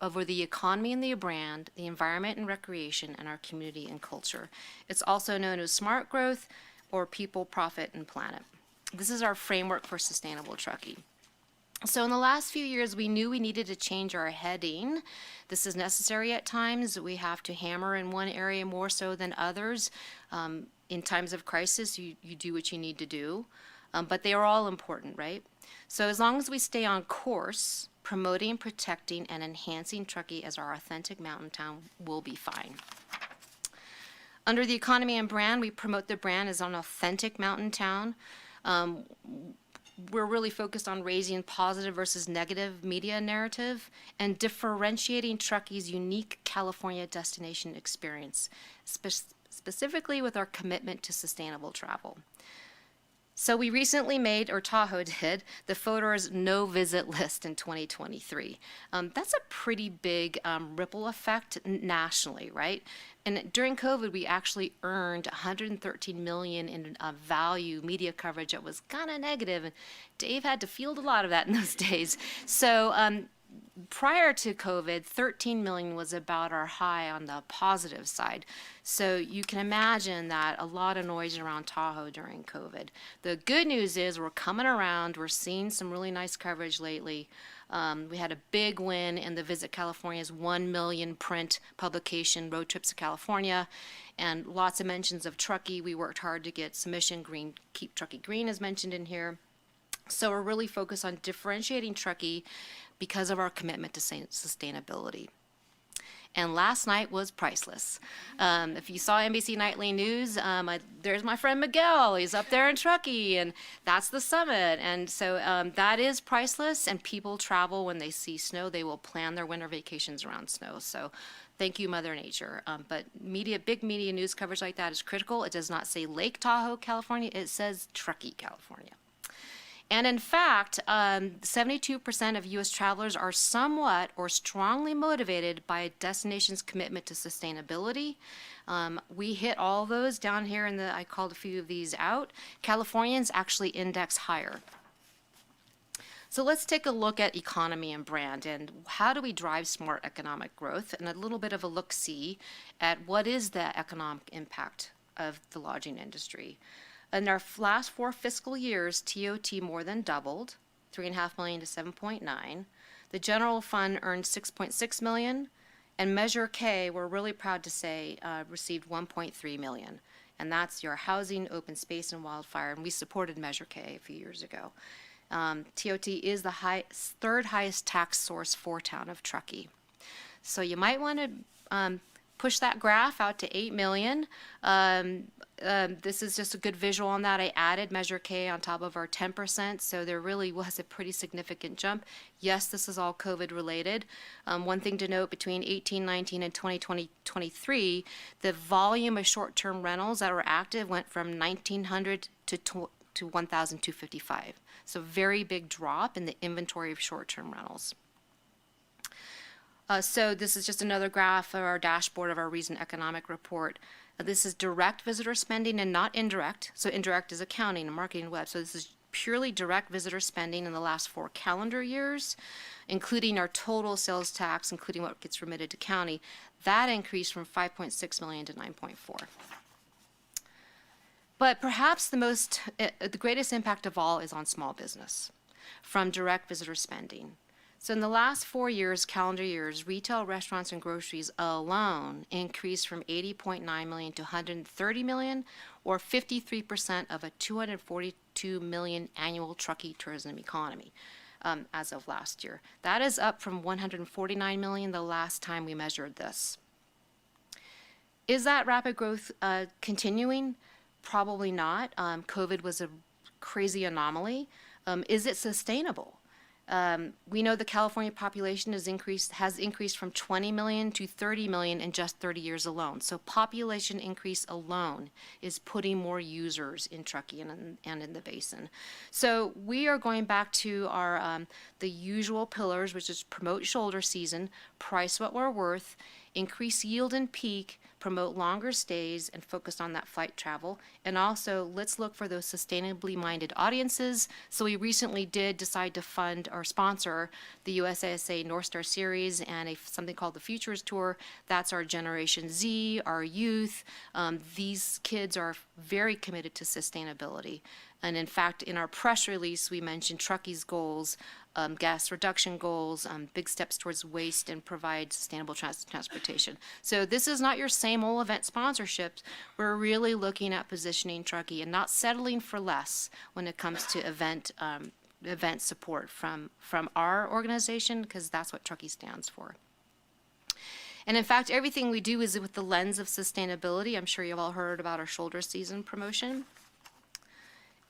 over the economy and the brand, the environment and recreation, and our community and culture. It's also known as smart growth, or people, profit, and planet. This is our framework for sustainable Truckee. So in the last few years, we knew we needed to change our heading. This is necessary at times. We have to hammer in one area more so than others. In times of crisis, you do what you need to do. But they are all important, right? So as long as we stay on course, promoting, protecting, and enhancing Truckee as our authentic mountain town, we'll be fine. Under the economy and brand, we promote the brand as an authentic mountain town. We're really focused on raising positive versus negative media narrative and differentiating Truckee's unique California destination experience, specifically with our commitment to sustainable travel. So we recently made, or Tahoe did, the Photo's no visit list in 2023. That's a pretty big ripple effect nationally, right? And during COVID, we actually earned $113 million in value media coverage that was kind of negative, and Dave had to field a lot of that in those days. So prior to COVID, 13 million was about our high on the positive side. So you can imagine that a lot of noise around Tahoe during COVID. The good news is we're coming around. We're seeing some really nice coverage lately. We had a big win in the Visit California's 1 million print publication, Road Trips to California, and lots of mentions of Truckee. We worked hard to get submission green, keep Truckee green as mentioned in here. So we're really focused on differentiating Truckee because of our commitment to sustainability. And last night was priceless. If you saw NBC Nightly News, there's my friend Miguel. He's up there in Truckee, and that's the summit. And so that is priceless, and people travel when they see snow. They will plan their winter vacations around snow. So thank you, Mother Nature. But big media news coverage like that is critical. It does not say Lake Tahoe, California. It says Truckee, California. And in fact, 72% of U.S. travelers are somewhat or strongly motivated by a destination's commitment to sustainability. We hit all those down here I called a few of these out. Californians actually index higher. So let's take a look at economy and brand and how do we drive smart economic growth, and a little bit of a look-see at what is the economic impact of the lodging industry. In our last 4 fiscal years, TOT more than doubled, $3.5 million to 7.9. The general fund earned $6.6 million, and Measure K, we're really proud to say, received $1.3 million. And that's your housing, open space, and wildfire. And we supported Measure K a few years ago. TOT is the third highest tax source for town of Truckee. So you might want to push that graph out to 8 million. This is just a good visual on that. I added Measure K on top of our 10%, so there really was a pretty significant jump. Yes, this is all COVID related. One thing to note, between 18-19 and 2020-23, the volume of short-term rentals that were active went from 1,900 to 1,255. So very big drop in the inventory of short-term rentals. So this is just another graph of our dashboard of our recent economic report. This is direct visitor spending and not indirect. So indirect is accounting and marketing and web. So this is purely direct visitor spending in the last 4 calendar years, including our total sales tax, including what gets remitted to county. That increased from 5.6 million to 9.4. But perhaps the greatest impact of all is on small business from direct visitor spending. So in the last 4 years, calendar years, retail, restaurants, and groceries alone increased from 80.9 million to 130 million, or 53% of a 242 million annual Truckee tourism economy as of last year. That is up from 149 million the last time we measured this. Is that rapid growth continuing? Probably not. COVID was a crazy anomaly. Is it sustainable? We know the California population has increased from 20 million to 30 million in just 30 years alone. So population increase alone is putting more users in Truckee and in the basin. So we are going back to our the usual pillars, which is promote shoulder season, price what we're worth, increase yield and peak, promote longer stays, and focus on that flight travel. And also, let's look for those sustainably minded audiences. So we recently did decide to fund or sponsor the USASA North Star Series and something called the Futures Tour. That's our Generation Z, our youth. These kids are very committed to sustainability. And in fact, in our press release, we mentioned Truckee's goals, gas reduction goals, big steps towards waste, and provide sustainable transportation. So this is not your same old event sponsorships. We're really looking at positioning Truckee and not settling for less when it comes to event support from our organization, because that's what Truckee stands for. And in fact, everything we do is with the lens of sustainability. I'm sure you've all heard about our shoulder season promotion.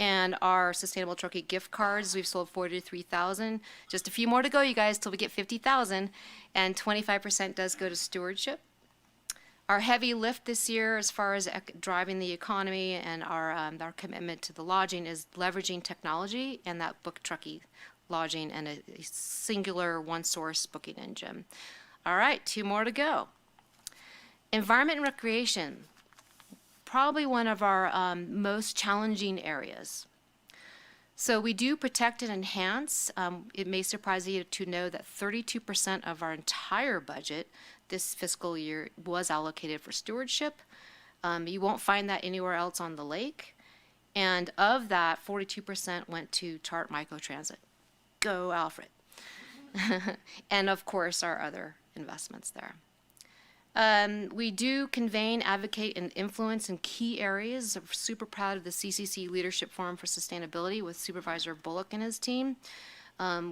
And our Sustainable Truckee gift cards, we've sold 43,000. Just a few more to go, you guys, till we get 50,000. And 25% does go to stewardship. Our heavy lift this year, as far as driving the economy and our commitment to the lodging, is leveraging technology and that Book Truckee lodging and a singular one-source booking engine. All right, 2 more to go. Environment and recreation, probably one of our most challenging areas. So we do protect and enhance. It may surprise you to know that 32% of our entire budget this fiscal year was allocated for stewardship. You won't find that anywhere else on the lake. And of that, 42% went to Chart Microtransit. Go, Alfred. And of course, our other investments there. We do convene, advocate, and influence in key areas. I'm super proud of the CCC Leadership Forum for Sustainability with Supervisor Bullock and his team.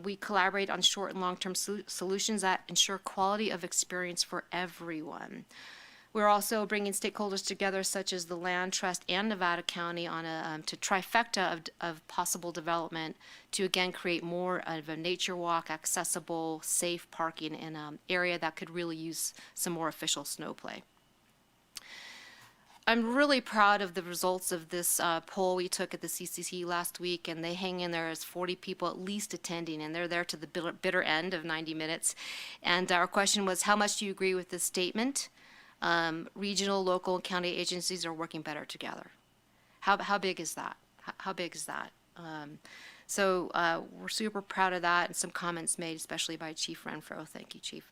We collaborate on short and long-term solutions that ensure quality of experience for everyone. We're also bringing stakeholders together, such as the Land Trust and Nevada County, on a trifecta of possible development to again create more of a nature walk, accessible, safe parking in an area that could really use some more official snow play. I'm really proud of the results of this poll we took at the CCC last week, and they hang in there as 40 people at least attending, and they're there to the bitter end of 90 minutes. And our question was, how much do you agree with this statement? Regional, local, and county agencies are working better together. How big is that? How big is that? So we're super proud of that, and some comments made, especially by Chief Renfro. Thank you, Chief.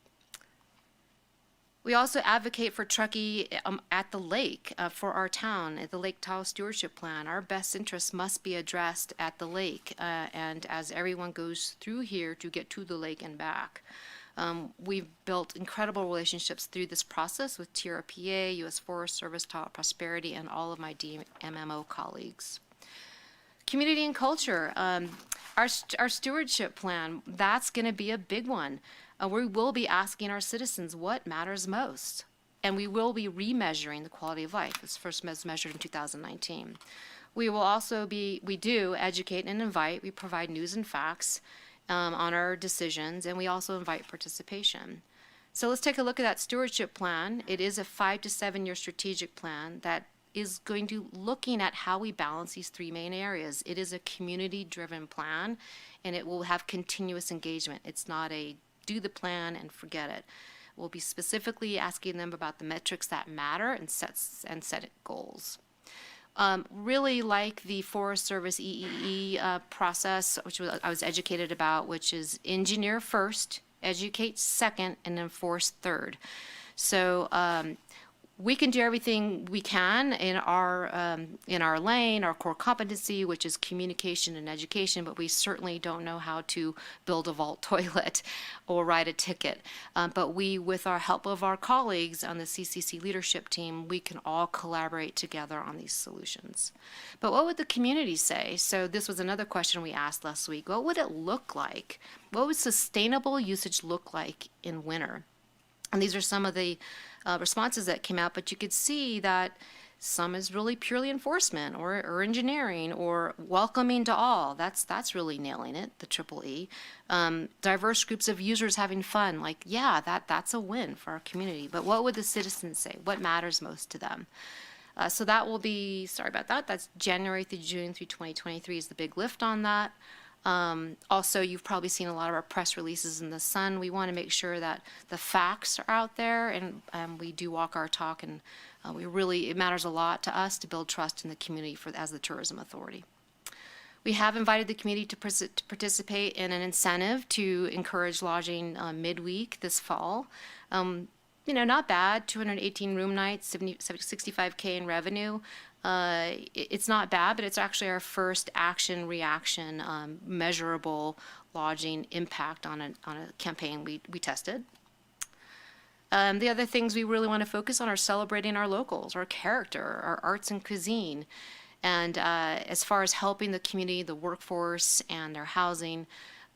We also advocate for Truckee at the lake for our town, at the Lake Tahoe Stewardship Plan. Our best interests must be addressed at the lake, and as everyone goes through here to get to the lake and back. We've built incredible relationships through this process with TRPA, U.S. Forest Service, Tahoe Prosperity, and all of my DMMO colleagues. Community and culture. Our stewardship plan, that's going to be a big one. We will be asking our citizens what matters most, and we will be remeasuring the quality of life. It's first measured in 2019. We will also we do educate and invite. We provide news and facts on our decisions, and we also invite participation. So let's take a look at that stewardship plan. It is a 5 to 7 year strategic plan that is going to looking at how we balance these 3 main areas. It is a community-driven plan, and it will have continuous engagement. It's not a do the plan and forget it. We'll be specifically asking them about the metrics that matter and set goals. Really like the Forest Service EEE process, which I was educated about, which is engineer first, educate second, and enforce third. So we can do everything we can in our lane, our core competency, which is communication and education, but we certainly don't know how to build a vault toilet or write a ticket. But we, with our help of our colleagues on the CCC leadership team, we can all collaborate together on these solutions. But what would the community say? So this was another question we asked last week. What would it look like? What would sustainable usage look like in winter? And these are some of the responses that came out, but you could see that some is really purely enforcement or engineering or welcoming to all. That's really nailing it, the triple E. Diverse groups of users having fun, like, yeah, that's a win for our community. But what would the citizens say? What matters most to them? So that will be, sorry about that, that's January through June through 2023 is the big lift on that. Also, you've probably seen a lot of our press releases in the Sun. We want to make sure that the facts are out there, and we do walk our talk, and it matters a lot to us to build trust in the community as the tourism authority. We have invited the community to participate in an incentive to encourage lodging midweek this fall. Not bad, 218 room nights, 65K in revenue. It's not bad, but it's actually our first action-reaction measurable lodging impact on a campaign we tested. The other things we really want to focus on are celebrating our locals, our character, our arts and cuisine. And as far as helping the community, the workforce, and their housing,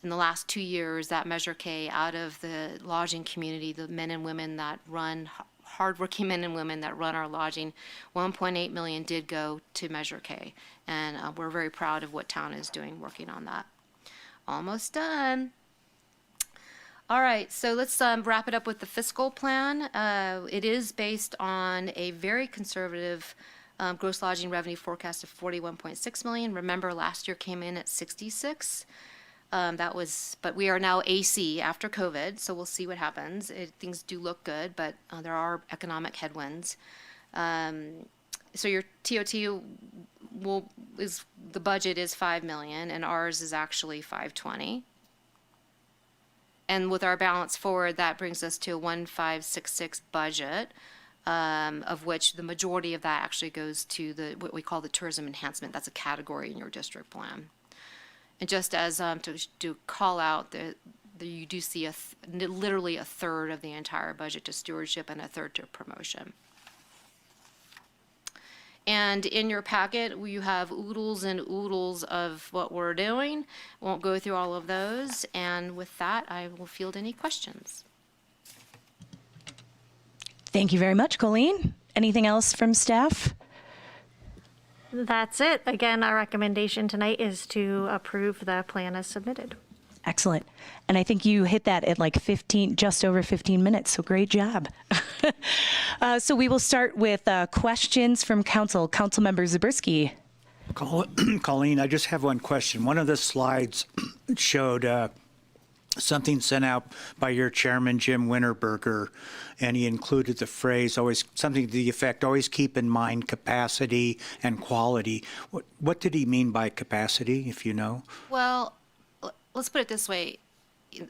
in the last 2 years, that Measure K out of the lodging community, the men and women that run, hardworking men and women that run our lodging, 1.8 million did go to Measure K. And we're very proud of what town is doing working on that. Almost done. All right, so let's wrap it up with the fiscal plan. It is based on a very conservative gross lodging revenue forecast of 41.6 million. Remember, last year came in at 66. But we are now AC after COVID, so we'll see what happens. Things do look good, but there are economic headwinds. So your TOT the budget is 5 million, and ours is actually 520. And with our balance forward, that brings us to a 1,566 budget, of which the majority of that actually goes to what we call the tourism enhancement. That's a category in your district plan. And just as to call out, you do see literally a third of the entire budget to stewardship and a third to promotion. And in your packet, you have oodles and oodles of what we're doing. Won't go through all of those. And with that, I will field any questions. Thank you very much, Colleen. Anything else from staff? That's it. Again, our recommendation tonight is to approve the plan as submitted. Excellent. And I think you hit that at like just over 15 minutes. So great job. So we will start with questions from council. Councilmember Zabriskie. Colleen, I just have one question. One of the slides showed something sent out by your chairman, Jim Winterberger, and he included the phrase, always something to the effect, always keep in mind capacity and quality. What did he mean by capacity, if you know? Well, let's put it this way.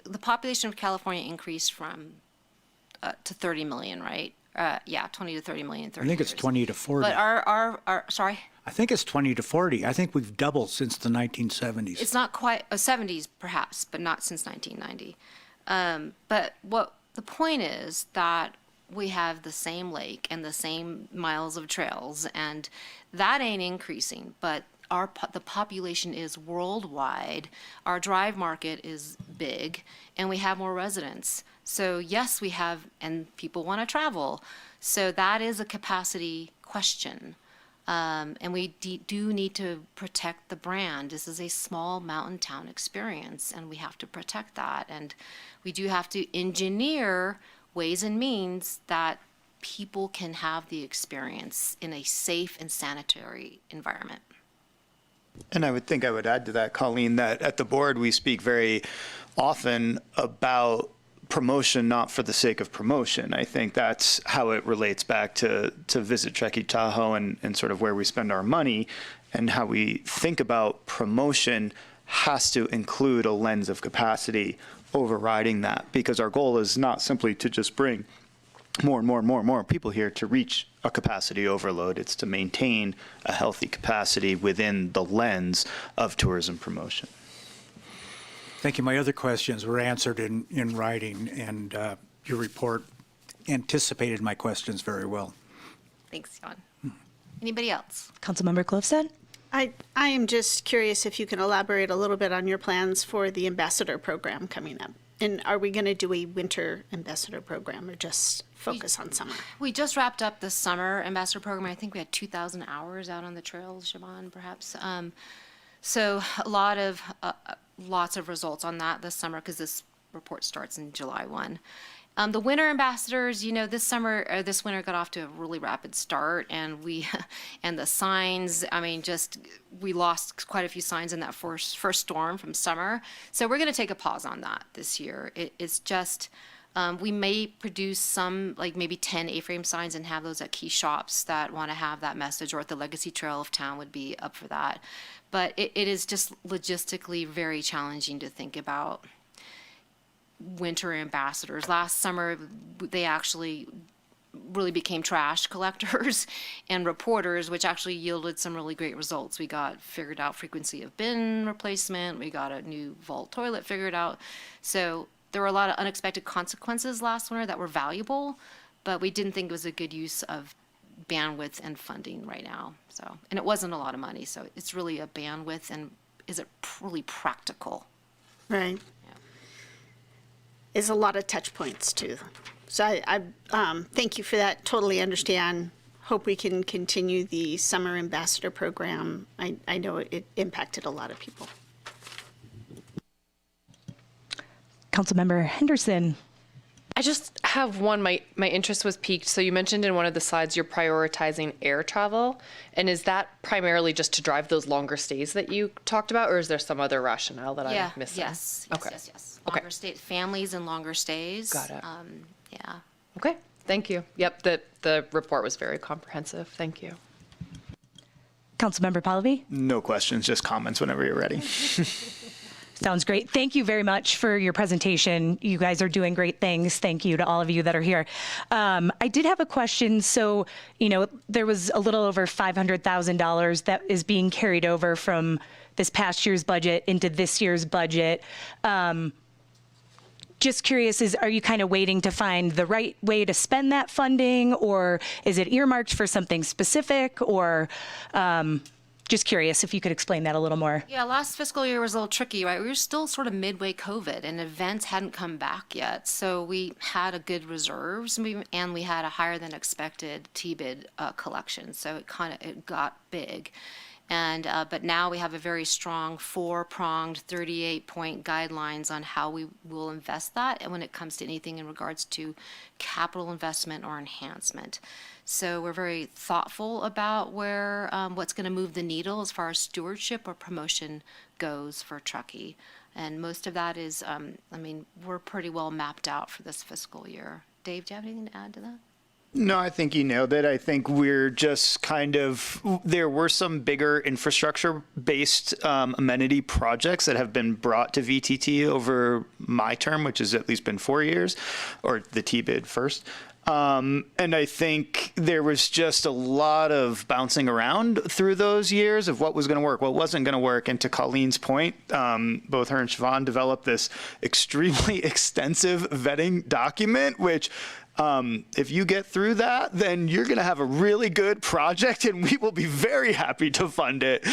The population of California increased from to 30 million, right? 20 to 30 million in 30 I think years. it's 20 to 40. But our sorry? I think it's 20 to 40. I think we've doubled since the 1970s. It's not quite, 70s perhaps, but not since 1990. But what the point is that we have the same lake and the same miles of trails, and that ain't increasing, but the population is worldwide. Our drive market is big, and we have more residents. So yes, we have, and people want to travel. So that is a capacity question. And we do need to protect the brand. This is a small mountain town experience, and we have to protect that. And we do have to engineer ways and means that people can have the experience in a safe and sanitary environment. And I would add to that, Colleen, that at the board we speak very often about promotion not for the sake of promotion. I think that's how it relates back to Visit Truckee Tahoe and sort of where we spend our money, and how we think about promotion has to include a lens of capacity overriding that, because our goal is not simply to just bring more people here to reach a capacity overload. It's to maintain a healthy capacity within the lens of tourism promotion. Thank you. My other questions were answered in writing, and your report anticipated my questions very well. Thanks, John. Anybody else? Councilmember Klofstad? I am just curious if you can elaborate a little bit on your plans for the ambassador program coming up. And are we going to do a winter ambassador program or just focus on summer? We just wrapped up the summer ambassador program. I think we had 2,000 hours out on the trails, Siobhan, perhaps. So a lots of results on that this summer, because this report starts in July 1. The winter ambassadors, this winter got off to a really rapid start, and and the signs, we lost quite a few signs in that first storm from summer. So we're going to take a pause on that this year. It's just, we may produce some, like maybe 10 A-frame signs and have those at key shops that want to have that message, or at the Legacy Trail of town would be up for that. But it is just logistically very challenging to think about winter ambassadors. Last summer, they actually really became trash collectors and reporters, which actually yielded some really great results. We figured out frequency of bin replacement. We got a new vault toilet figured out. So there were a lot of unexpected consequences last winter that were valuable, but we didn't think it was a good use of bandwidth and funding right now. And it wasn't a lot of money. So it's really a bandwidth, and is it really practical? Right. Is a lot of touch points too. So I thank you for that. Totally understand. Hope we can continue the summer ambassador program. I know it impacted a lot of people. Councilmember Henderson. I just have one, my interest was piqued. So you mentioned in one of the slides you're prioritizing air travel. And is that primarily just to drive those longer stays that you talked about, or is there some other rationale that I'm missing? Yes. Okay. Yes. Longer stay, families and longer stays. Got it. Yeah. Okay, thank you. Yep, the report was very comprehensive. Thank you. Councilmember Pallavi? No questions, just comments whenever you're ready. Sounds great. Thank you very much for your presentation. You guys are doing great things. Thank you to all of you that are here. I did have a question. So, there was a little over $500,000 that is being carried over from this past year's budget into this year's budget. Just curious, are you kind of waiting to find the right way to spend that funding, or is it earmarked for something specific, or just curious if you could explain that a little more. Yeah, last fiscal year was a little tricky, right? We were still sort of midway COVID and events hadn't come back yet. So we had a good reserves and we had a higher than expected T-bid collection. So it got big. And but now we have a very strong 4-pronged 38-point guidelines on how we will invest that, and when it comes to anything in regards to capital investment or enhancement. So we're very thoughtful about where what's going to move the needle as far as stewardship or promotion goes for Truckee. And most of that is, we're pretty well mapped out for this fiscal year. Dave, do you have anything to add to that? No, I think you nailed it. I think we're just there were some bigger infrastructure-based amenity projects that have been brought to VTT over my term, which has at least been 4 years, or the T-bid first. And I think there was just a lot of bouncing around through those years of what was going to work, what wasn't going to work. And to Colleen's point, both her and Siobhan developed this extremely extensive vetting document, which if you get through that, then you're going to have a really good project, and we will be very happy to fund it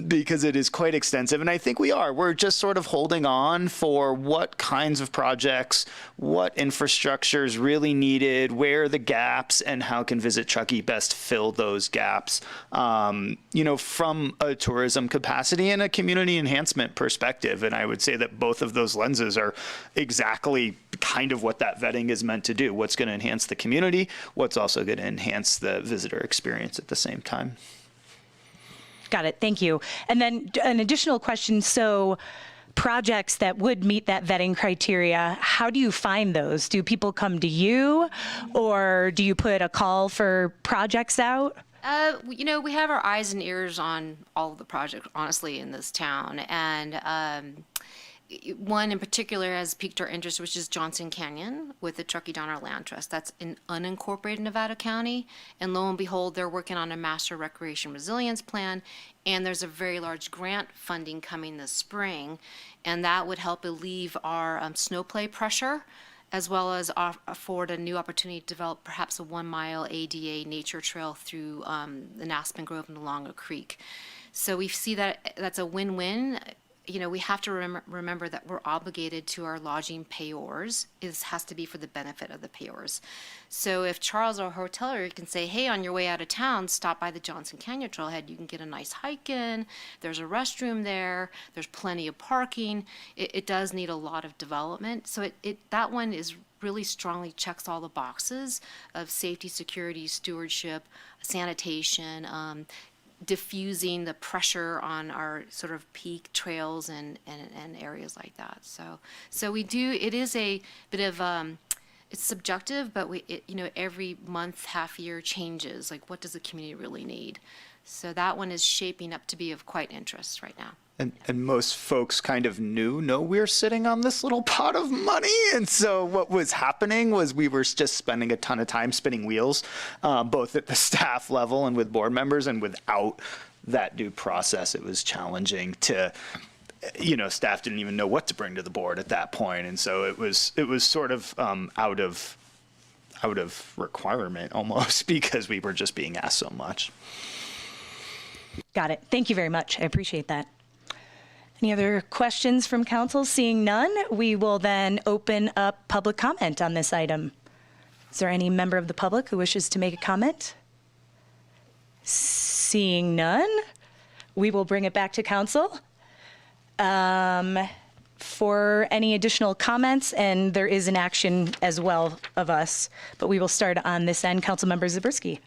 because it is quite extensive. And I think we're just sort of holding on for what kinds of projects, what infrastructure is really needed, where are the gaps, and how can Visit Truckee best fill those gaps, from a tourism capacity and a community enhancement perspective. And I would say that both of those lenses are exactly kind of what that vetting is meant to do. What's going to enhance the community, what's also going to enhance the visitor experience at the same time. Got it. Thank you. And then an additional question. So projects that would meet that vetting criteria, how do you find those? Do people come to you, or do you put a call for projects out? We have our eyes and ears on all of the projects, honestly, in this town. And one in particular has piqued our interest, which is Johnson Canyon with the Truckee Donner Land Trust. That's in unincorporated Nevada County. And lo and behold, they're working on a master recreation resilience plan. And there's a very large grant funding coming this spring. And that would help alleviate our snowplay pressure, as well as afford a new opportunity to develop perhaps a 1-mile ADA nature trail through the Aspen Grove and Longa Creek. So we see that that's a win-win. We have to remember that we're obligated to our lodging payors. This has to be for the benefit of the payors. So if Charles or hotelier can say, hey, on your way out of town, stop by the Johnson Canyon Trailhead. You can get a nice hike in. There's a restroom there. There's plenty of parking. It does need a lot of development. So that one is really strongly checks all the boxes of safety, security, stewardship, sanitation, diffusing the pressure on our sort of peak trails and areas like that. So we do, it is a bit of, it's subjective, but every month, half year changes, like what does the community really need? So that one is shaping up to be of quite interest right now. And most folks kind of know we're sitting on this little pot of money. And so what was happening was we were just spending a ton of time spinning wheels, both at the staff level and with board members. And without that due process, it was challenging to, staff didn't even know what to bring to the board at that point. And so it was sort of out of requirement almost, because we were just being asked so much. Got it. Thank you very much. I appreciate that. Any other questions from council? Seeing none, we will then open up public comment on this item. Is there any member of the public who wishes to make a comment? Seeing none, we will bring it back to council. for any additional comments, and there is an action as well of us, but we will start on this end. Councilmember Zabriskie.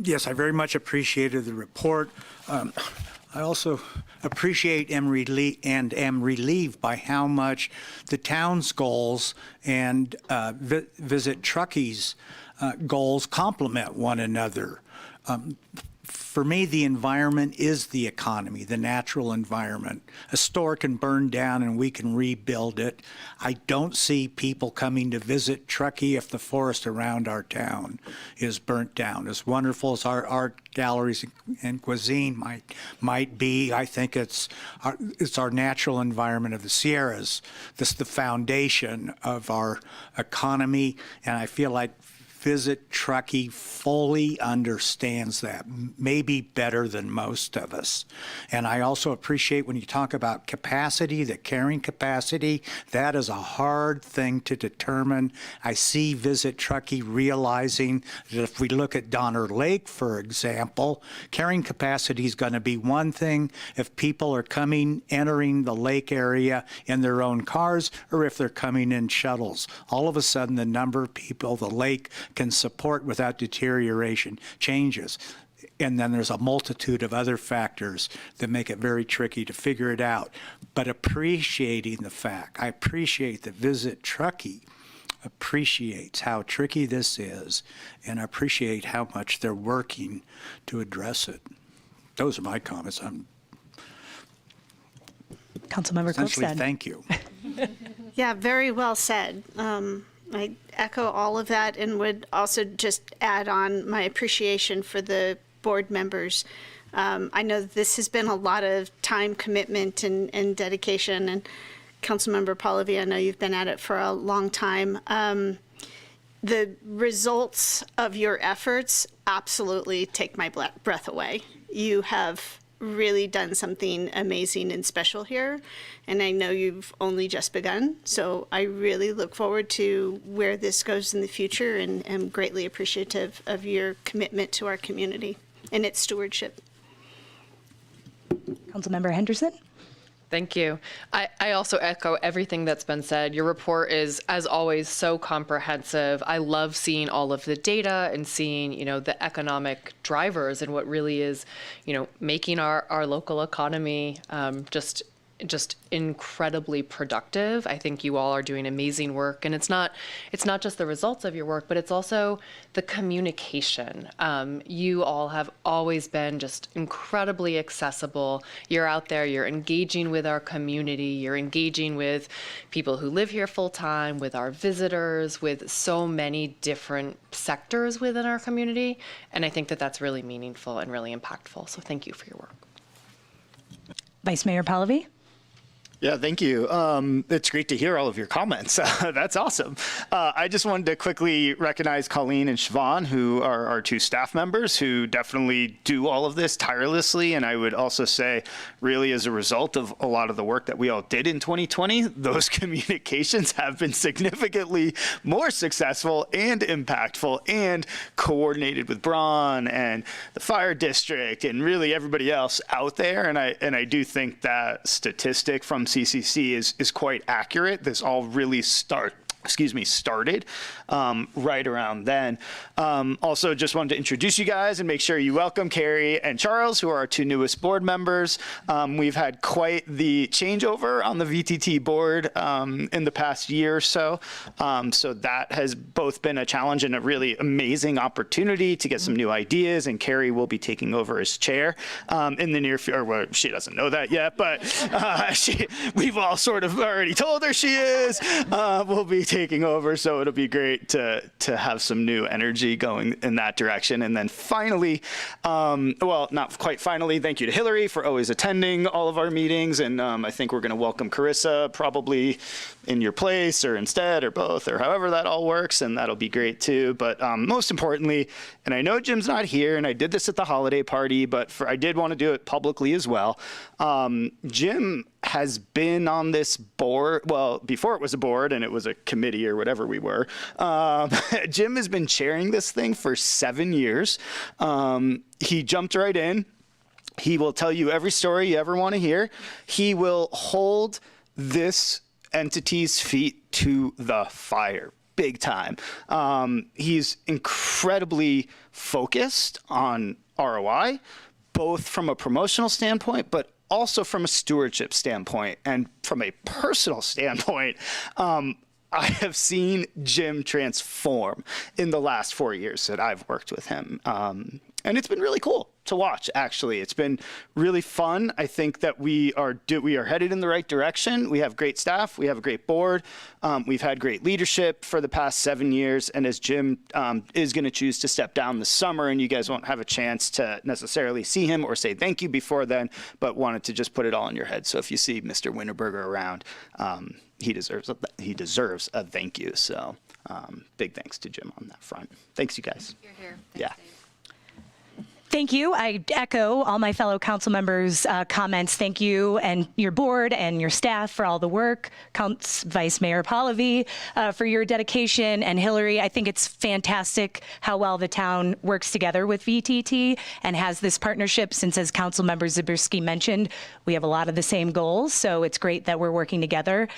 Yes, I very much appreciated the report. I also appreciate and am relieved by how much the town's goals and Visit Truckee's goals complement one another. For me, the environment is the economy, the natural environment. A store can burn down and we can rebuild it. I don't see people coming to visit Truckee if the forest around our town is burnt down. As wonderful as our art galleries and cuisine might be, I think it's our natural environment of the Sierras. This is the foundation of our economy, and I feel like Visit Truckee fully understands that, maybe better than most of us. And I also appreciate when you talk about capacity, the carrying capacity, that is a hard thing to determine. I see Visit Truckee realizing that if we look at Donner Lake, for example, carrying capacity is going to be one thing if people are entering the lake area in their own cars or if they're coming in shuttles. All of a sudden, the number of people the lake can support without deterioration changes. And then there's a multitude of other factors that make it very tricky to figure it out. But appreciating the fact, I appreciate that Visit Truckee appreciates how tricky this is and appreciate how much they're working to address it. Those are my comments. Councilmember Essentially, Klugstad. thank you. Yeah, very well said. I echo all of that and would also just add on my appreciation for the board members. I know that this has been a lot of time commitment and dedication, and Councilmember Pallavi, I know you've been at it for a long time. The results of your efforts absolutely take my breath away. You have really done something amazing and special here, and I know you've only just begun, so I really look forward to where this goes in the future and am greatly appreciative of your commitment to our community and its stewardship. Councilmember Henderson. Thank you. I also echo everything that's been said. Your report is, as always, so comprehensive. I love seeing all of the data and seeing, the economic drivers and what really is, making our local economy just incredibly productive. I think you all are doing amazing work, and it's not just the results of your work, but it's also the communication. You all have always been just incredibly accessible. You're out there, you're engaging with our community, you're engaging with people who live here full time, with our visitors, with so many different sectors within our community, and I think that that's really meaningful and really impactful. So thank you for your work. Vice Mayor Pallavi. Yeah, thank you. It's great to hear all of your comments. That's awesome. I just wanted to quickly recognize Colleen and Siobhan, who are our two staff members who definitely do all of this tirelessly. And I would also say, really, as a result of a lot of the work that we all did in 2020, those communications have been significantly more successful and impactful and coordinated with Braun and the fire district and really everybody else out there. And I do think that statistic from CCC is quite accurate. This all really started right around then. Also, just wanted to introduce you guys and make sure you welcome Carrie and Charles, who are our two newest board members. We've had quite the changeover on the VTT board in the past year or so. So that has both been a challenge and a really amazing opportunity to get some new ideas. And Carrie will be taking over as chair in the near future. Well, she doesn't know that yet, but we've all sort of already told her she is. We'll be taking over, so it'll be great to have some new energy going in that direction. And then finally, well, not quite finally, thank you to Hillary for always attending all of our meetings. And I think we're going to welcome Carissa probably in your place or instead or both or however that all works, and that'll be great too. But most importantly, and I know Jim's not here, and I did this at the holiday party, but I did want to do it publicly as well. Jim has been on this board, well, before it was a board and it was a committee or whatever we were. Jim has been chairing this thing for 7 years. He jumped right in. He will tell you every story you ever want to hear. He will hold this entity's feet to the fire, big time. He's incredibly focused on ROI, both from a promotional standpoint, but also from a stewardship standpoint. And from a personal standpoint, I have seen Jim transform in the last 4 years that I've worked with him. And it's been really cool to watch, actually. It's been really fun. I think that we are headed in the right direction. We have great staff. We have a great board. We've had great leadership for the past 7 years. And as Jim is going to choose to step down this summer, and you guys won't have a chance to necessarily see him or say thank you before then, but wanted to just put it all in your head. So if you see Mr. Winterberger around, he deserves a thank you. So big thanks to Jim on that front. Thanks, you guys. You're here. Yeah. Thank you. I echo all my fellow council members' comments. Thank you and your board and your staff for all the work. Vice Mayor Pallavi for your dedication. And Hillary, I think it's fantastic how well the town works together with VTT and has this partnership since, as council member Zabriskie mentioned, we have a lot of the same goals. So it's great that we're working together.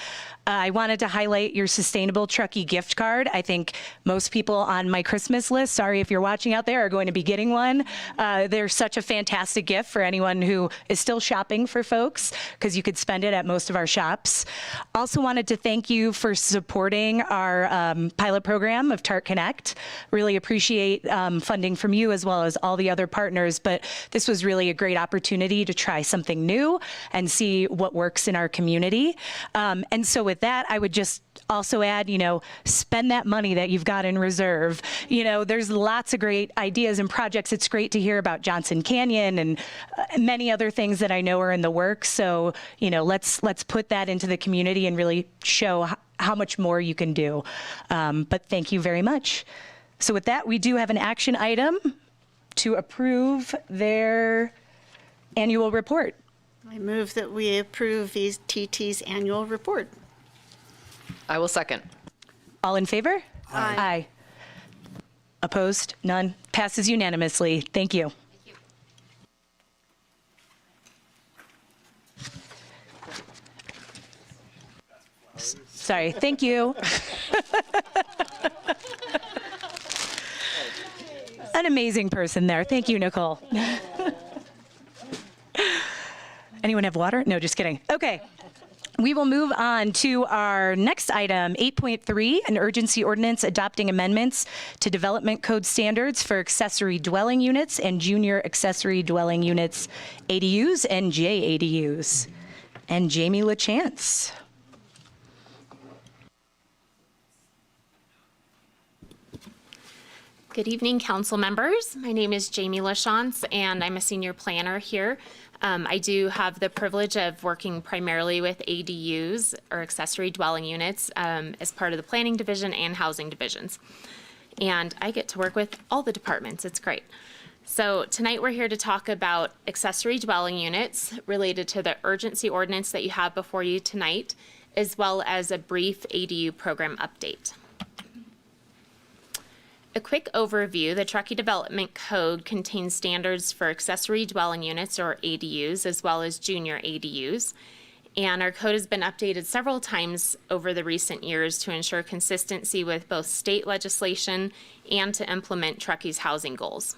I wanted to highlight your sustainable Truckee gift card. I think most people on my Christmas list, sorry if you're watching out there, are going to be getting one. They're such a fantastic gift for anyone who is still shopping for folks, because you could spend it at most of our shops. Also wanted to thank you for supporting our pilot program of Tart Connect. Really appreciate funding from you as well as all the other partners, but this was really a great opportunity to try something new and see what works in our community. And so with that, I would just also add, spend that money that you've got in reserve. There's lots of great ideas and projects. It's great to hear about Johnson Canyon and many other things that I know are in the works. So, let's put that into the community and really show how much more you can do. But thank you very much. So with that, we do have an action item to approve their annual report. I move that we approve VTT's annual report. I will second. All in favor? Aye. Opposed? None. Passes unanimously. Thank you. Sorry. Thank you. An amazing person there. Thank you, Nicole. Anyone have water? No, just kidding. Okay. We will move on to our next item, 8.3, an urgency ordinance adopting amendments to development code standards for accessory dwelling units and junior accessory dwelling units, ADUs and JADUs. And Jamie LaChance. Good evening, council members. My name is Jamie LaChance, and I'm a senior planner here. I do have the privilege of working primarily with ADUs, or accessory dwelling units, as part of the planning division and housing divisions. And I get to work with all the departments. It's great. So tonight we're here to talk about accessory dwelling units related to the urgency ordinance that you have before you tonight, as well as a brief ADU program update. A quick overview, the Truckee Development Code contains standards for accessory dwelling units, or ADUs, as well as junior ADUs. And our code has been updated several times over the recent years to ensure consistency with both state legislation and to implement Truckee's housing goals.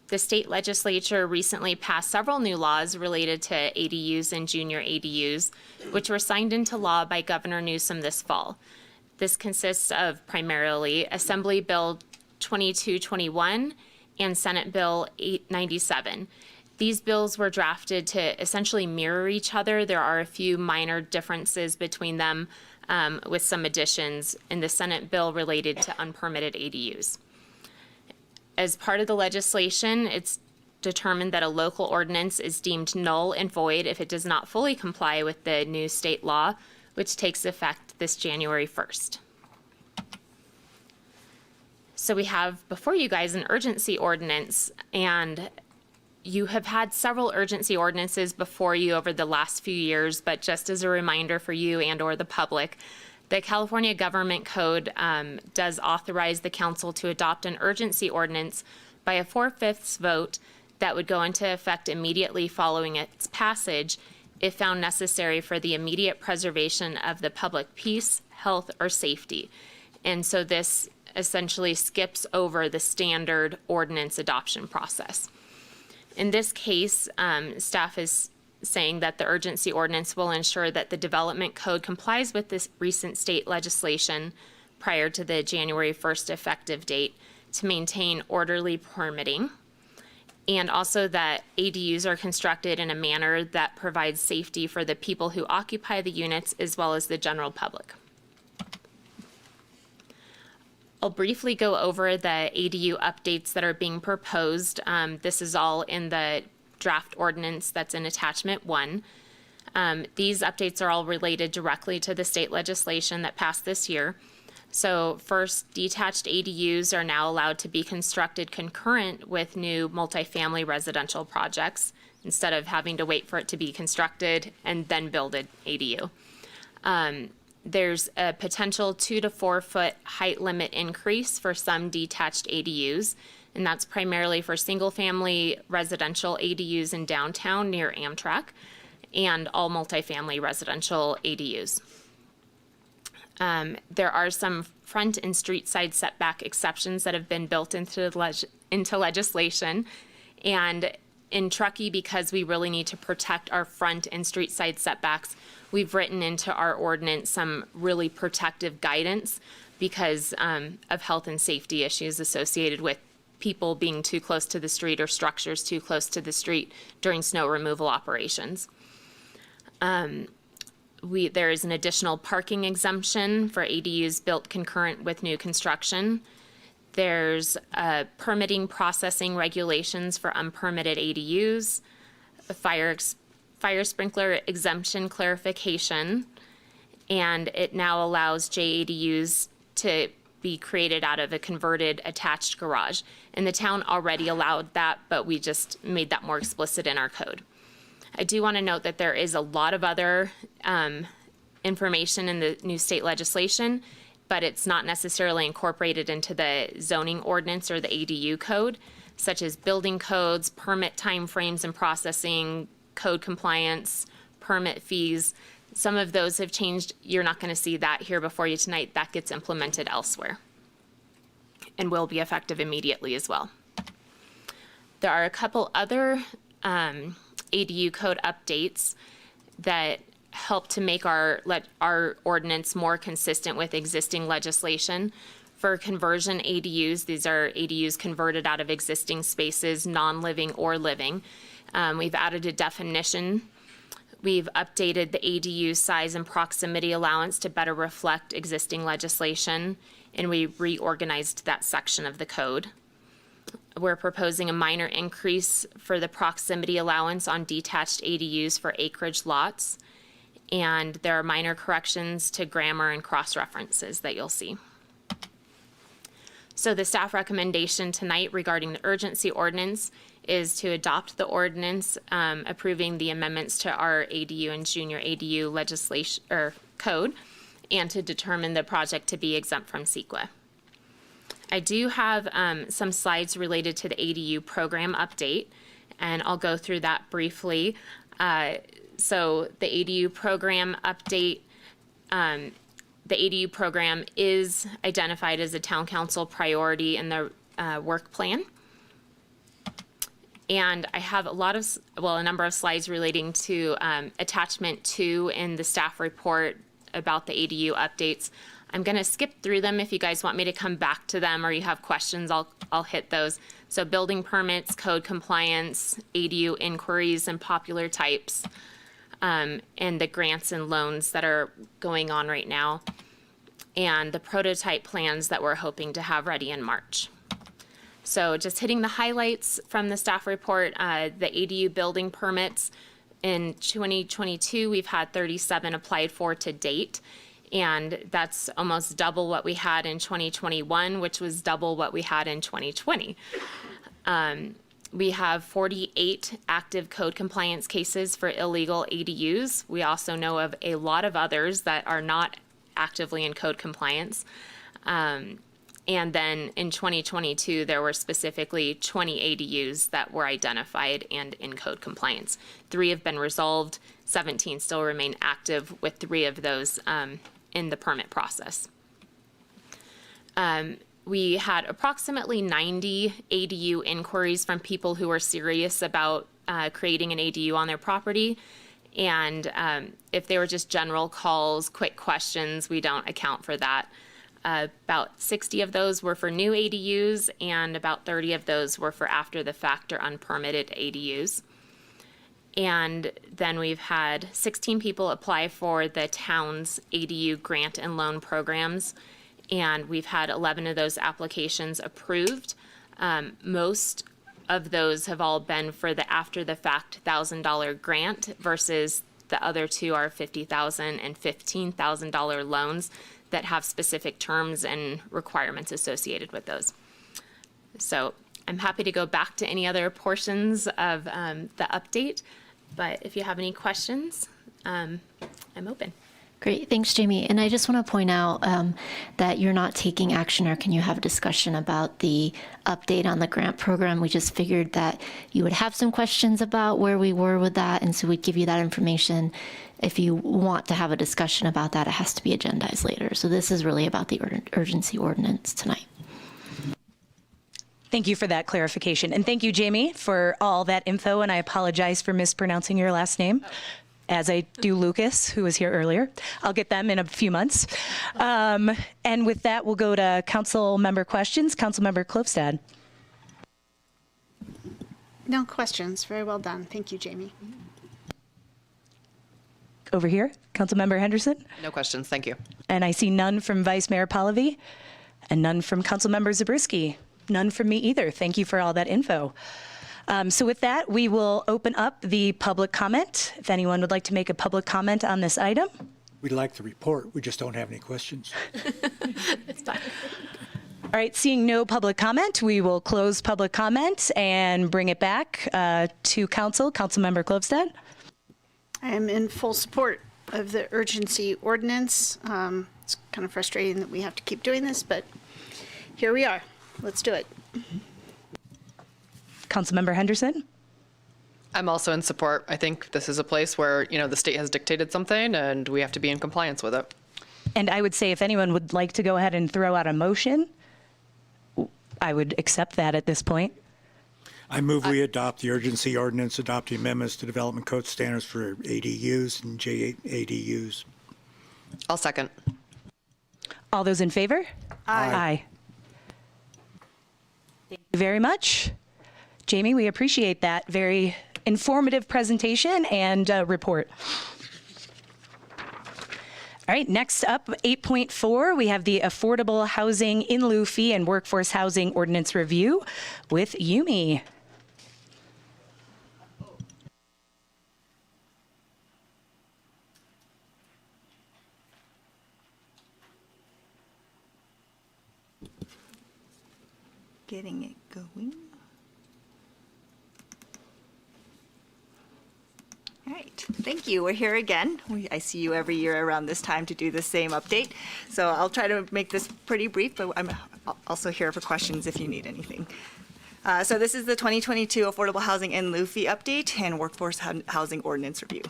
The state legislature recently passed several new laws related to ADUs and junior ADUs, which were signed into law by Governor Newsom this fall. This consists of primarily Assembly Bill 2221 and Senate Bill 897. These bills were drafted to essentially mirror each other. There are a few minor differences between them, with some additions in the Senate bill related to unpermitted ADUs. As part of the legislation, it's determined that a local ordinance is deemed null and void if it does not fully comply with the new state law, which takes effect this January 1st. So we have before you guys an urgency ordinance, and you have had several urgency ordinances before you over the last few years, but just as a reminder for you and or the public, the California Government Code does authorize the council to adopt an urgency ordinance by a 4/5 vote that would go into effect immediately following its passage if found necessary for the immediate preservation of the public peace, health, or safety. And so this essentially skips over the standard ordinance adoption process. In this case, staff is saying that the urgency ordinance will ensure that the development code complies with this recent state legislation prior to the January 1st effective date to maintain orderly permitting, and also that ADUs are constructed in a manner that provides safety for the people who occupy the units as well as the general public. I'll briefly go over the ADU updates that are being proposed. This is all in the draft ordinance that's in attachment 1. These updates are all related directly to the state legislation that passed this year. So first, detached ADUs are now allowed to be constructed concurrent with new multifamily residential projects instead of having to wait for it to be constructed and then build an ADU. There's a potential 2 to 4 foot height limit increase for some detached ADUs, and that's primarily for single family residential ADUs in downtown near Amtrak and all multifamily residential ADUs. There are some front and street side setback exceptions that have been built into legislation. And in Truckee, because we really need to protect our front and street side setbacks, we've written into our ordinance some really protective guidance because of health and safety issues associated with people being too close to the street or structures too close to the street during snow removal operations. There is an additional parking exemption for ADUs built concurrent with new construction. There's permitting processing regulations for unpermitted ADUs, a fire sprinkler exemption clarification, and it now allows JADUs to be created out of a converted attached garage. And the town already allowed that, but we just made that more explicit in our code. I do want to note that there is a lot of other information in the new state legislation, but it's not necessarily incorporated into the zoning ordinance or the ADU code, such as building codes, permit timeframes and processing, code compliance, permit fees. Some of those have changed. You're not going to see that here before you tonight. That gets implemented elsewhere and will be effective immediately as well. There are a couple other ADU code updates that help to make our ordinance more consistent with existing legislation. For conversion ADUs, these are ADUs converted out of existing spaces, non-living or living. We've added a definition. We've updated the ADU size and proximity allowance to better reflect existing legislation, and we reorganized that section of the code. We're proposing a minor increase for the proximity allowance on detached ADUs for acreage lots, and there are minor corrections to grammar and cross-references that you'll see. So the staff recommendation tonight regarding the urgency ordinance is to adopt the ordinance approving the amendments to our ADU and junior ADU legislation or code, and to determine the project to be exempt from CEQA. I do have some slides related to the ADU program update, and I'll go through that briefly. So the ADU program update, the ADU program is identified as a town council priority in the work plan. And I have a number of slides relating to attachment 2 in the staff report about the ADU updates. I'm going to skip through them. If you guys want me to come back to them or you have questions, I'll hit those. So building permits, code compliance, ADU inquiries and popular types, and the grants and loans that are going on right now, and the prototype plans that we're hoping to have ready in March. So just hitting the highlights from the staff report, the ADU building permits in 2022, we've had 37 applied for to date. And that's almost double what we had in 2021, which was double what we had in 2020. We have 48 active code compliance cases for illegal ADUs. We also know of a lot of others that are not actively in code compliance. And then in 2022, there were specifically 20 ADUs that were identified and in code compliance. 3 have been resolved, 17 still remain active, with 3 of those in the permit process. We had approximately 90 ADU inquiries from people who were serious about creating an ADU on their property. And if they were just general calls, quick questions, we don't account for that. About 60 of those were for new ADUs, and about 30 of those were for after the fact or unpermitted ADUs. And then we've had 16 people apply for the town's ADU grant and loan programs, and we've had 11 of those applications approved. Most of those have all been for the after the fact $1,000 grant versus the other 2 are $50,000 and $15,000 loans that have specific terms and requirements associated with those. So I'm happy to go back to any other portions of the update, but if you have any questions, I'm open. Great, thanks, Jamie. And I just want to point out that you're not taking action, or can you have a discussion about the update on the grant program? We just figured that you would have some questions about where we were with that, and so we'd give you that information. If you want to have a discussion about that, it has to be agendized later. So this is really about the urgency ordinance tonight. Thank you for that clarification. And thank you, Jamie, for all that info. And I apologize for mispronouncing your last name, as I do Lucas, who was here earlier. I'll get them in a few months. And with that, we'll go to council member questions. Council member Klofstad. No questions. Very well done. Thank you, Jamie. Over here, council member Henderson. No questions, thank you. And I see none from Vice Mayor Pallavi and none from council member Zabriskie. None from me either. Thank you for all that info. So with that, we will open up the public comment. If anyone would like to make a public comment on this item. We'd like the report. We just don't have any questions. It's fine. All right, seeing no public comment, we will close public comment and bring it back to council. Councilmember Klofstad. I am in full support of the urgency ordinance. It's kind of frustrating that we have to keep doing this, but here we are. Let's do it. Councilmember Henderson. I'm also in support. I think this is a place where, the state has dictated something and we have to be in compliance with it. And I would say if anyone would like to go ahead and throw out a motion, I would accept that at this point. I move we adopt the urgency ordinance adopting amendments to development code standards for ADUs and JADUs. I'll second. All those in favor? Aye. Thank you very much. Jamie, we appreciate that very informative presentation and report. All right, next up, 8.4, we have the Affordable Housing in Lieu Fee and Workforce Housing Ordinance Review with Yumi. Getting it going. All right, thank you. We're here again. I see you every year around this time to do the same update. So I'll try to make this pretty brief, but I'm also here for questions if you need anything. So this is the 2022 Affordable Housing in Lieu Fee update and Workforce Housing Ordinance Review.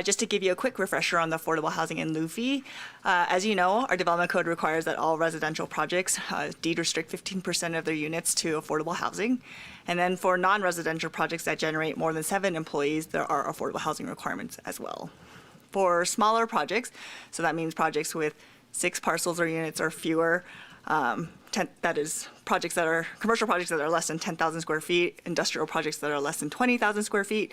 Just to give you a quick refresher on the Affordable Housing in Lieu Fee, as you know, our development code requires that all residential projects deed restrict 15% of their units to affordable housing. And then for non-residential projects that generate more than 7 employees, there are affordable housing requirements as well. For smaller projects, so that means projects with 6 parcels or units or fewer, that is projects that are commercial projects that are less than 10,000 square feet, industrial projects that are less than 20,000 square feet,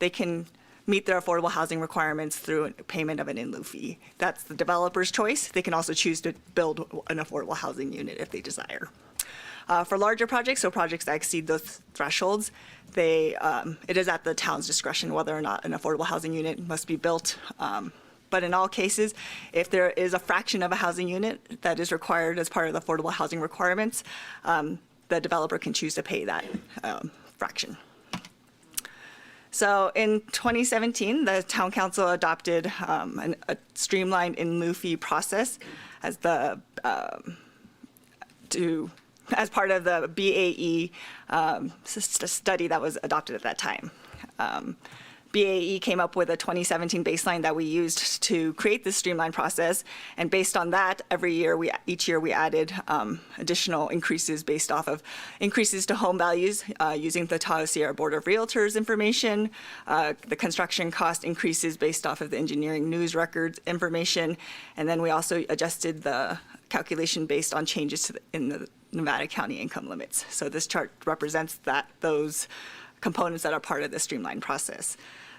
they can meet their affordable housing requirements through payment of an in lieu fee. That's the developer's choice. They can also choose to build an affordable housing unit if they desire. For larger projects, so projects that exceed those thresholds, it is at the town's discretion whether or not an affordable housing unit must be built. But in all cases, if there is a fraction of a housing unit that is required as part of the affordable housing requirements, the developer can choose to pay that fraction. So in 2017, the Town Council adopted a streamlined in lieu fee process as the as part of the BAE study that was adopted at that time. BAE came up with a 2017 baseline that we used to create this streamlined process, and based on that, each year we added additional increases based off of increases to home values using the Tahoe Sierra Board of Realtors information, the construction cost increases based off of the engineering news records information, and then we also adjusted the calculation based on changes in the Nevada County income limits. So this chart represents those components that are part of the streamlined process.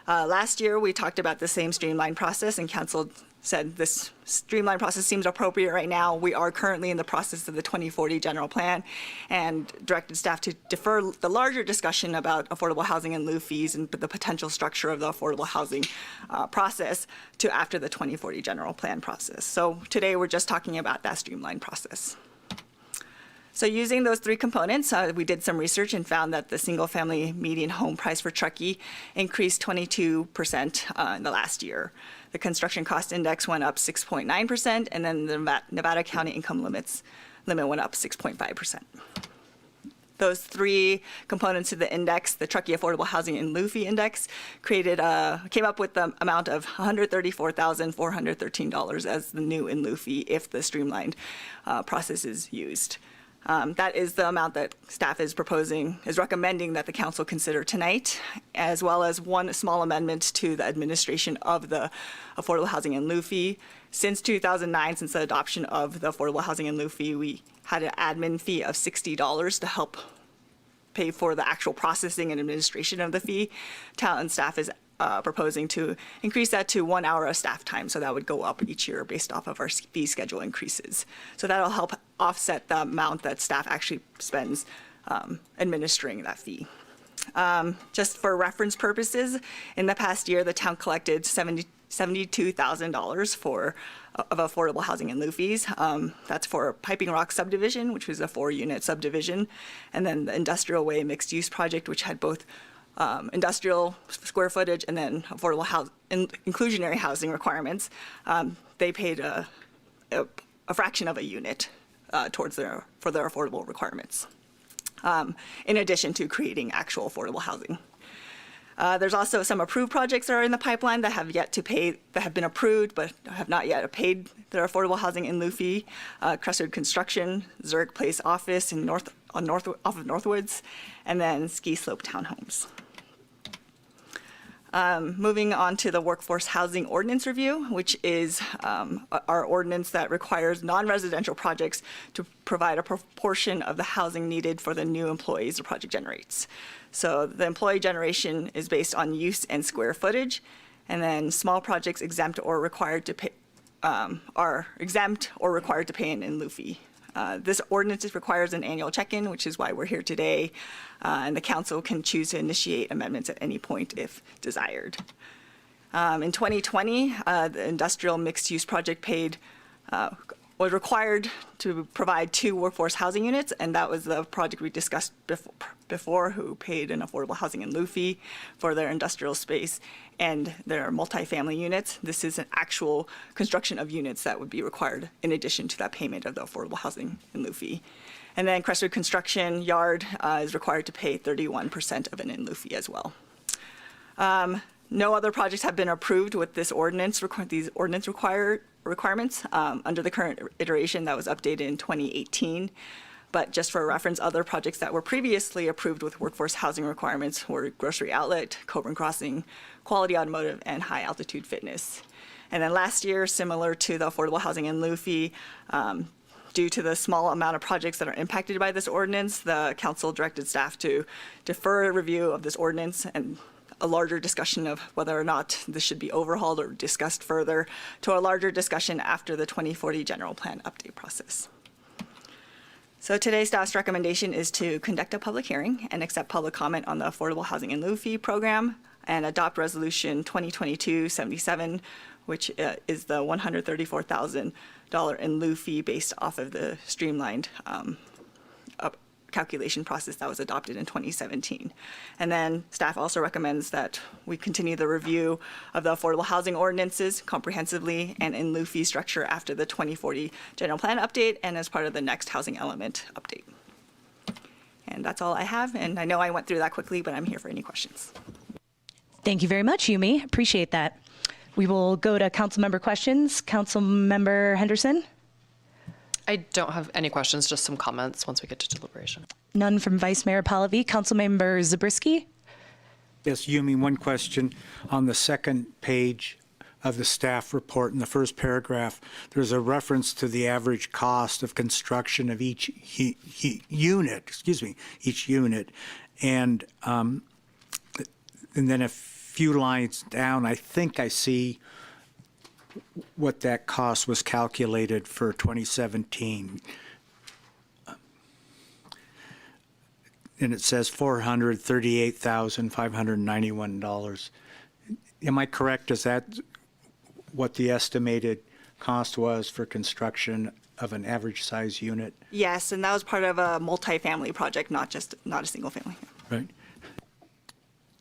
Last year, we talked about the same streamlined process, and council said this streamlined process seems appropriate right now. We are currently in the process of the 2040 general plan, and directed staff to defer the larger discussion about affordable housing and lieu fees and the potential structure of the affordable housing process to after the 2040 general plan process. So today, we're just talking about that streamlined process. So using those three components, we did some research and found that the single-family median home price for Truckee increased 22% in the last year. The construction cost index went up 6.9%, and then the Nevada County income limit went up 6.5%. Those three components of the index, the Truckee Affordable Housing and Lieu Fee Index, came up with the amount of $134,413 as the new in lieu fee if the streamlined process is used. That is the amount that staff is recommending that the council consider tonight, as well as one small amendment to the administration of the affordable housing and lieu fee. Since 2009, since the adoption of the affordable housing and lieu fee, we had an admin fee of $60 to help pay for the actual processing and administration of the fee. Town staff is proposing to increase that to 1 hour of staff time. So that would go up each year based off of our fee schedule increases. So that'll help offset the amount that staff actually spends administering that fee. Just for reference purposes, in the past year, the town collected $72,000 of affordable housing and lieu fees. That's for Piping Rock subdivision, which was a 4-unit subdivision, and then the Industrial Way mixed use project, which had both industrial square footage and then affordable inclusionary housing requirements. They paid a fraction of a unit for their affordable requirements, in addition to creating actual affordable housing. There's also some approved projects that are in the pipeline that have been approved but have not yet paid their affordable housing in lieu fee. Crestwood Construction, Zurich Place Office off of Northwoods, and then Ski Slope Townhomes. Moving on to the Workforce Housing Ordinance Review, which is our ordinance that requires non-residential projects to provide a proportion of the housing needed for the new employees the project generates. So the employee generation is based on use and square footage, and then small projects exempt or required to pay are exempt or required to pay an in lieu fee. This ordinance requires an annual check-in, which is why we're here today, and the council can choose to initiate amendments at any point if desired. In 2020, the industrial mixed-use project was required to provide 2 workforce housing units, and that was the project we discussed before, who paid an affordable housing in lieu fee for their industrial space and their multifamily units. This is an actual construction of units that would be required in addition to that payment of the affordable housing in lieu fee. And then Crestwood Construction Yard is required to pay 31% of an in lieu fee as well. No other projects have been approved with this ordinance, these ordinance requirements under the current iteration that was updated in 2018. But just for reference, other projects that were previously approved with workforce housing requirements were Grocery Outlet, Coburn Crossing, Quality Automotive, and High Altitude Fitness. And then last year, similar to the affordable housing in lieu fee, due to the small amount of projects that are impacted by this ordinance, the council directed staff to defer a review of this ordinance and a larger discussion of whether or not this should be overhauled or discussed further to a larger discussion after the 2040 general plan update process. So today's staff's recommendation is to conduct a public hearing and accept public comment on the affordable housing in lieu fee program and adopt resolution 2022-77, which is the $134,000 in lieu fee based off of the streamlined calculation process that was adopted in 2017. And then staff also recommends that we continue the review of the affordable housing ordinances comprehensively and in lieu fee structure after the 2040 general plan update and as part of the next housing element update. And that's all I have. And I know I went through that quickly, but I'm here for any questions. Thank you very much, Yumi. Appreciate that. We will go to council member questions. Councilmember Henderson? I don't have any questions, just some comments once we get to deliberation. None from Vice Mayor Pallavi. Councilmember Zabriskie? Yes, Yumi, one question. On the second page of the staff report, in the first paragraph, there's a reference to the average cost of construction of each unit. And then a few lines down, I think I see what that cost was calculated for 2017. And it says $438,591. Am I correct? Is that what the estimated cost was for construction of an average size unit? Yes, and that was part of a multifamily project, not a single family. Right.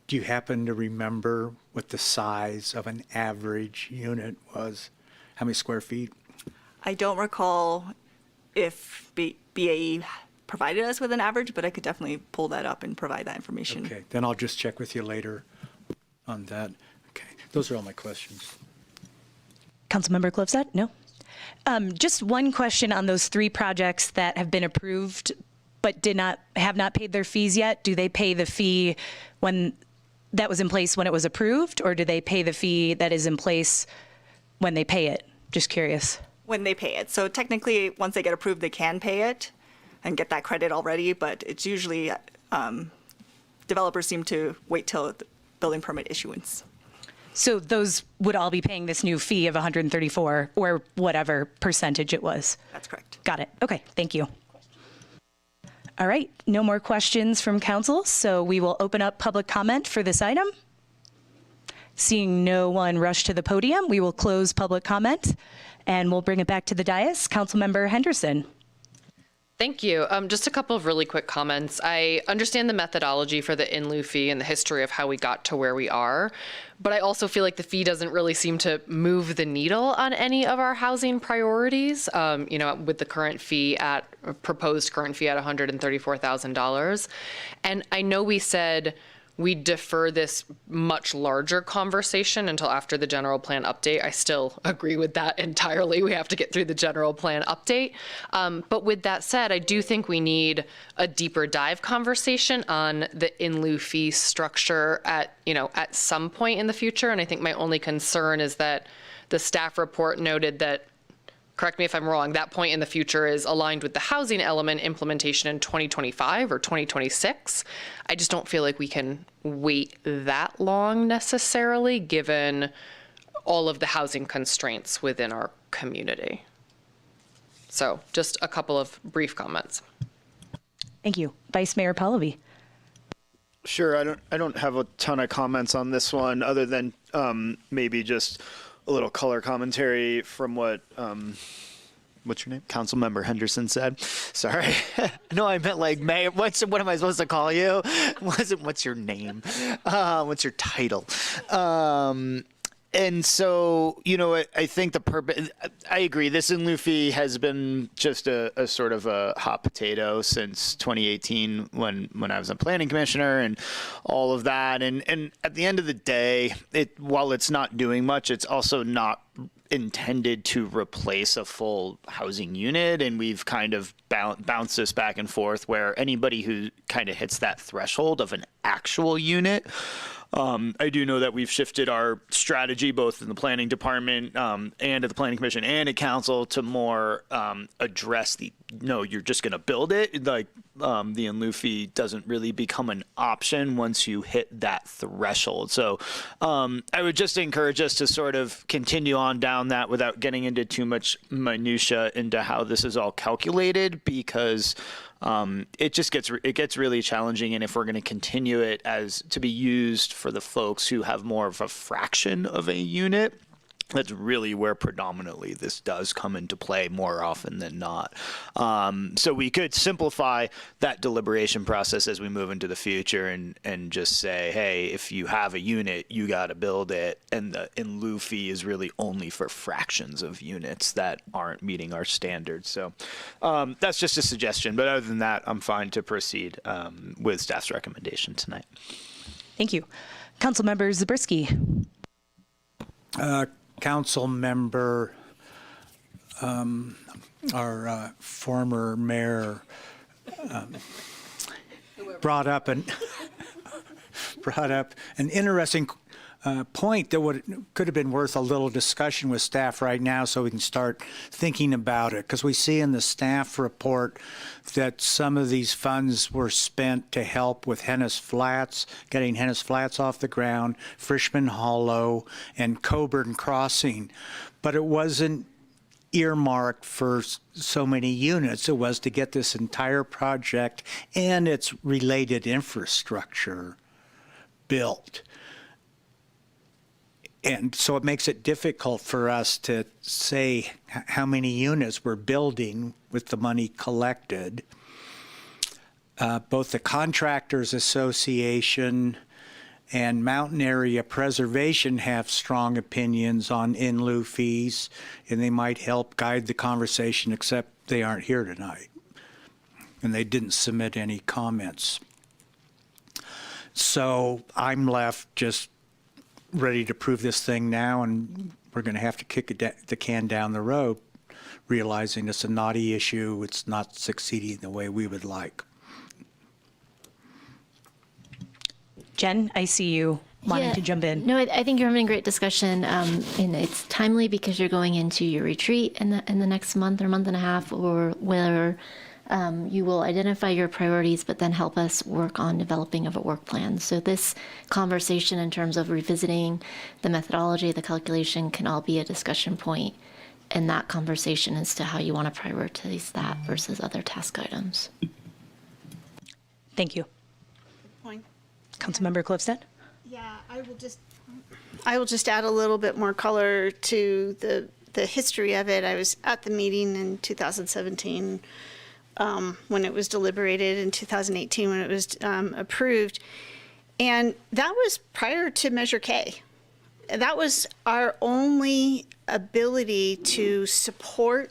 Do you happen to remember what the size of an average unit was? How many square feet? I don't recall if BAE provided us with an average, but I could definitely pull that up and provide that information. Okay, then I'll just check with you later on that. Okay, those are all my questions. Councilmember Klofstad? No? Just one question on those 3 projects that have been approved but have not paid their fees yet. Do they pay the fee when that was in place when it was approved, or do they pay the fee that is in place when they pay it? Just curious. When they pay it. So technically, once they get approved, they can pay it and get that credit already, but it's usually, developers seem to wait till the building permit issuance. So those would all be paying this new fee of 134 or whatever percentage it was? That's correct. Got it. Okay, thank you. All right, no more questions from council, so we will open up public comment for this item. Seeing no one rush to the podium, we will close public comment and we'll bring it back to the dais. Councilmember Henderson. Thank you. Just a couple of really quick comments. I understand the methodology for the in lieu fee and the history of how we got to where we are, but I also feel like the fee doesn't really seem to move the needle on any of our housing priorities. With the proposed current fee at $134,000. And I know we said we defer this much larger conversation until after the general plan update. I still agree with that entirely. We have to get through the general plan update. But with that said, I do think we need a deeper dive conversation on the in lieu fee structure at some point in the future. And I think my only concern is that the staff report noted that, correct me if I'm wrong, that point in the future is aligned with the housing element implementation in 2025 or 2026. I just don't feel like we can wait that long necessarily, given all of the housing constraints within our community. So just a couple of brief comments. Thank you. Vice Mayor Pallavi. Sure, I don't have a ton of comments on this one other than maybe just a little color commentary from what what's your name? Councilmember Henderson said. Sorry. No, I meant like Mayor. What am I supposed to call you? What's your name? What's your title? And so, I think the purpose, I agree, this in lieu fee has been just a sort of a hot potato since 2018 when I was a planning commissioner and all of that. And at the end of the day, while it's not doing much, it's also not intended to replace a full housing unit. And we've kind of bounced this back and forth where anybody who kind of hits that threshold of an actual unit, I do know that we've shifted our strategy both in the planning department and at the planning commission and at council to more address you're just going to build it. Like the in lieu fee doesn't really become an option once you hit that threshold. So I would just encourage us to sort of continue on down that without getting into too much minutia into how this is all calculated, because it gets really challenging. And if we're going to continue it as to be used for the folks who have more of a fraction of a unit, That's really where predominantly this does come into play more often than not. So we could simplify that deliberation process as we move into the future and just say, hey, if you have a unit, you got to build it. And the in lieu fee is really only for fractions of units that aren't meeting our standards. So that's just a suggestion. But other than that, I'm fine to proceed with staff's recommendation tonight. Thank you. Councilmember Zabriskie. Council member, our former mayor, brought up an interesting point that could have been worth a little discussion with staff right now, so we can start thinking about it. Because we see in the staff report that some of these funds were spent to help with Hennis Flats, getting Hennis Flats off the ground, Frischman Hollow, and Coburn Crossing. But it wasn't earmarked for so many units. It was to get this entire project and its related infrastructure built. And so it makes it difficult for us to say how many units we're building with the money collected. Both the Contractors Association and Mountain Area Preservation have strong opinions on in lieu fees, and they might help guide the conversation, except they aren't here tonight. And they didn't submit any comments. So I'm left just ready to prove this thing now, and we're going to have to kick the can down the road, realizing it's a knotty issue. It's not succeeding the way we would like. Jen, I see you wanting to jump in. No, I think you're having a great discussion, and it's timely because you're going into your retreat in the next month or month and a half, or where you will identify your priorities, but then help us work on developing of a work plan. So this conversation in terms of revisiting the methodology, the calculation, can all be a discussion point in that conversation as to how you want to prioritize that versus other task items. Thank you. Point. Councilmember Clifton? Yeah, I will just add a little bit more color to the history of it. I was at the meeting in 2017 when it was deliberated, in 2018 when it was approved, and that was prior to Measure K. That was our only ability to support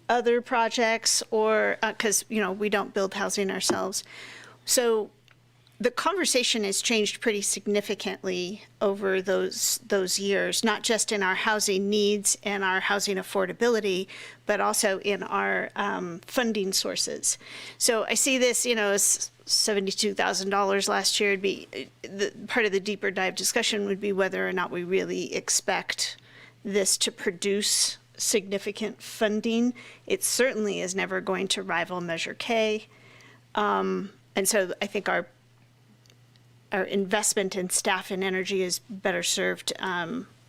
other projects, or because we don't build housing ourselves. So the conversation has changed pretty significantly over those years, not just in our housing needs and our housing affordability, but also in our funding sources. So I see this, as $72,000 last year. It'd be part of the deeper dive discussion would be whether or not we really expect this to produce significant funding. It certainly is never going to rival Measure K. And so I think our investment in staff and energy is better served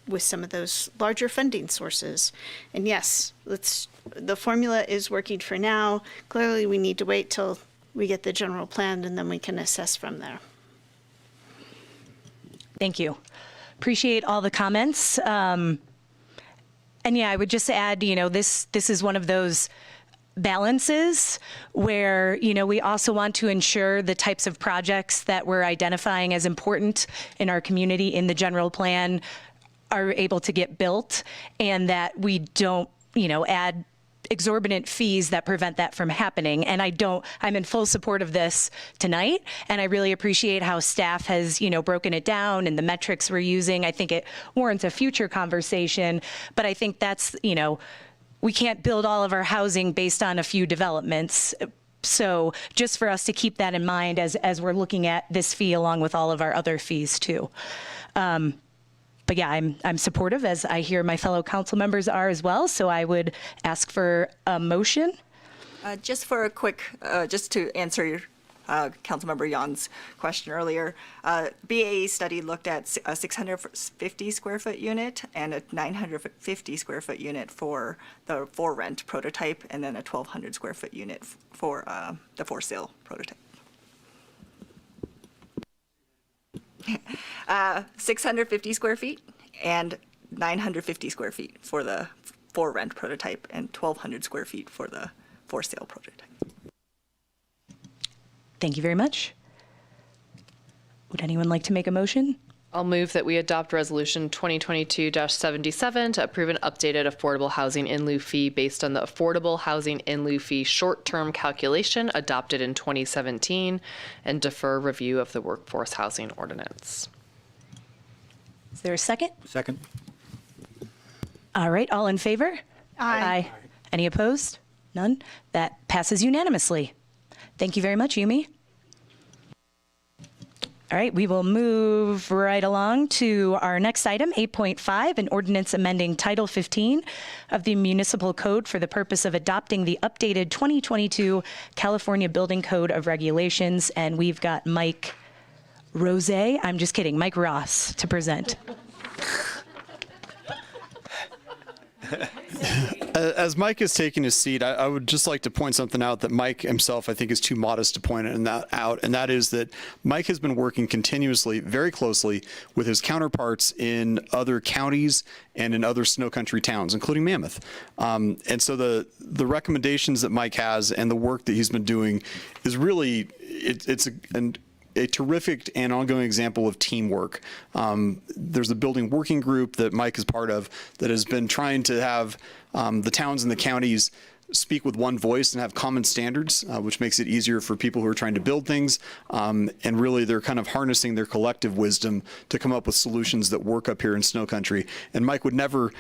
with some of those larger funding sources. And yes, the formula is working for now. Clearly, we need to wait till we get the general plan, and then we can assess from there. Thank you. Appreciate all the comments. And yeah, I would just add, this is one of those balances where, we also want to ensure the types of projects that we're identifying as important in our community in the general plan are able to get built, and that we don't, add exorbitant fees that prevent that from happening. And I'm in full support of this tonight. And I really appreciate how staff has, broken it down and the metrics we're using. I think it warrants a future conversation, but I think that's, we can't build all of our housing based on a few developments. So just for us to keep that in mind as we're looking at this fee along with all of our other fees too. But yeah, I'm supportive, as I hear my fellow council members are as well. So I would ask for a motion. Just for a quick, just to answer your Councilmember Jan's question earlier, BAE study looked at a 650 square foot unit and a 950 square foot unit for the for rent prototype, and then a 1,200 square foot unit for the for sale prototype. 650 square feet and 950 square feet for the for rent prototype and 1,200 square feet for the for sale prototype. Thank you very much. Would anyone like to make a motion? I'll move that we adopt Resolution 2022-77 to approve an updated affordable housing in lieu fee based on the affordable housing in lieu fee short-term calculation adopted in 2017 and defer review of the workforce housing ordinance. Is there a second? Second. All right, all in favor? Aye. Any opposed? None? That passes unanimously. Thank you very much, Yumi. All right, we will move right along to our next item, 8.5, an ordinance amending Title 15 of the Municipal Code for the purpose of adopting the updated 2022 California Building Code of Regulations. And we've got Mike I'm just kidding, Mike Ross to present. As Mike is taking his seat, I would just like to point something out that Mike himself, I think, is too modest to point out, and that is that Mike has been working continuously, very closely, with his counterparts in other counties and in other snow country towns, including Mammoth. And so the recommendations that Mike has and the work that he's been doing is really, it's a terrific and ongoing example of teamwork. There's a building working group that Mike is part of that has been trying to have the towns and the counties speak with one voice and have common standards, which makes it easier for people who are trying to build things. And really, they're kind of harnessing their collective wisdom to come up with solutions that work up here in snow country. And Mike would never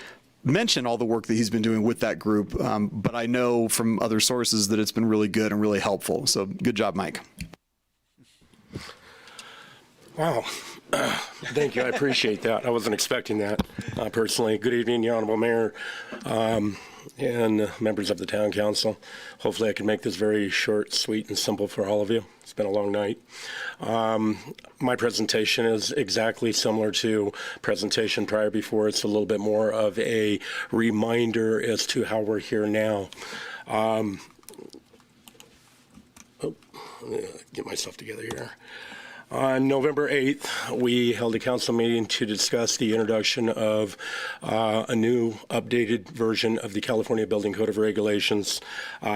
mention all the work that he's been doing with that group, but I know from other sources that it's been really good and really helpful. So good job, Mike. Wow. Thank you. I appreciate that. I wasn't expecting that personally. Good evening, the Honorable Mayor and members of the Town Council. Hopefully I can make this very short, sweet, and simple for all of you. It's been a long night. My presentation is exactly similar to presentation prior before. It's a little bit more of a reminder as to how we're here now. Get myself together here. On November 8th, we held a council meeting to discuss the introduction of a new updated version of the California Building Code of Regulations.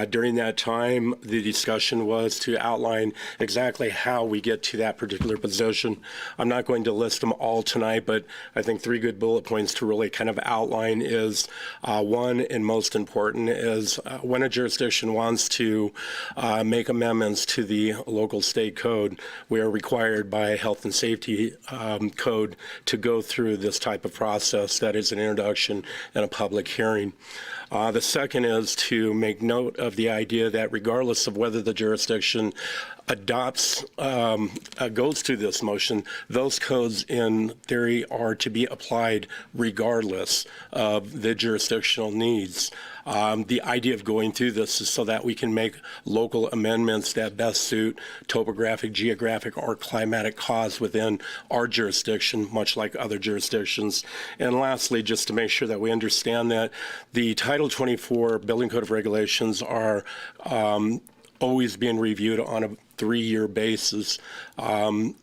During that time, the discussion was to outline exactly how we get to that particular position. I'm not going to list them all tonight, but I think 3 good bullet points to really kind of outline is one, and most important, is when a jurisdiction wants to make amendments to the local state code, we are required by health and safety code to go through this type of process that is an introduction and a public hearing. The second is to make note of the idea that regardless of whether the jurisdiction adopts, goes to this motion, those codes in theory are to be applied regardless of the jurisdictional needs. The idea of going through this is so that we can make local amendments that best suit topographic, geographic, or climatic cause within our jurisdiction, much like other jurisdictions. And lastly, just to make sure that we understand that the Title 24 Building Code of Regulations are always being reviewed on a 3-year basis. I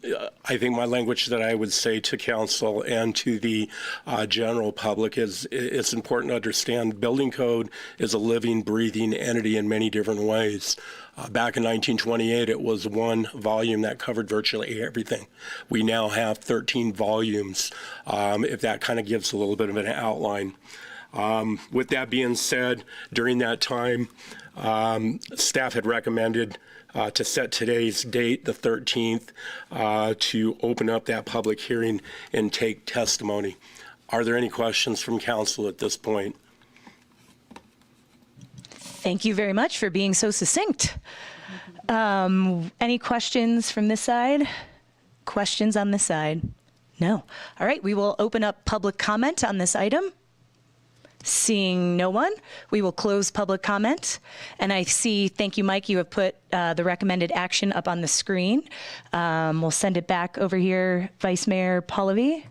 think my language that I would say to council and to the general public is it's important to understand building code is a living, breathing entity in many different ways. Back in 1928, it was one volume that covered virtually everything. We now have 13 volumes, if that kind of gives a little bit of an outline. With that being said, during that time, staff had recommended to set today's date, the 13th, to open up that public hearing and take testimony. Are there any questions from council at this point? Thank you very much for being so succinct. Any questions from this side? Questions on this side? No. All right, we will open up public comment on this item. Seeing no one, we will close public comment. And I see, thank you, Mike, you have put the recommended action up on the screen. We'll send it back over here, Vice Mayor Pallavi.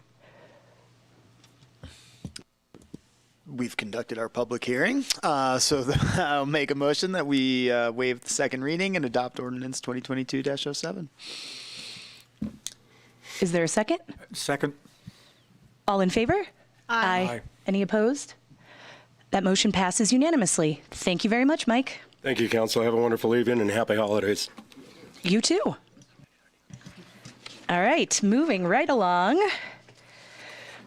We've conducted our public hearing, so I'll make a motion that we waive the second reading and adopt ordinance 2022-07. Is there a second? Second. All in favor? Aye. Any opposed? That motion passes unanimously. Thank you very much, Mike. Thank you, Council. Have a wonderful evening and happy holidays. You too. All right, moving right along.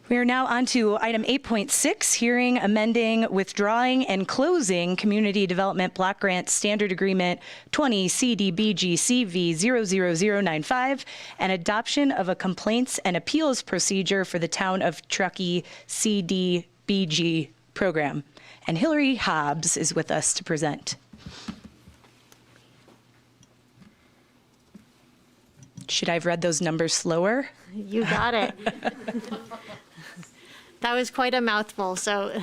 We are now on to item 8.6, hearing, amending, withdrawing, and closing Community Development Block Grant Standard Agreement 20 CDBG CV 00095 and adoption of a complaints and appeals procedure for the Town of Truckee CDBG program. And Hillary Hobbs is with us to present. Should I have read those numbers slower? You got it. That was quite a mouthful. So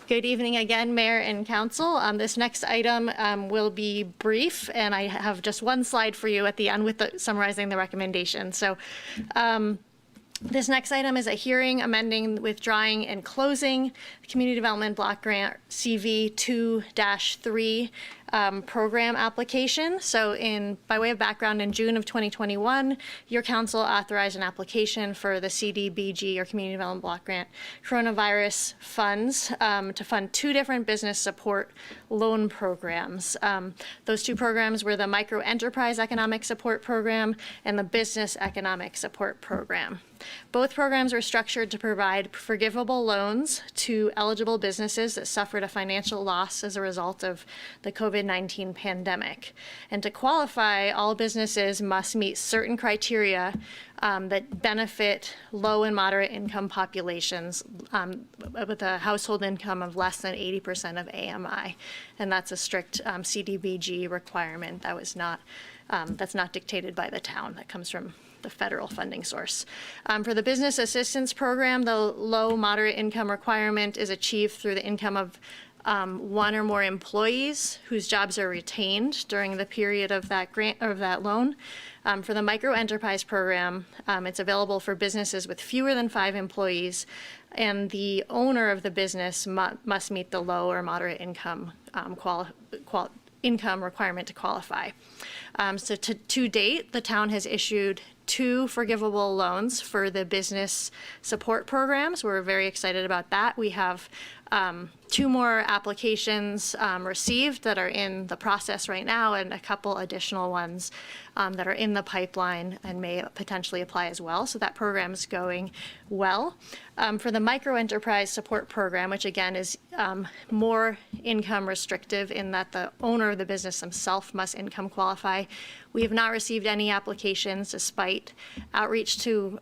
good evening again, Mayor and Council. This next item will be brief, and I have just one slide for you at the end with summarizing the recommendation. So this next item is a hearing, amending, withdrawing, and closing the Community Development Block Grant CV 2-3 program application. So by way of background, in June of 2021, your council authorized an application for the CDBG, or Community Development Block Grant, coronavirus funds to fund two different business support loan programs. Those two programs were the Micro Enterprise Economic Support Program and the Business Economic Support Program. Both programs were structured to provide forgivable loans to eligible businesses that suffered a financial loss as a result of the COVID-19 pandemic. And to qualify, all businesses must meet certain criteria that benefit low and moderate income populations with a household income of less than 80% of AMI. And that's a strict CDBG requirement that was that's not dictated by the town. That comes from the federal funding source. For the business assistance program, the low moderate income requirement is achieved through the income of one or more employees whose jobs are retained during the period of that grant or that loan. For the micro enterprise program, it's available for businesses with fewer than 5 employees, and the owner of the business must meet the low or moderate income income requirement to qualify. So to date, the town has issued 2 forgivable loans for the business support programs. We're very excited about that. We have 2 more applications received that are in the process right now, and a couple additional ones that are in the pipeline and may potentially apply as well. So that program is going well. For the micro enterprise support program, which again is more income restrictive in that the owner of the business himself must income qualify, we have not received any applications despite outreach to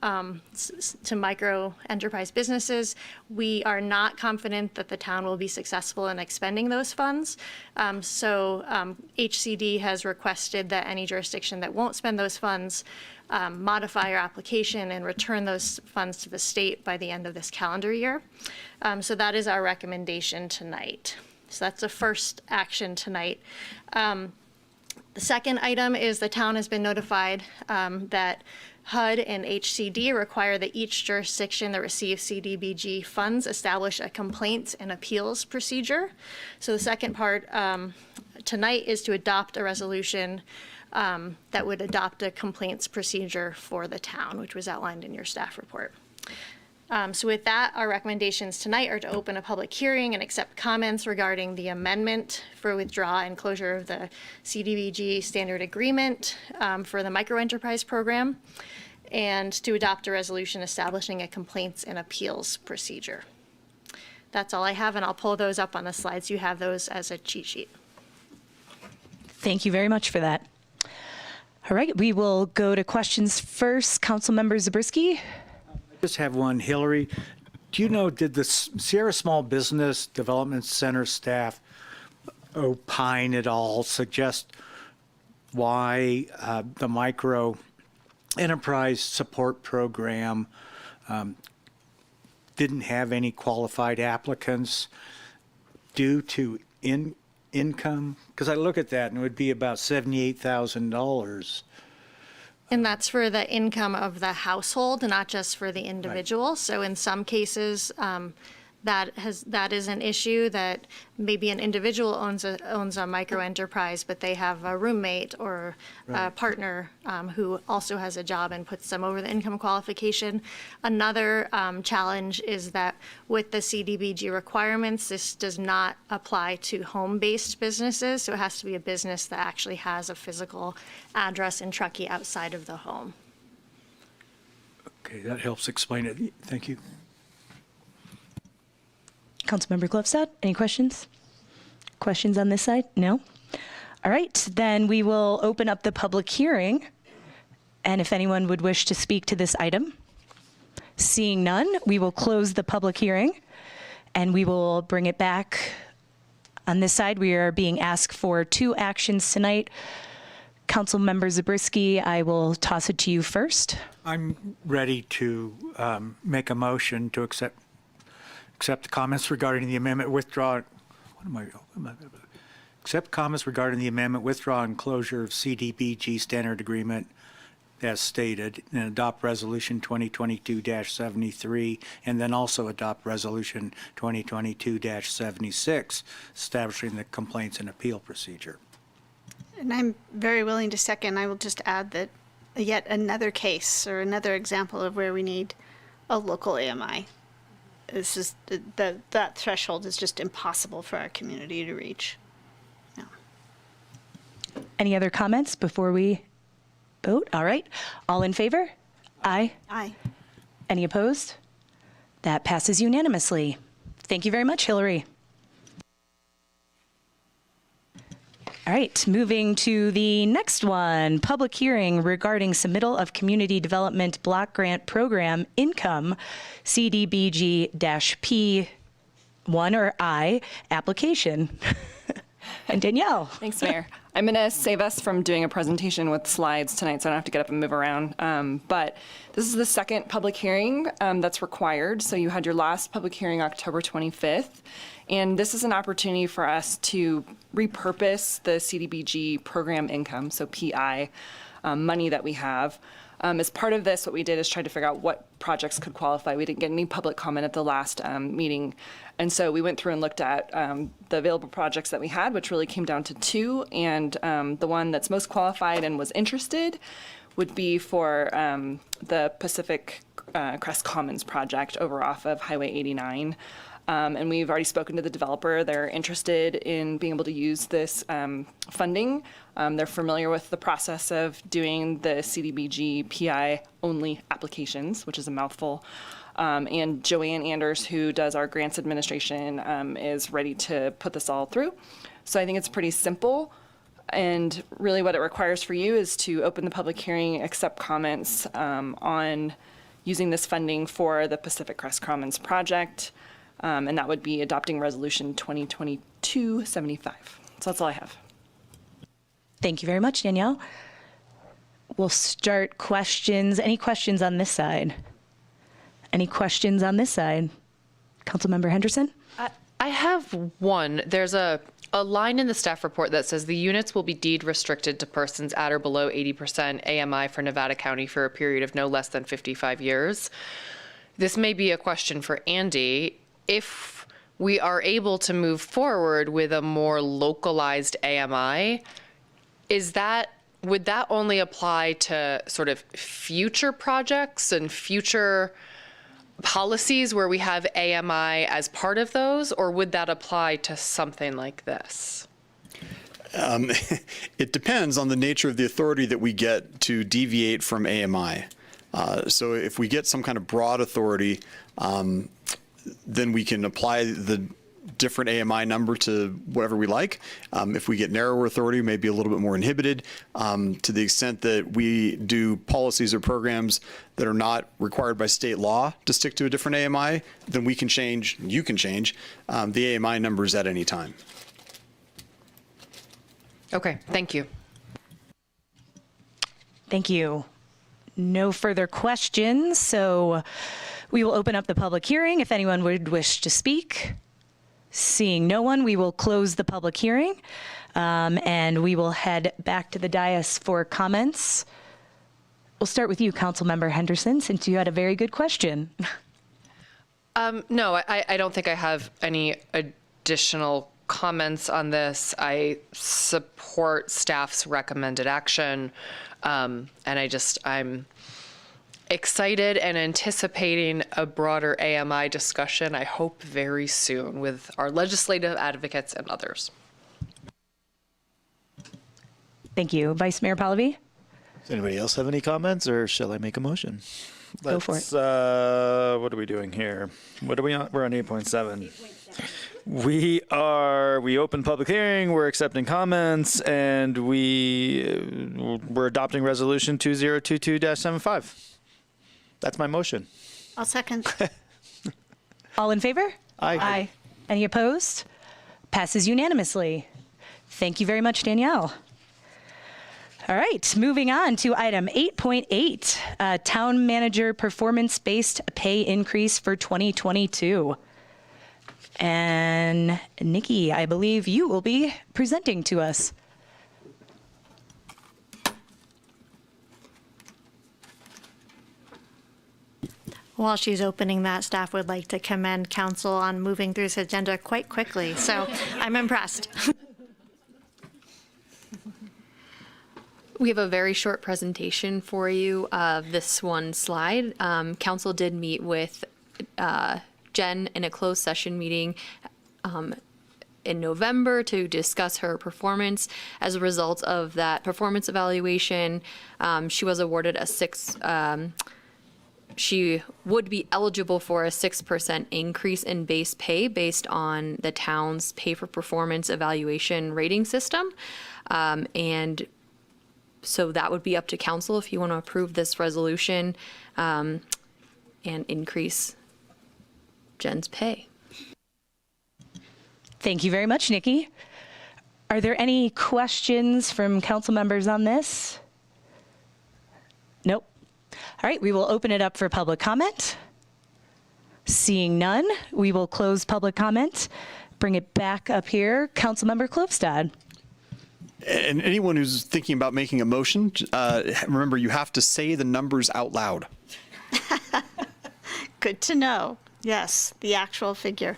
micro enterprise businesses. We are not confident that the town will be successful in expending those funds. So HCD has requested that any jurisdiction that won't spend those funds modify our application and return those funds to the state by the end of this calendar year. So that is our recommendation tonight. So that's the first action tonight. The second item is the town has been notified that HUD and HCD require that each jurisdiction that receives CDBG funds establish a complaints and appeals procedure. So the second part tonight is to adopt a resolution that would adopt a complaints procedure for the town, which was outlined in your staff report. So with that, our recommendations tonight are to open a public hearing and accept comments regarding the amendment for withdrawal and closure of the CDBG standard agreement for the microenterprise program, and to adopt a resolution establishing a complaints and appeals procedure. That's all I have, and I'll pull those up on the slides. You have those as a cheat sheet. Thank you very much for that. All right, we will go to questions first. Councilmember Zabriskie. Just have one, Hillary. Do you know, did the Sierra Small Business Development Center staff opine at all, suggest why the micro enterprise support program didn't have any qualified applicants due to income? Because I look at that and it would be about $78,000. And that's for the income of the household, not just for the individual. Right. So in some cases, that is an issue, that maybe an individual owns a micro enterprise, but they have a roommate or a partner who also has a job and puts them over the income qualification. Another challenge is that with the CDBG requirements, this does not apply to home-based businesses, so it has to be a business that actually has a physical address in Truckee outside of the home. Okay, that helps explain it. Thank you. Councilmember Gluvstad, any questions? Questions on this side? No? All right, then we will open up the public hearing. And if anyone would wish to speak to this item, seeing none, we will close the public hearing and we will bring it back. On this side, we are being asked for 2 actions tonight. Councilmember Zabriskie, I will toss it to you first. I'm ready to make a motion to accept the comments regarding the amendment, withdraw. Accept comments regarding the amendment, withdraw, and closure of CDBG standard agreement as stated, and adopt resolution 2022-73, and then also adopt resolution 2022-76, establishing the complaints and appeal procedure. And I'm very willing to second. I will just add that yet another case or another example of where we need a local AMI. This is that threshold is just impossible for our community to reach. No. Any other comments before we vote? All right. All in favor? Aye. Aye. Any opposed? That passes unanimously. Thank you very much, Hillary. All right, moving to the next one, public hearing regarding submittal of Community Development Block Grant Program Income, CDBG-P1 or I application. And Danielle. Thanks, Mayor. I'm going to save us from doing a presentation with slides tonight, so I don't have to get up and move around. But this is the second public hearing that's required. So you had your last public hearing October 25th. And this is an opportunity for us to repurpose the CDBG program income, so PI, money that we have. As part of this, what we did is try to figure out what projects could qualify. We didn't get any public comment at the last meeting. And so we went through and looked at the available projects that we had, which really came down to 2. And the one that's most qualified and was interested would be for the Pacific Crest Commons project over off of Highway 89. And we've already spoken to the developer. They're interested in being able to use this funding. They're familiar with the process of doing the CDBG PI only applications, which is a mouthful. And Joanne Anders, who does our grants administration, is ready to put this all through. So I think it's pretty simple. And really what it requires for you is to open the public hearing, accept comments on using this funding for the Pacific Crest Commons project. And that would be adopting resolution 2022-75. So that's all I have. Thank you very much, Danielle. We'll start questions. Any questions on this side? Any questions on this side? Councilmember Henderson? I have one. There's a line in the staff report that says the units will be deed restricted to persons at or below 80% AMI for Nevada County for a period of no less than 55 years. This may be a question for Andy. If we are able to move forward with a more localized AMI, would that only apply to sort of future projects and future policies where we have AMI as part of those, or would that apply to something like this? It depends on the nature of the authority that we get to deviate from AMI. So if we get some kind of broad authority, then we can apply the different AMI number to whatever we like. If we get narrower authority, maybe a little bit more inhibited. To the extent that we do policies or programs that are not required by state law to stick to a different AMI, then we can change, you can change, the AMI numbers at any time. Okay, thank you. Thank you. No further questions, so we will open up the public hearing if anyone would wish to speak. Seeing no one, we will close the public hearing, and we will head back to the dais for comments. We'll start with you, Councilmember Henderson, since you had a very good question. No, I don't think I have any additional comments on this. I support staff's recommended action. And I'm excited and anticipating a broader AMI discussion, I hope very soon, with our legislative advocates and others. Thank you. Vice Mayor Pallavi? Does anybody else have any comments, or shall I make a motion? Go for it. What are we doing here? What are we on? We're on 8.7. We opened public hearing, we're accepting comments, and we're adopting resolution 2022-75. That's my motion. I'll second. All in favor? Aye. Any opposed? Passes unanimously. Thank you very much, Danielle. All right, moving on to item 8.8, Town Manager Performance-Based Pay Increase for 2022. And Nikki, I believe you will be presenting to us. While she's opening that, staff would like to commend council on moving through this agenda quite quickly. So I'm impressed. We have a very short presentation for you of this one slide. Council did meet with Jen in a closed session meeting in November to discuss her performance. As a result of that performance evaluation, she was awarded she would be eligible for a 6% increase in base pay based on the town's pay for performance evaluation rating system. And so that would be up to council if you want to approve this resolution and increase Jen's pay. Thank you very much, Nikki. Are there any questions from council members on this? Nope. All right, we will open it up for public comment. Seeing none, we will close public comment. Bring it back up here. Councilmember Klopstad. And anyone who's thinking about making a motion, remember you have to say the numbers out loud. Good to know. Yes, the actual figure.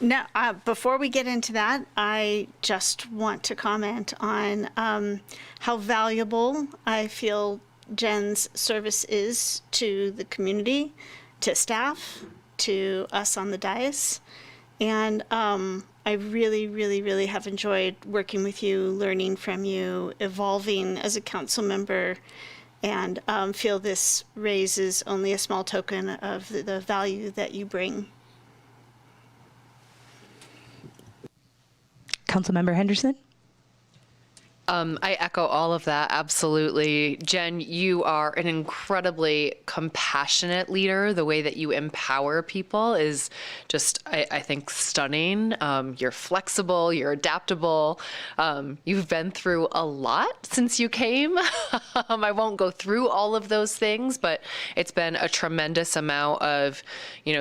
Now, before we get into that, I just want to comment on how valuable I feel Jen's service is to the community, to staff, to us on the dais. And I really, really, really have enjoyed working with you, learning from you, evolving as a council member, and feel this raises only a small token of the value that you bring. Councilmember Henderson? I echo all of that, absolutely. Jen, you are an incredibly compassionate leader. The way that you empower people is just, I think, stunning. You're flexible, you're adaptable. You've been through a lot since you came. I won't go through all of those things, but it's been a tremendous amount of,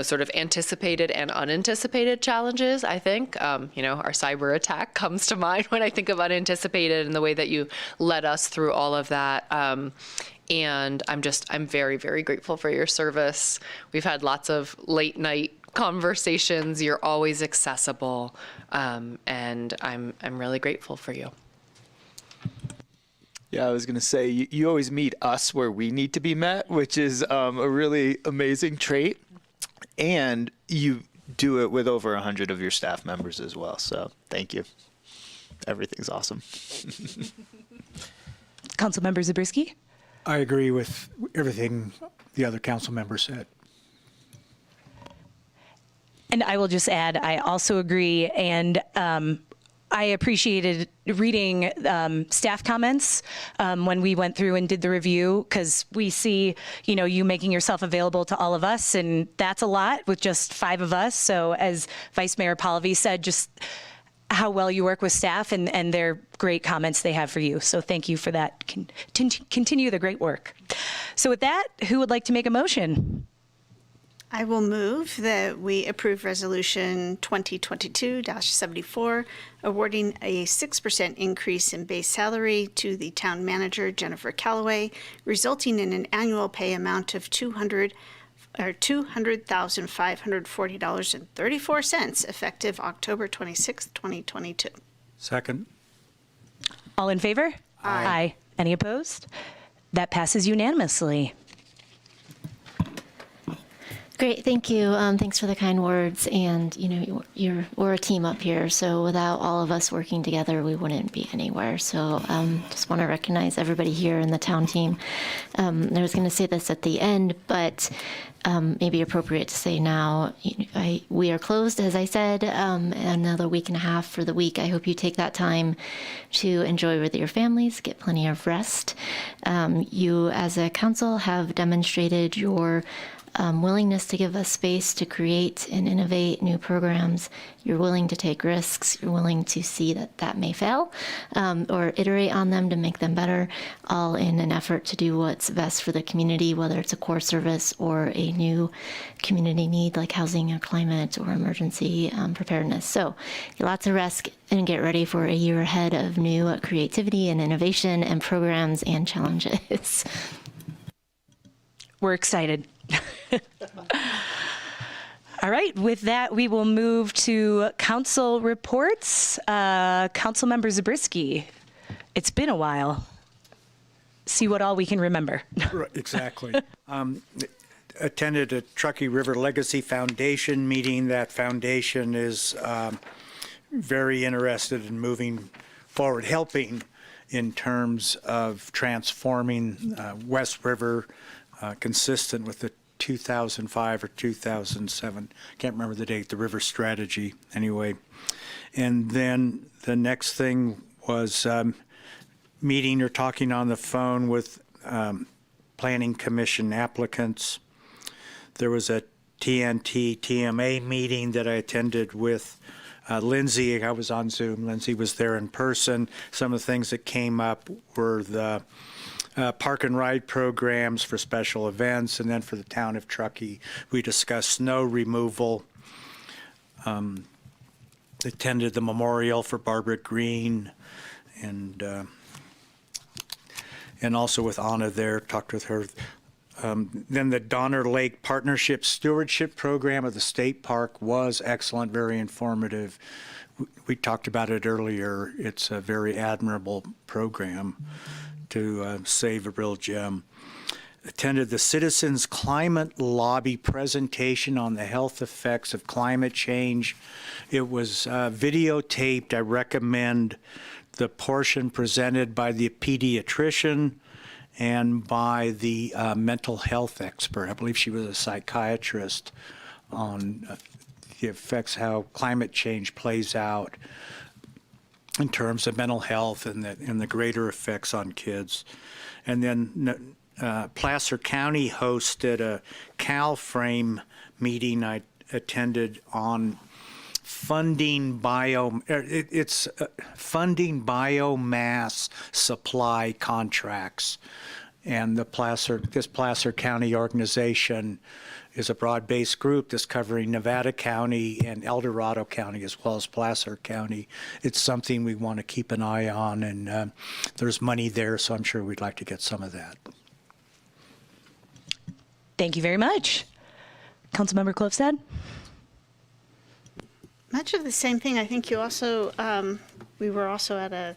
sort of anticipated and unanticipated challenges, I think. Our cyber attack comes to mind when I think of unanticipated, and the way that you led us through all of that. And I'm very, very grateful for your service. We've had lots of late night conversations. You're always accessible. And I'm really grateful for you. Yeah, I was going to say, you always meet us where we need to be met, which is a really amazing trait. And you do it with over 100 of your staff members as well. So thank you. Everything's awesome. Councilmember Zabriskie? I agree with everything the other council members said. And I will just add, I also agree, and I appreciated reading staff comments when we went through and did the review, because we see, you making yourself available to all of us, and that's a lot with just 5 of us. So as Vice Mayor Pallavi said, just how well you work with staff and their great comments they have for you. So thank you for that. Continue the great work. So with that, who would like to make a motion? I will move that we approve Resolution 2022-74, awarding a 6% increase in base salary to the town manager, Jennifer Callaway, resulting in an annual pay amount of $200,540.34 effective October 26th, 2022. Second. All in favor? Aye. Any opposed? That passes unanimously. Great, thank you. Thanks for the kind words. And we're a team up here, so without all of us working together, we wouldn't be anywhere. So just want to recognize everybody here in the town team. I was going to say this at the end, but maybe appropriate to say now. We are closed, as I said, another week and a half for the week. I hope you take that time to enjoy with your families, get plenty of rest. You, as a council, have demonstrated your willingness to give us space to create and innovate new programs. You're willing to take risks. You're willing to see that may fail or iterate on them to make them better, all in an effort to do what's best for the community, whether it's a core service or a new community need like housing or climate or emergency preparedness. So lots of rest and get ready for a year ahead of new creativity and innovation and programs and challenges. We're excited. All right, with that, we will move to council reports. Councilmember Zabriskie, it's been a while. See what all we can remember. Right, exactly. Attended a Truckee River Legacy Foundation meeting. That foundation is very interested in moving forward, helping in terms of transforming West River consistent with the 2005 or 2007, can't remember the date, the river strategy anyway. And then the next thing was meeting or talking on the phone with Planning Commission applicants. There was a TNT TMA meeting that I attended with Lindsay. I was on Zoom. Lindsay was there in person. Some of the things that came up were the park and ride programs for special events, and then for the town of Truckee, we discussed snow removal. Attended the memorial for Barbara Green, and also with Anna there, talked with her. Then the Donner Lake Partnership Stewardship Program of the state park was excellent, very informative. We talked about it earlier. It's a very admirable program to save a real gem. Attended the Citizens Climate Lobby presentation on the health effects of climate change. It was videotaped. I recommend the portion presented by the pediatrician and by the mental health expert. I believe she was a psychiatrist on the effects, how climate change plays out in terms of mental health and the greater effects on kids. And then Placer County hosted a CalFrame meeting I attended on funding biomass supply contracts. And this Placer County organization is a broad-based group that's covering Nevada County and El Dorado County as well as Placer County. It's something we want to keep an eye on, and there's money there, so I'm sure we'd like to get some of that. Thank you very much. Councilmember Klofstad? Much of the same thing. I think you also, we were also at a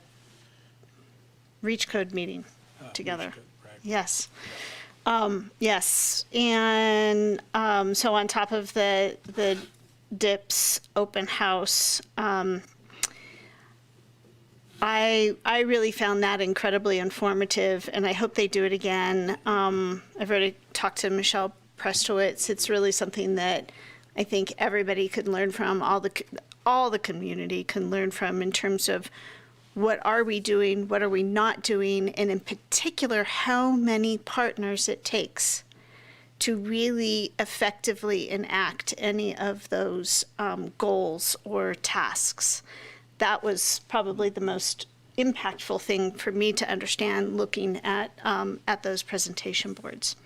Reach Code meeting together. Right. Yes. Yes. And so on top of the DIPS open house, I really found that incredibly informative, and I hope they do it again. I've already talked to Michelle Prestowitz. It's really something that I think everybody could learn from, all the community can learn from in terms of what are we doing, what are we not doing, and in particular, how many partners it takes to really effectively enact any of those goals or tasks. That was probably the most impactful thing for me to understand looking at those presentation boards.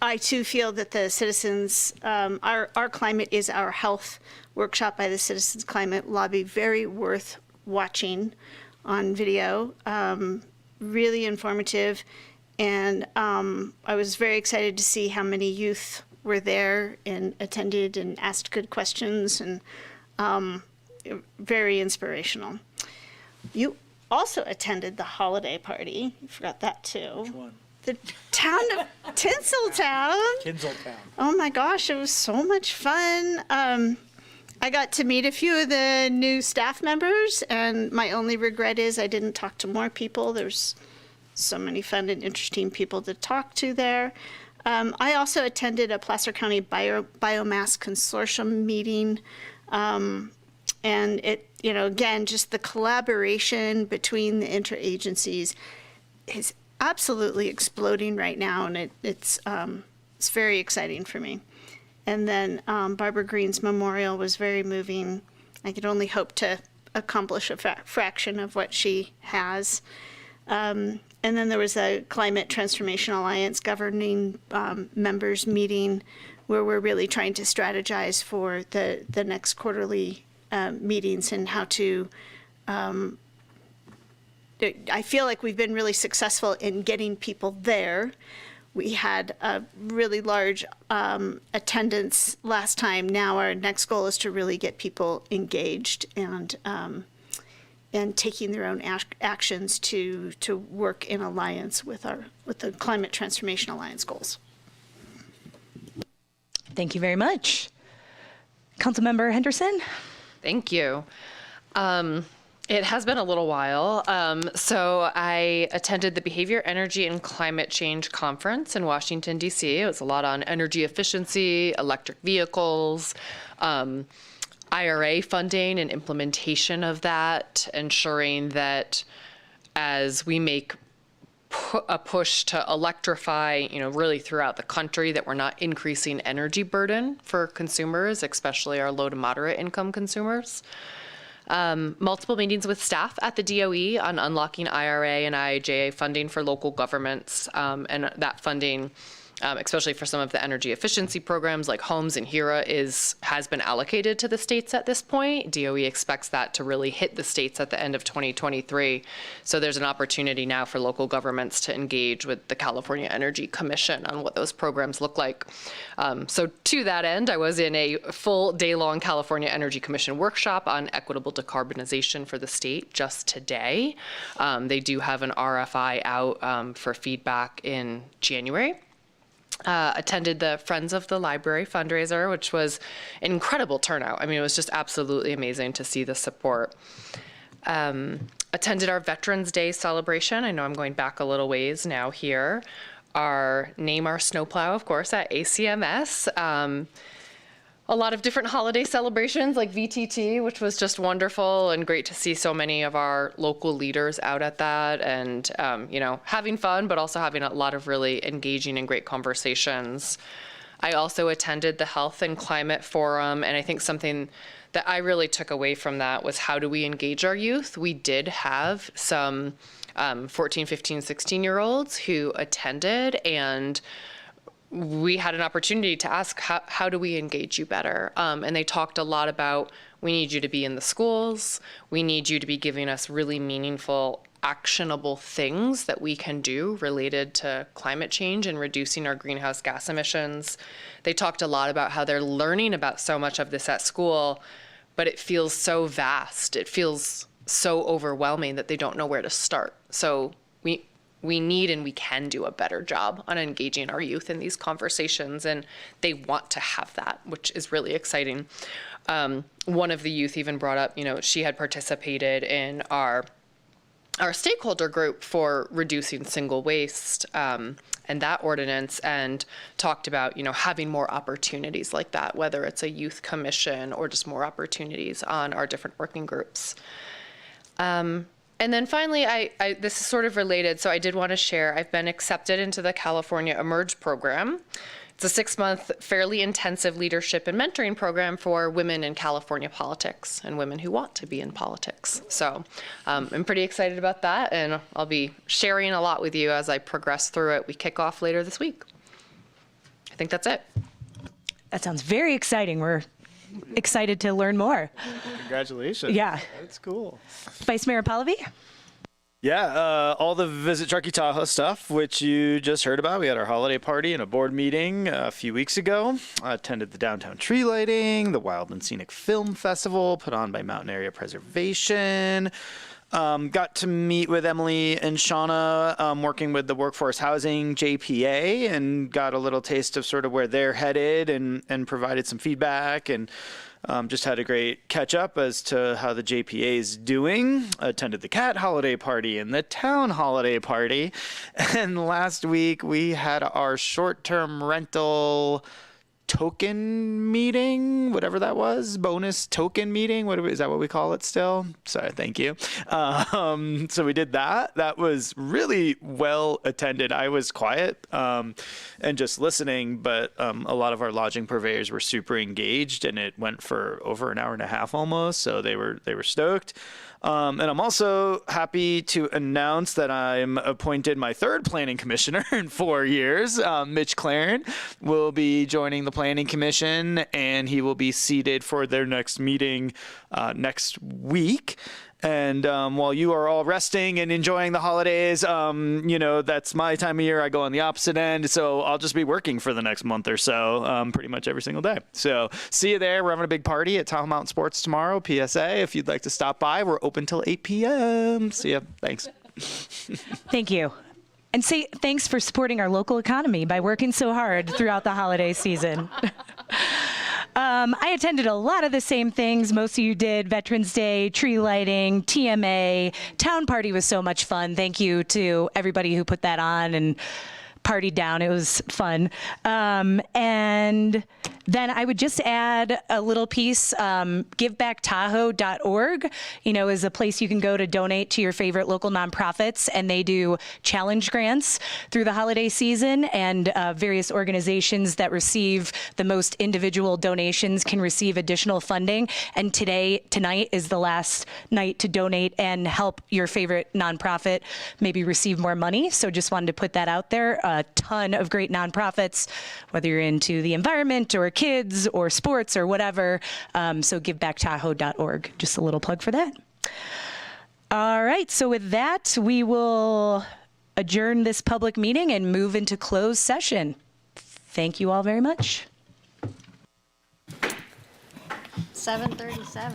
I too feel that the citizens, our climate is our health workshop by the Citizens Climate Lobby, very worth watching on video, really informative. And I was very excited to see how many youth were there and attended and asked good questions, and very inspirational. You also attended the holiday party. You forgot that too. Which one? The town of Tinseltown. Tinseltown. Oh my gosh, it was so much fun. I got to meet a few of the new staff members, and my only regret is I didn't talk to more people. There's so many fun and interesting people to talk to there. I also attended a Placer County Biomass Consortium meeting. And it, again, just the collaboration between the interagencies is absolutely exploding right now, and it's very exciting for me. And then Barbara Green's memorial was very moving. I could only hope to accomplish a fraction of what she has. And then there was a Climate Transformation Alliance governing members meeting where we're really trying to strategize for the next quarterly meetings and how to I feel like we've been really successful in getting people there. We had a really large attendance last time. Now our next goal is to really get people engaged and taking their own actions to work in alliance with the Climate Transformation Alliance goals. Thank you very much. Councilmember Henderson? Thank you. It has been a little while. So I attended the Behavior, Energy, and Climate Change Conference in Washington, D.C. It was a lot on energy efficiency, electric vehicles, IRA funding and implementation of that, ensuring that as we make a push to electrify, really throughout the country, that we're not increasing energy burden for consumers, especially our low to moderate income consumers. Multiple meetings with staff at the DOE on unlocking IRA and IIJA funding for local governments, and that funding, especially for some of the energy efficiency programs like homes and HERA, has been allocated to the states at this point. DOE expects that to really hit the states at the end of 2023. So there's an opportunity now for local governments to engage with the California Energy Commission on what those programs look like. So to that end, I was in a full day-long California Energy Commission workshop on equitable decarbonization for the state just today. They do have an RFI out for feedback in January. Attended the Friends of the Library fundraiser, which was an incredible turnout. I mean, it was just absolutely amazing to see the support. Attended our Veterans Day celebration. I know I'm going back a little ways now here. Name our snowplow, of course, at ACMS. A lot of different holiday celebrations like VTT, which was just wonderful and great to see so many of our local leaders out at that and, having fun, but also having a lot of really engaging and great conversations. I also attended the Health and Climate Forum, and I think something that I really took away from that was how do we engage our youth? We did have some 14, 15, 16-year-olds who attended, and we had an opportunity to ask, how do we engage you better? And they talked a lot about, we need you to be in the schools. We need you to be giving us really meaningful, actionable things that we can do related to climate change and reducing our greenhouse gas emissions. They talked a lot about how they're learning about so much of this at school, but it feels so vast. It feels so overwhelming that they don't know where to start. So we need and we can do a better job on engaging our youth in these conversations, and they want to have that, which is really exciting. One of the youth even brought up, she had participated in our stakeholder group for reducing single waste and that ordinance, and talked about, having more opportunities like that, whether it's a youth commission or just more opportunities on our different working groups. And then finally, this is sort of related, so I did want to share, I've been accepted into the California Emerge program. It's a 6-month, fairly intensive leadership and mentoring program for women in California politics and women who want to be in politics. So I'm pretty excited about that, and I'll be sharing a lot with you as I progress through it. We kick off later this week. I think that's it. That sounds very exciting. We're excited to learn more. Congratulations. Yeah. That's cool. Vice Mayor Pallavi? Yeah, all the Visit Truckee Tahoe stuff, which you just heard about. We had our holiday party and a board meeting a few weeks ago. I attended the downtown tree lighting, the Wild and Scenic Film Festival put on by Mountain Area Preservation. Got to meet with Emily and Shauna, working with the Workforce Housing JPA, and got a little taste of sort of where they're headed, and provided some feedback, and just had a great catch up as to how the JPA is doing. Attended the cat holiday party and the town holiday party. And last week we had our short-term rental token meeting, whatever that was, bonus token meeting. Is that what we call it still? Sorry, thank you. So we did that. That was really well attended. I was quiet and just listening, but a lot of our lodging purveyors were super engaged, and it went for over an hour and a half almost. So they were stoked. And I'm also happy to announce that I'm appointed my third planning commissioner in 4 years. Mitch Claren will be joining the planning commission, and he will be seated for their next meeting next week. And while you are all resting and enjoying the holidays, that's my time of year. I go on the opposite end, so I'll just be working for the next month or so, pretty much every single day. So see you there. We're having a big party at Tahoe Mountain Sports tomorrow, PSA. If you'd like to stop by, we're open till 8 p.m. See ya. Thanks. Thank you. And say thanks for supporting our local economy by working so hard throughout the holiday season. I attended a lot of the same things most of you did: Veterans Day, tree lighting, TMA. Town party was so much fun. Thank you to everybody who put that on and partied down. It was fun. And then I would just add a little piece. GiveBackTahoe.org, is a place you can go to donate to your favorite local nonprofits, and they do challenge grants through the holiday season, and various organizations that receive the most individual donations can receive additional funding. And tonight is the last night to donate and help your favorite nonprofit maybe receive more money. So just wanted to put that out there. A ton of great nonprofits, whether you're into the environment or kids or sports or whatever. So GiveBackTahoe.org. Just a little plug for that. All right. So with that, we will adjourn this public meeting and move into closed session. Thank you all very much. 7:37.